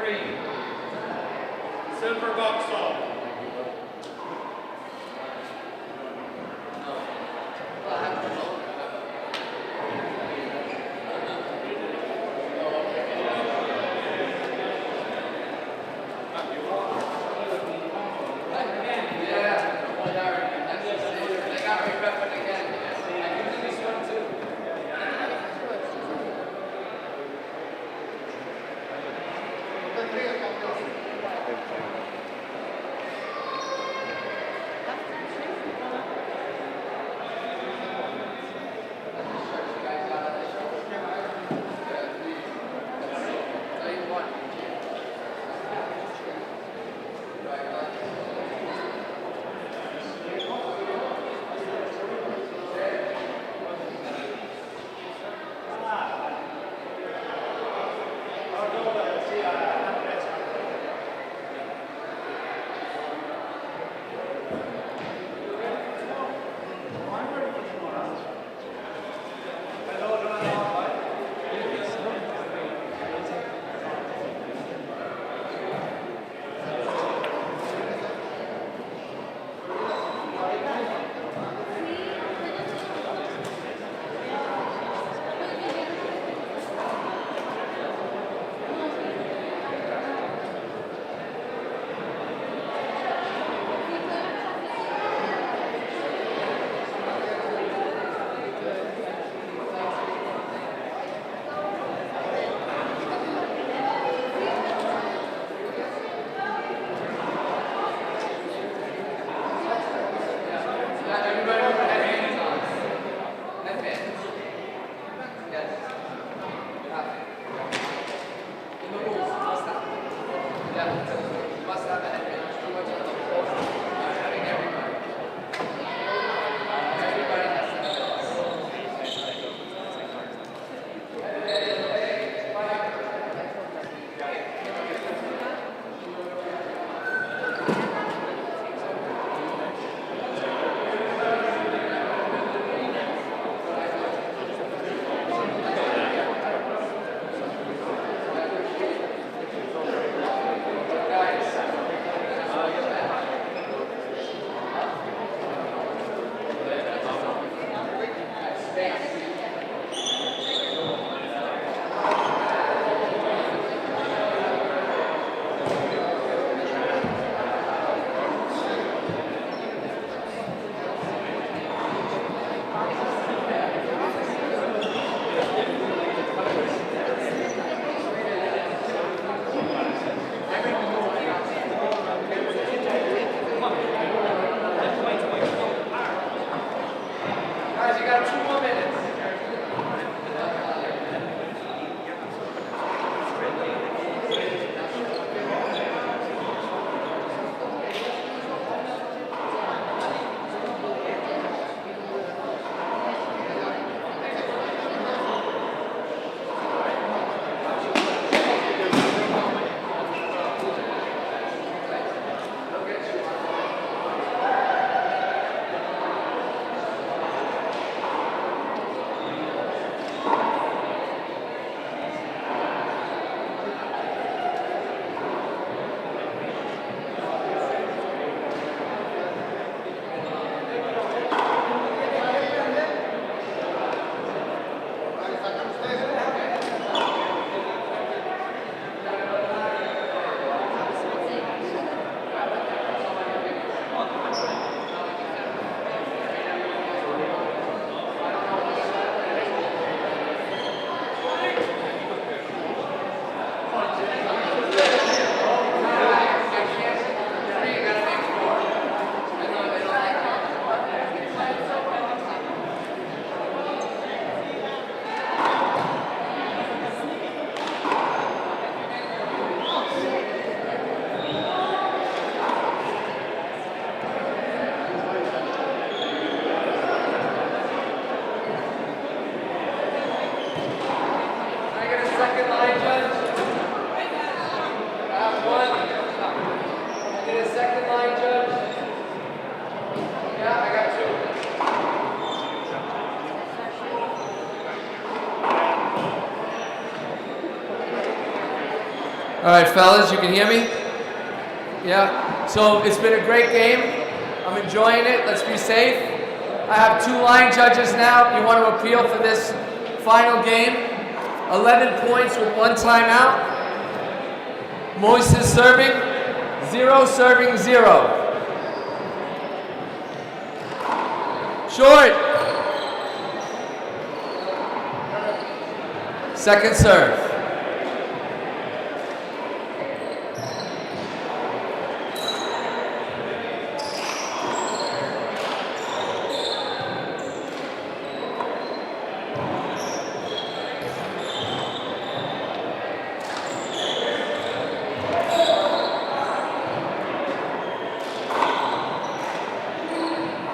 3. Silver Vauxhall. All right, fellas, you can hear me? Yeah. So it's been a great game. I'm enjoying it. Let's be safe. I have 2 line judges now. You want to appeal for this final game? 11 points with 1 timeout. Moises serving, 0 serving 0. Short. Second serve.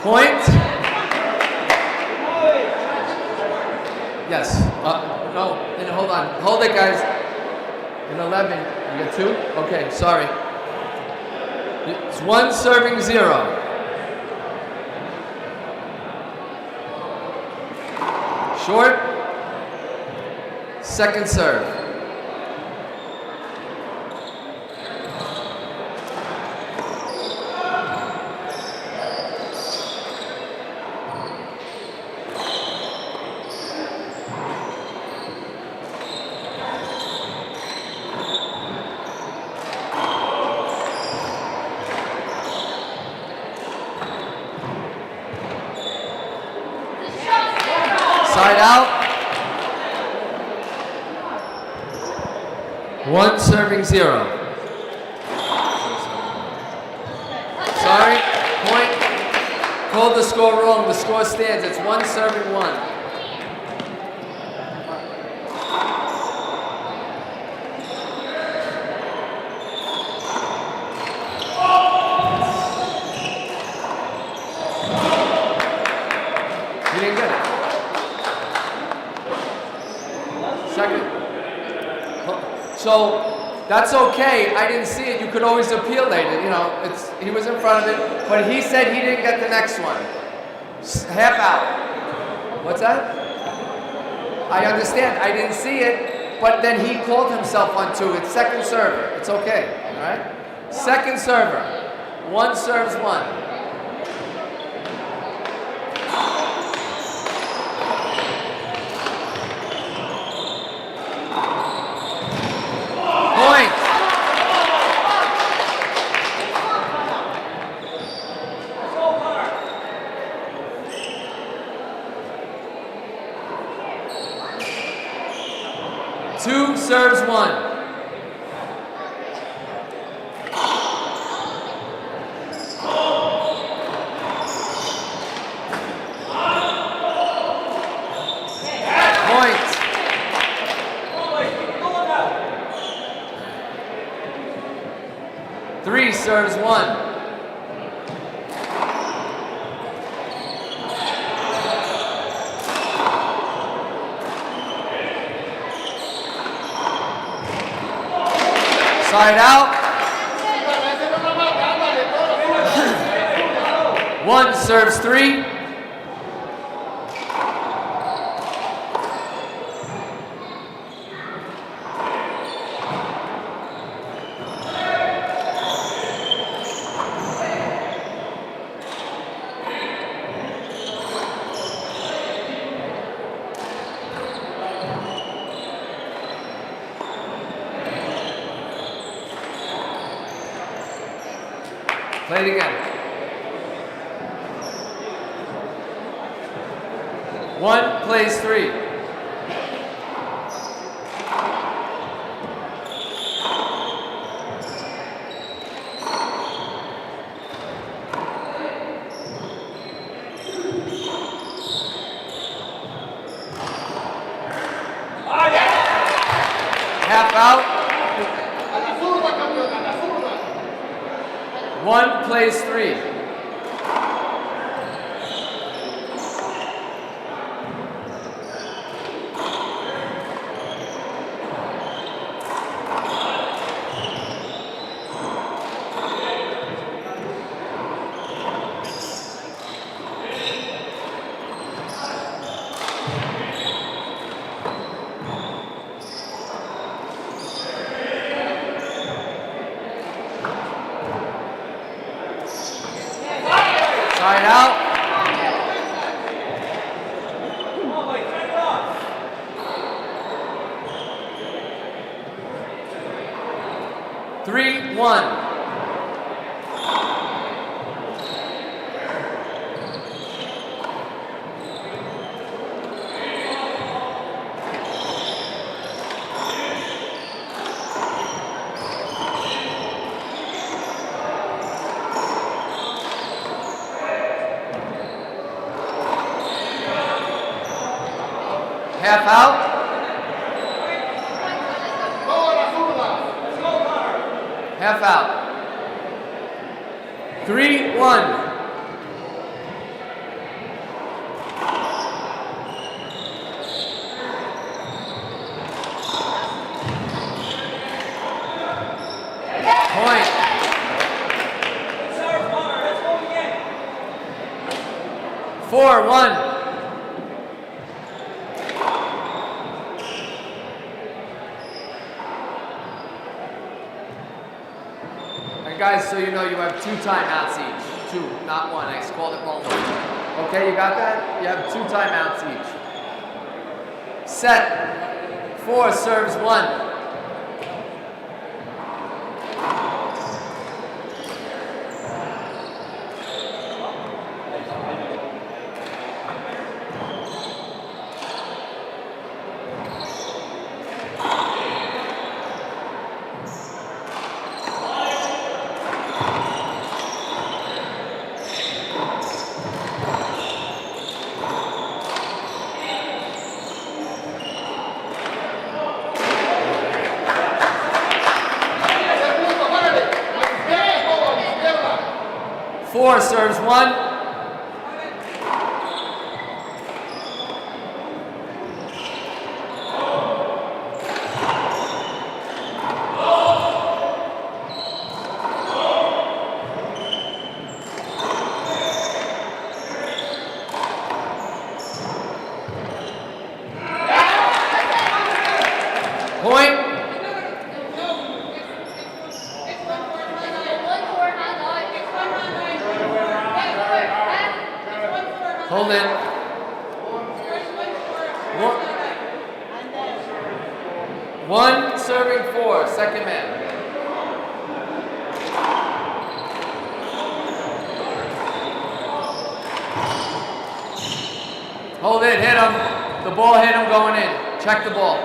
Point. Yes. No. And hold on. Hold it, guys. In 11. You get 2? Okay. Sorry. It's 1 serving 0. Short. Second serve. Side out. 1 serving 0. Sorry. Point. Called the score wrong. The score stands. It's 1 serving 1. You didn't get it. Second. So that's okay. I didn't see it. You could always appeal later. You know, he was in front of it, but he said he didn't get the next one. Half out. What's that? I understand. I didn't see it, but then he called himself on 2. It's second server. It's okay. All right. Second server. 1 serves 1. Point. Two serves 1. Point. 3 serves 1. Side out. 1 serves 3. Play it again. 1 plays 3. Half out. 1 plays 3. 3-1. Half out. Half out. 3-1. Point. 4-1. Guys, so you know you have 2 timeouts each. 2, not 1. I called it wrong. Okay, you got that? You have 2 timeouts each. Set. 4 serves 1. Four serves 1. Point. Hold in. 1 serving 4, second man. Hold it, hit him. The ball hit him going in. Check the ball.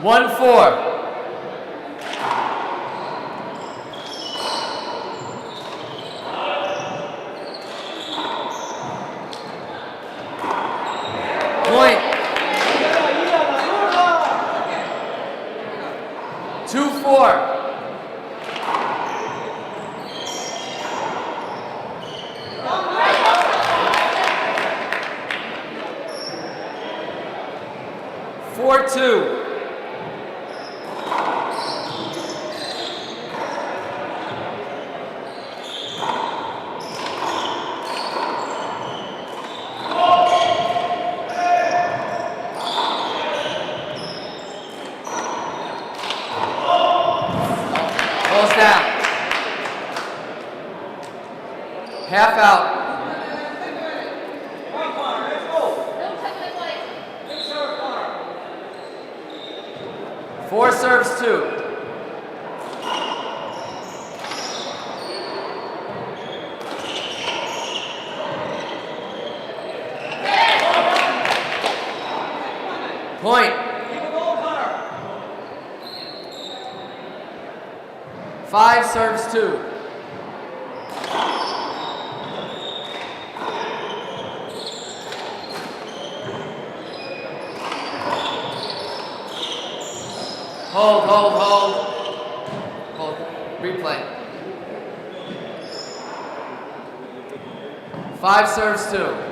1-4. Point. 2-4. Four-two. Down. Half out. Four serves 2. Point. 5 serves 2. Hold. Hold. Replay. 5 serves 2.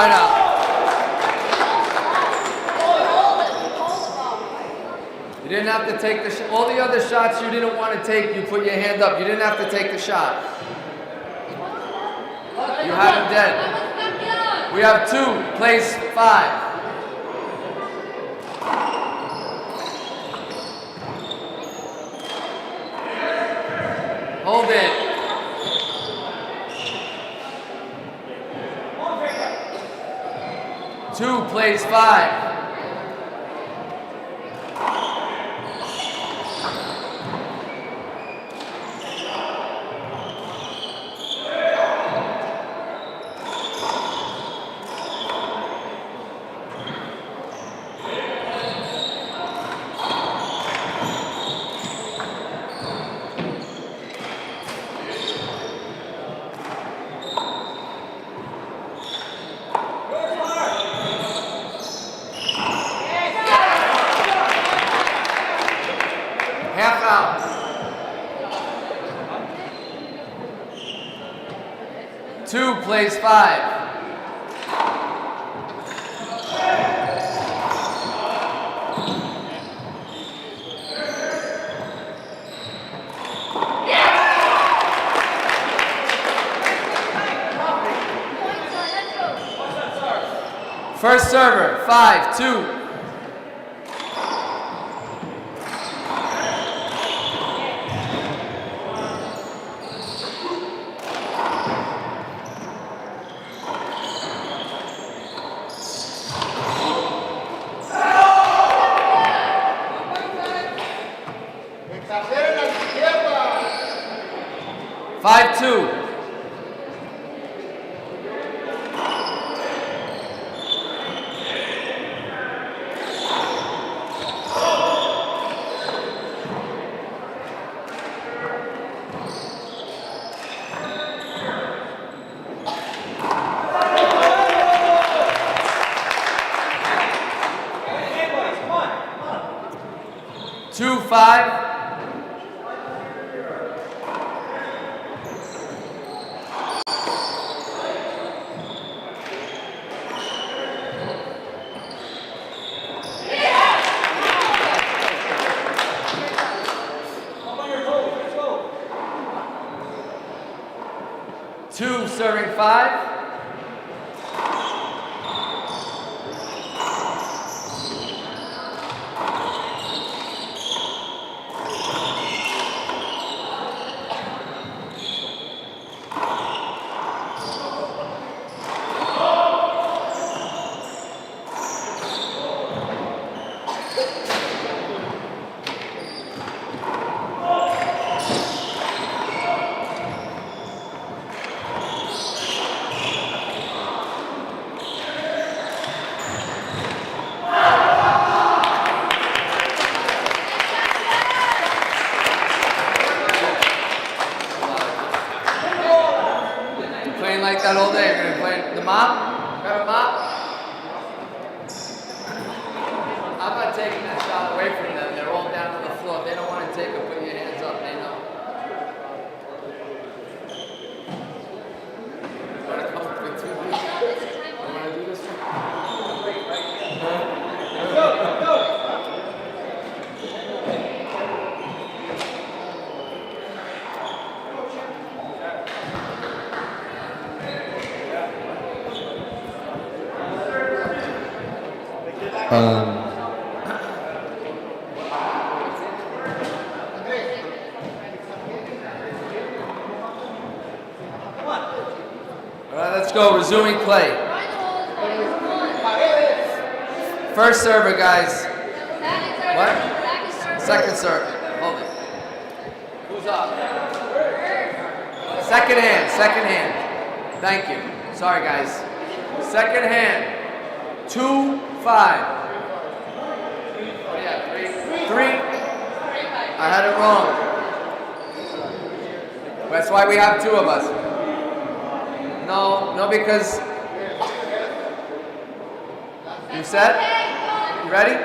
timeout. You didn't have to take the shot. All the other shots you didn't want to take, you put your hand up. You didn't have to take the shot. You had him dead. We have 2, place 5. Hold it. Two plays 5. Half out. Two plays 5. First server, 5-2. Exagera la izquierda. 5-2. Two, 5. Two, serving 5. Playing like that all day. You're gonna play the mop? Grab a mop? I'm not taking that shot away from them. They're all down on the floor. If they don't want to take it, put your hands up. They know. Wanna come up with 2 You wanna do this one? All right, let's go. Resuming play. First server, guys. What? Second serve. Hold it. Who's up? Second hand. Second hand. Thank you. Sorry, guys. Second hand. 2, 5. Oh yeah, 3. I had it wrong. That's why we have 2 of us. No, because you set? You ready?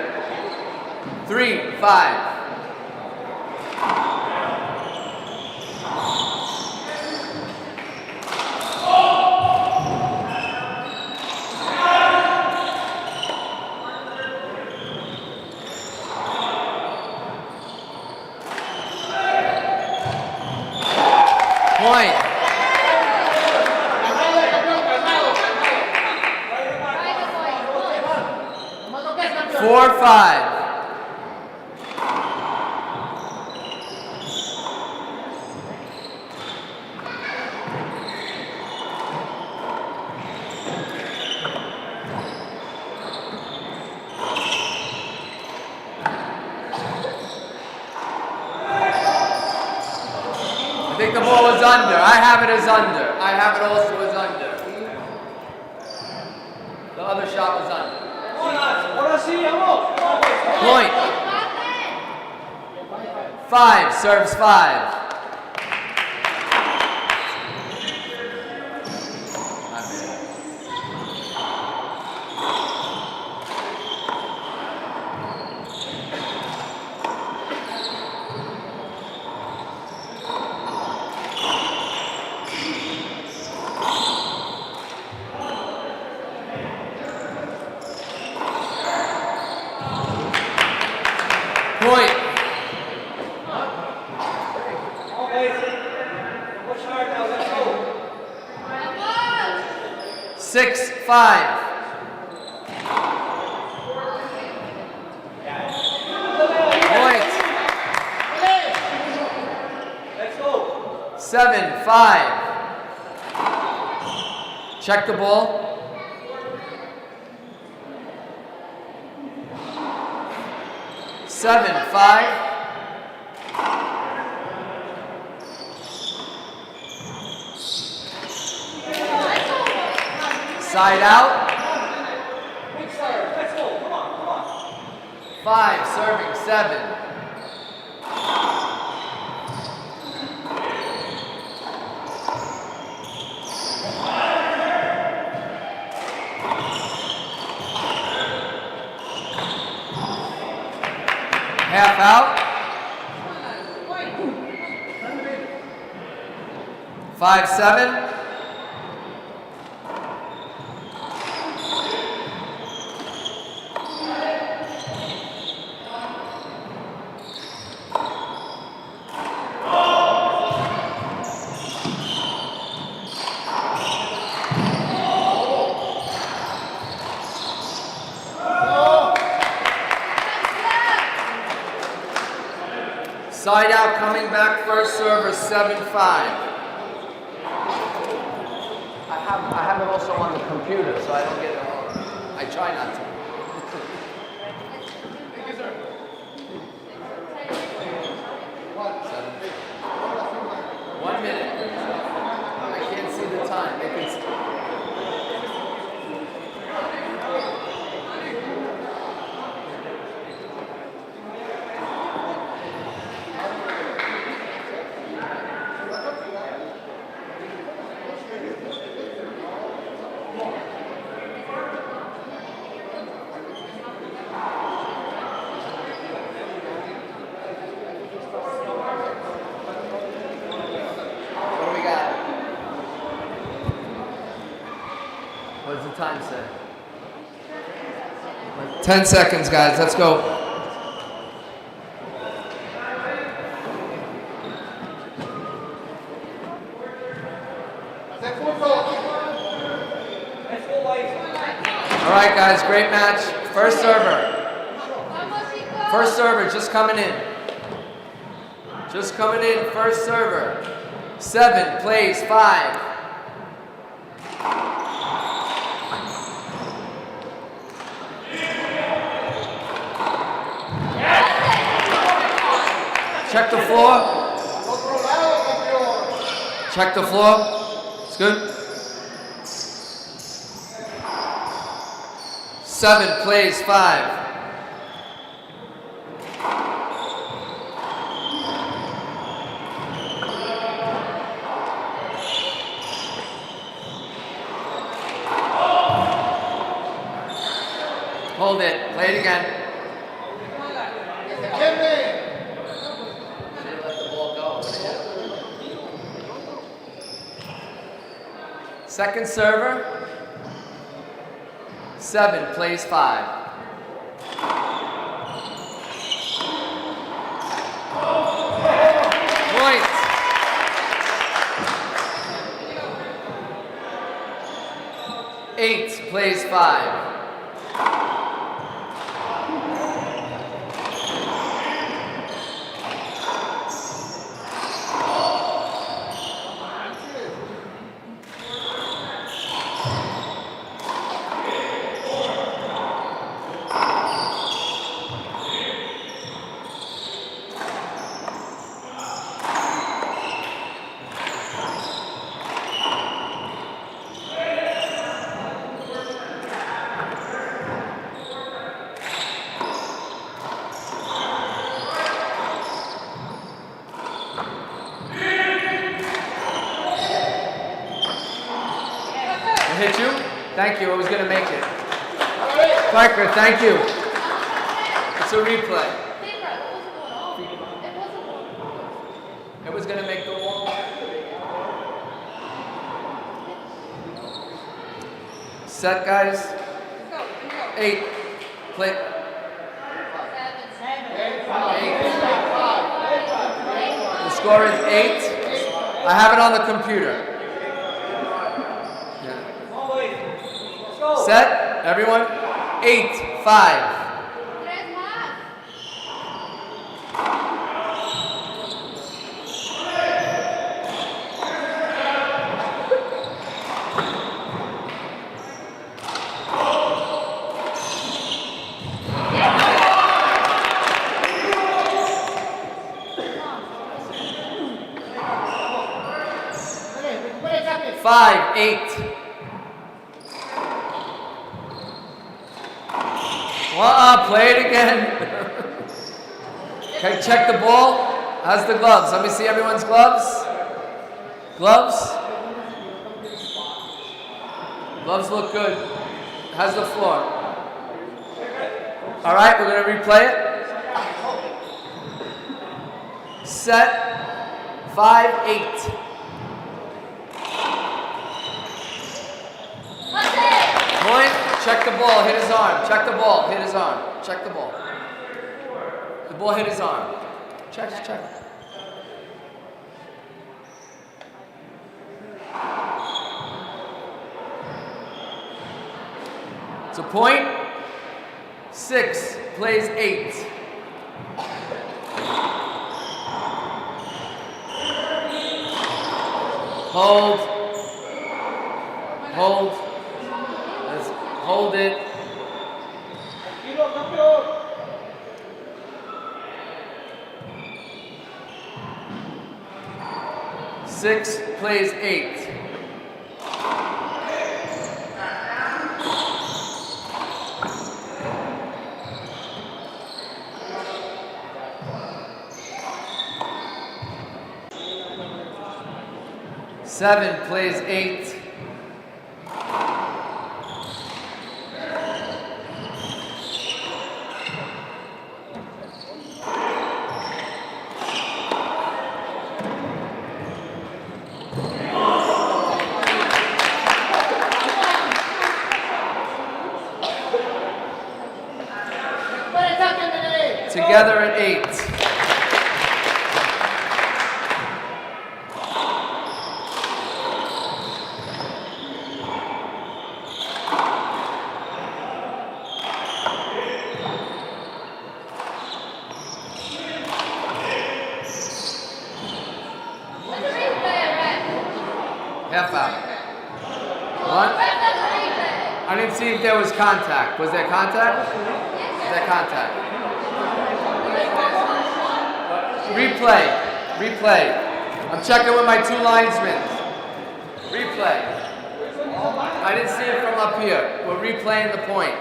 3, 5. 4-5. I think the ball was under. I have it as under. I have it also as under. The other shot was under. Point. 5, serves 5. Point. 6-5. Point. 7-5. Check the ball. 7-5. Side out. 5, serving 7. Half out. 5-7. Side out, coming back, first server, 7-5. I have it also on the computer, so I don't get it wrong. I try not to. Thank you, sir. 1 minute. I can't see the time. They can see. What do we got? What does the time say? 10 seconds, guys. Let's go. All right, guys. Great match. First server. First server just coming in. Just coming in. First server. 7 plays 5. Check the floor. Check the floor. It's good. 7 plays 5. Hold it. Play it again. Should let the ball go. Second server. 7 plays 5. Point. Eight plays 5. Thank you. I was going to make it. Fiker, thank you. It's a replay. It was going to make the wall. Set, guys. 8. Play. 8. The score is 8. I have it on the computer. Yeah. Set, everyone. 8, 5. Recupere, 5, 8. Play it again. Okay, check the ball. How's the gloves? Let me see everyone's gloves. Gloves? Gloves look good. How's the floor? All right, we're going to replay it. Set. 5, 8. Point, check the ball, hit his arm. Check the ball, hit his arm. Check the ball. The ball hit his arm. Check. It's a point. 6, plays 8. Hold. Let's hold it. 6, plays 8. Seven plays 8. Together at 8. Half out. What? I didn't see if there was contact. Was there contact? Was there contact? Replay. I'm checking with my 2 linesmen. Replay. I didn't see it from up here. We're replaying the point.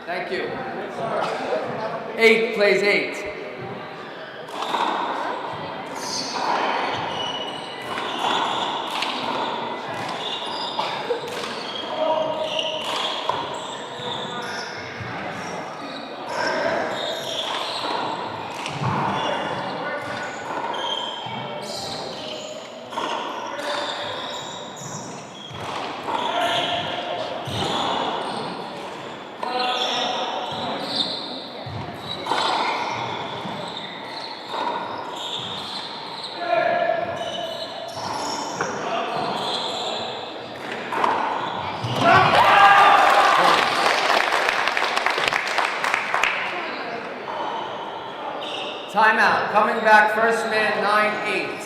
Thank you. 8 plays 8. Timeout. Coming back, first man, 9-8.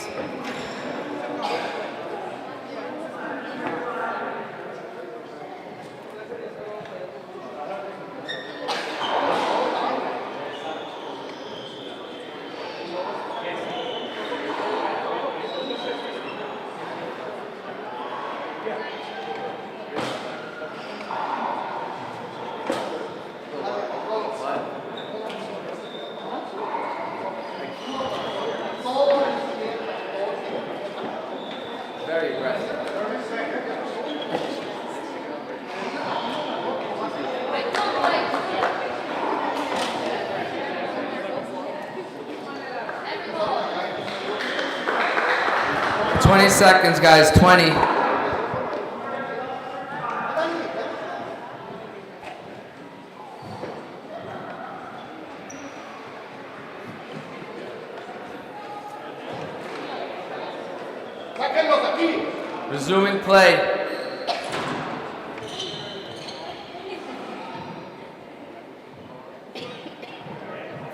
20 seconds, guys. 20. Sáquenlos aquí. Resuming play.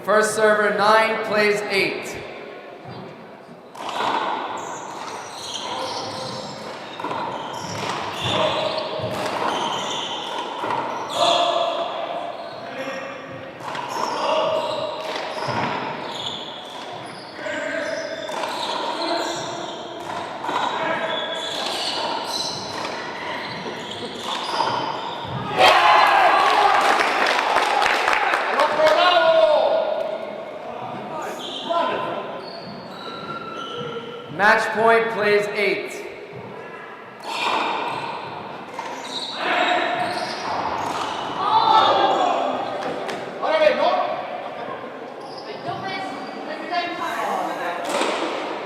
First server 9 plays 8. Al otro lado. Match point plays 8. Órale, ¿no?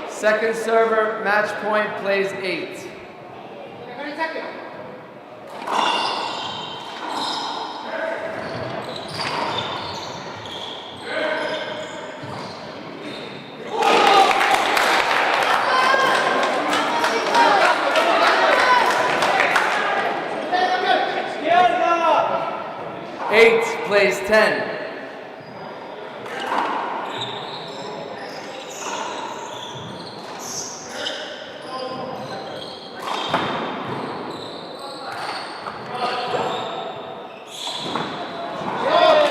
Second server, match point plays 8. Dejar el saque. Eight plays 10.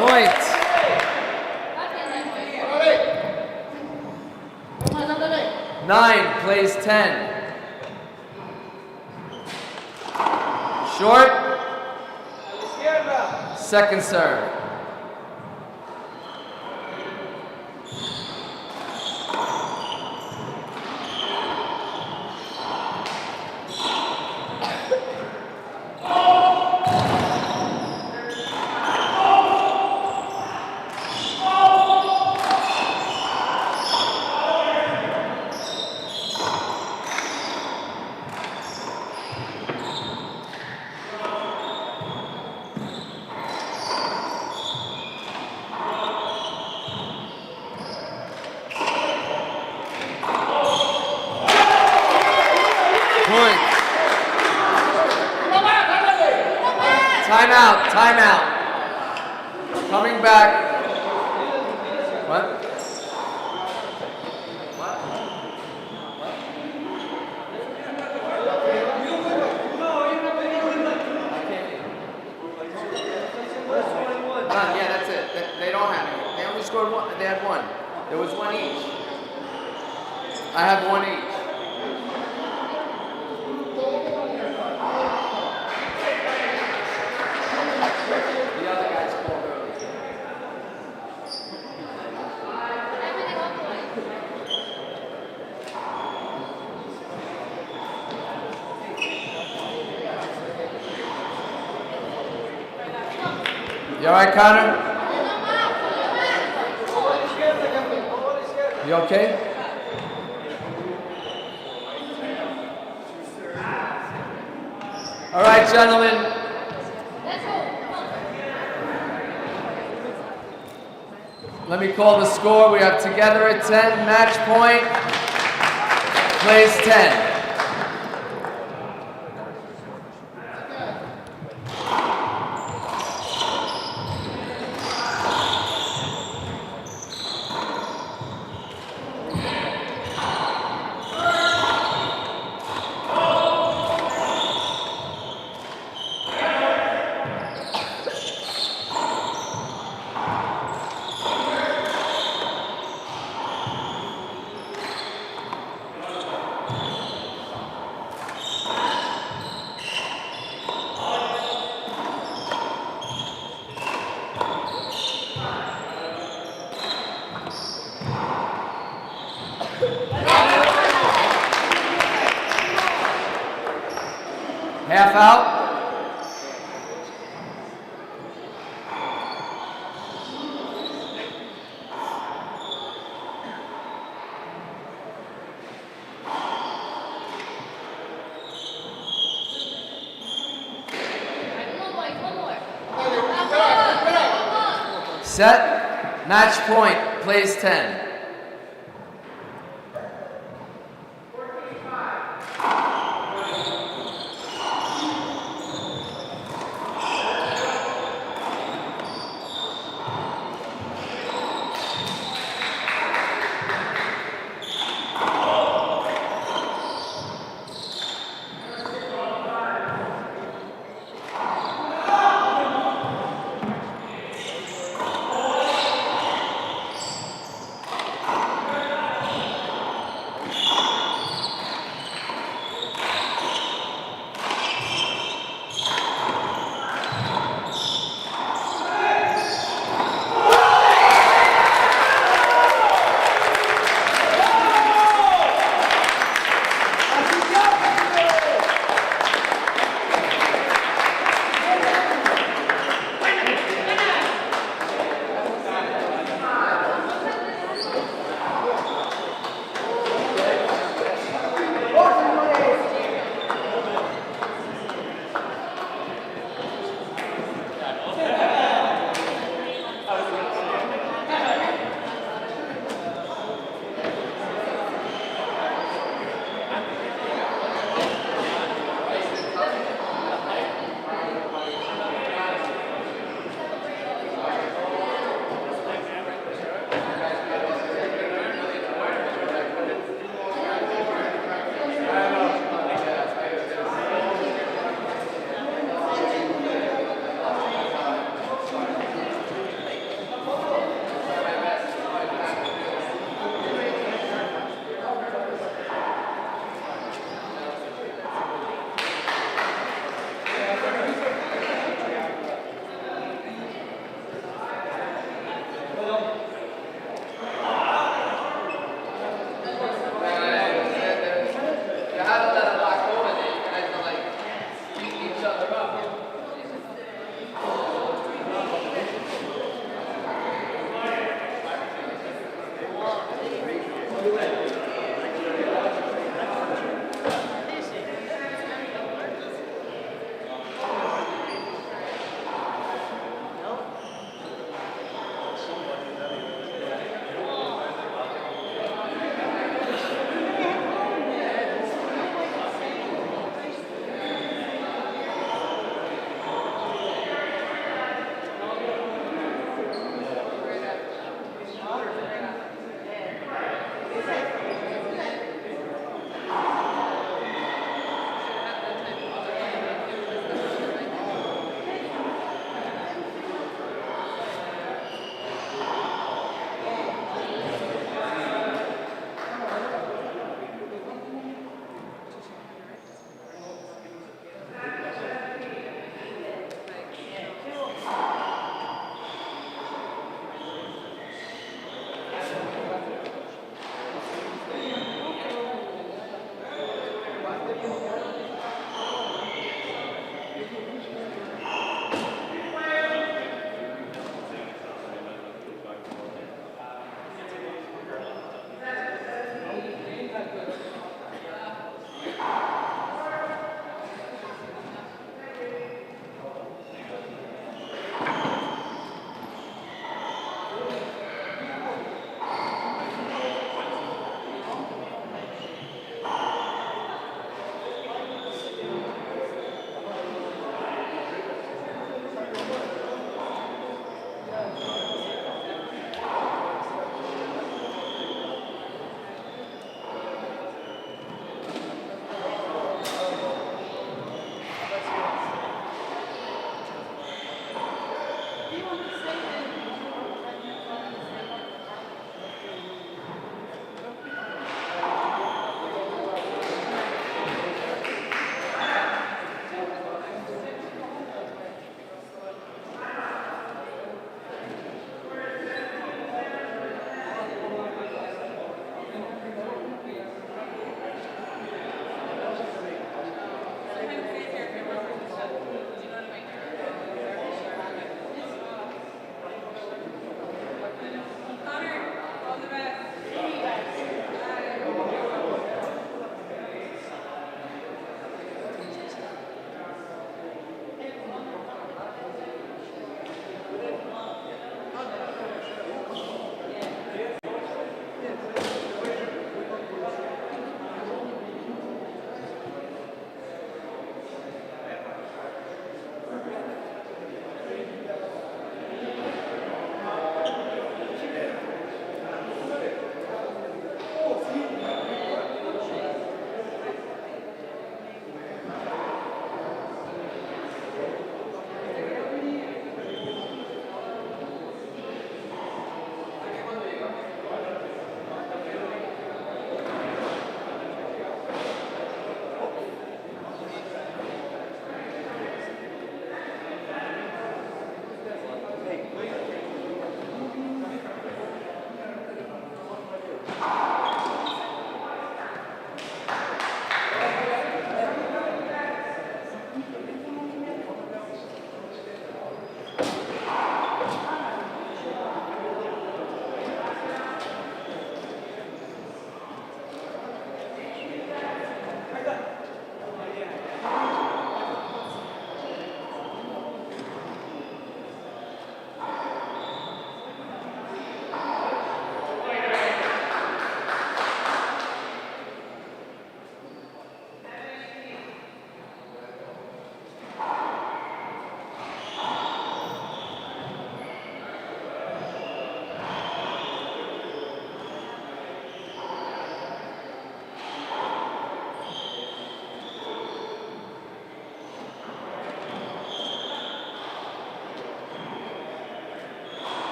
Point. Ándale. 9 plays 10. Short. Second serve. Point. Timeout, timeout. Coming back. What? None, yeah, that's it. They don't have any. They only scored one. They had one. There was one each. I have one each. The other guy scored early. You alright, Connor? You okay? Alright, gentlemen. Let me call the score. We have together at 10, match point, plays 10. Half out. Set. Match point. Plays 10.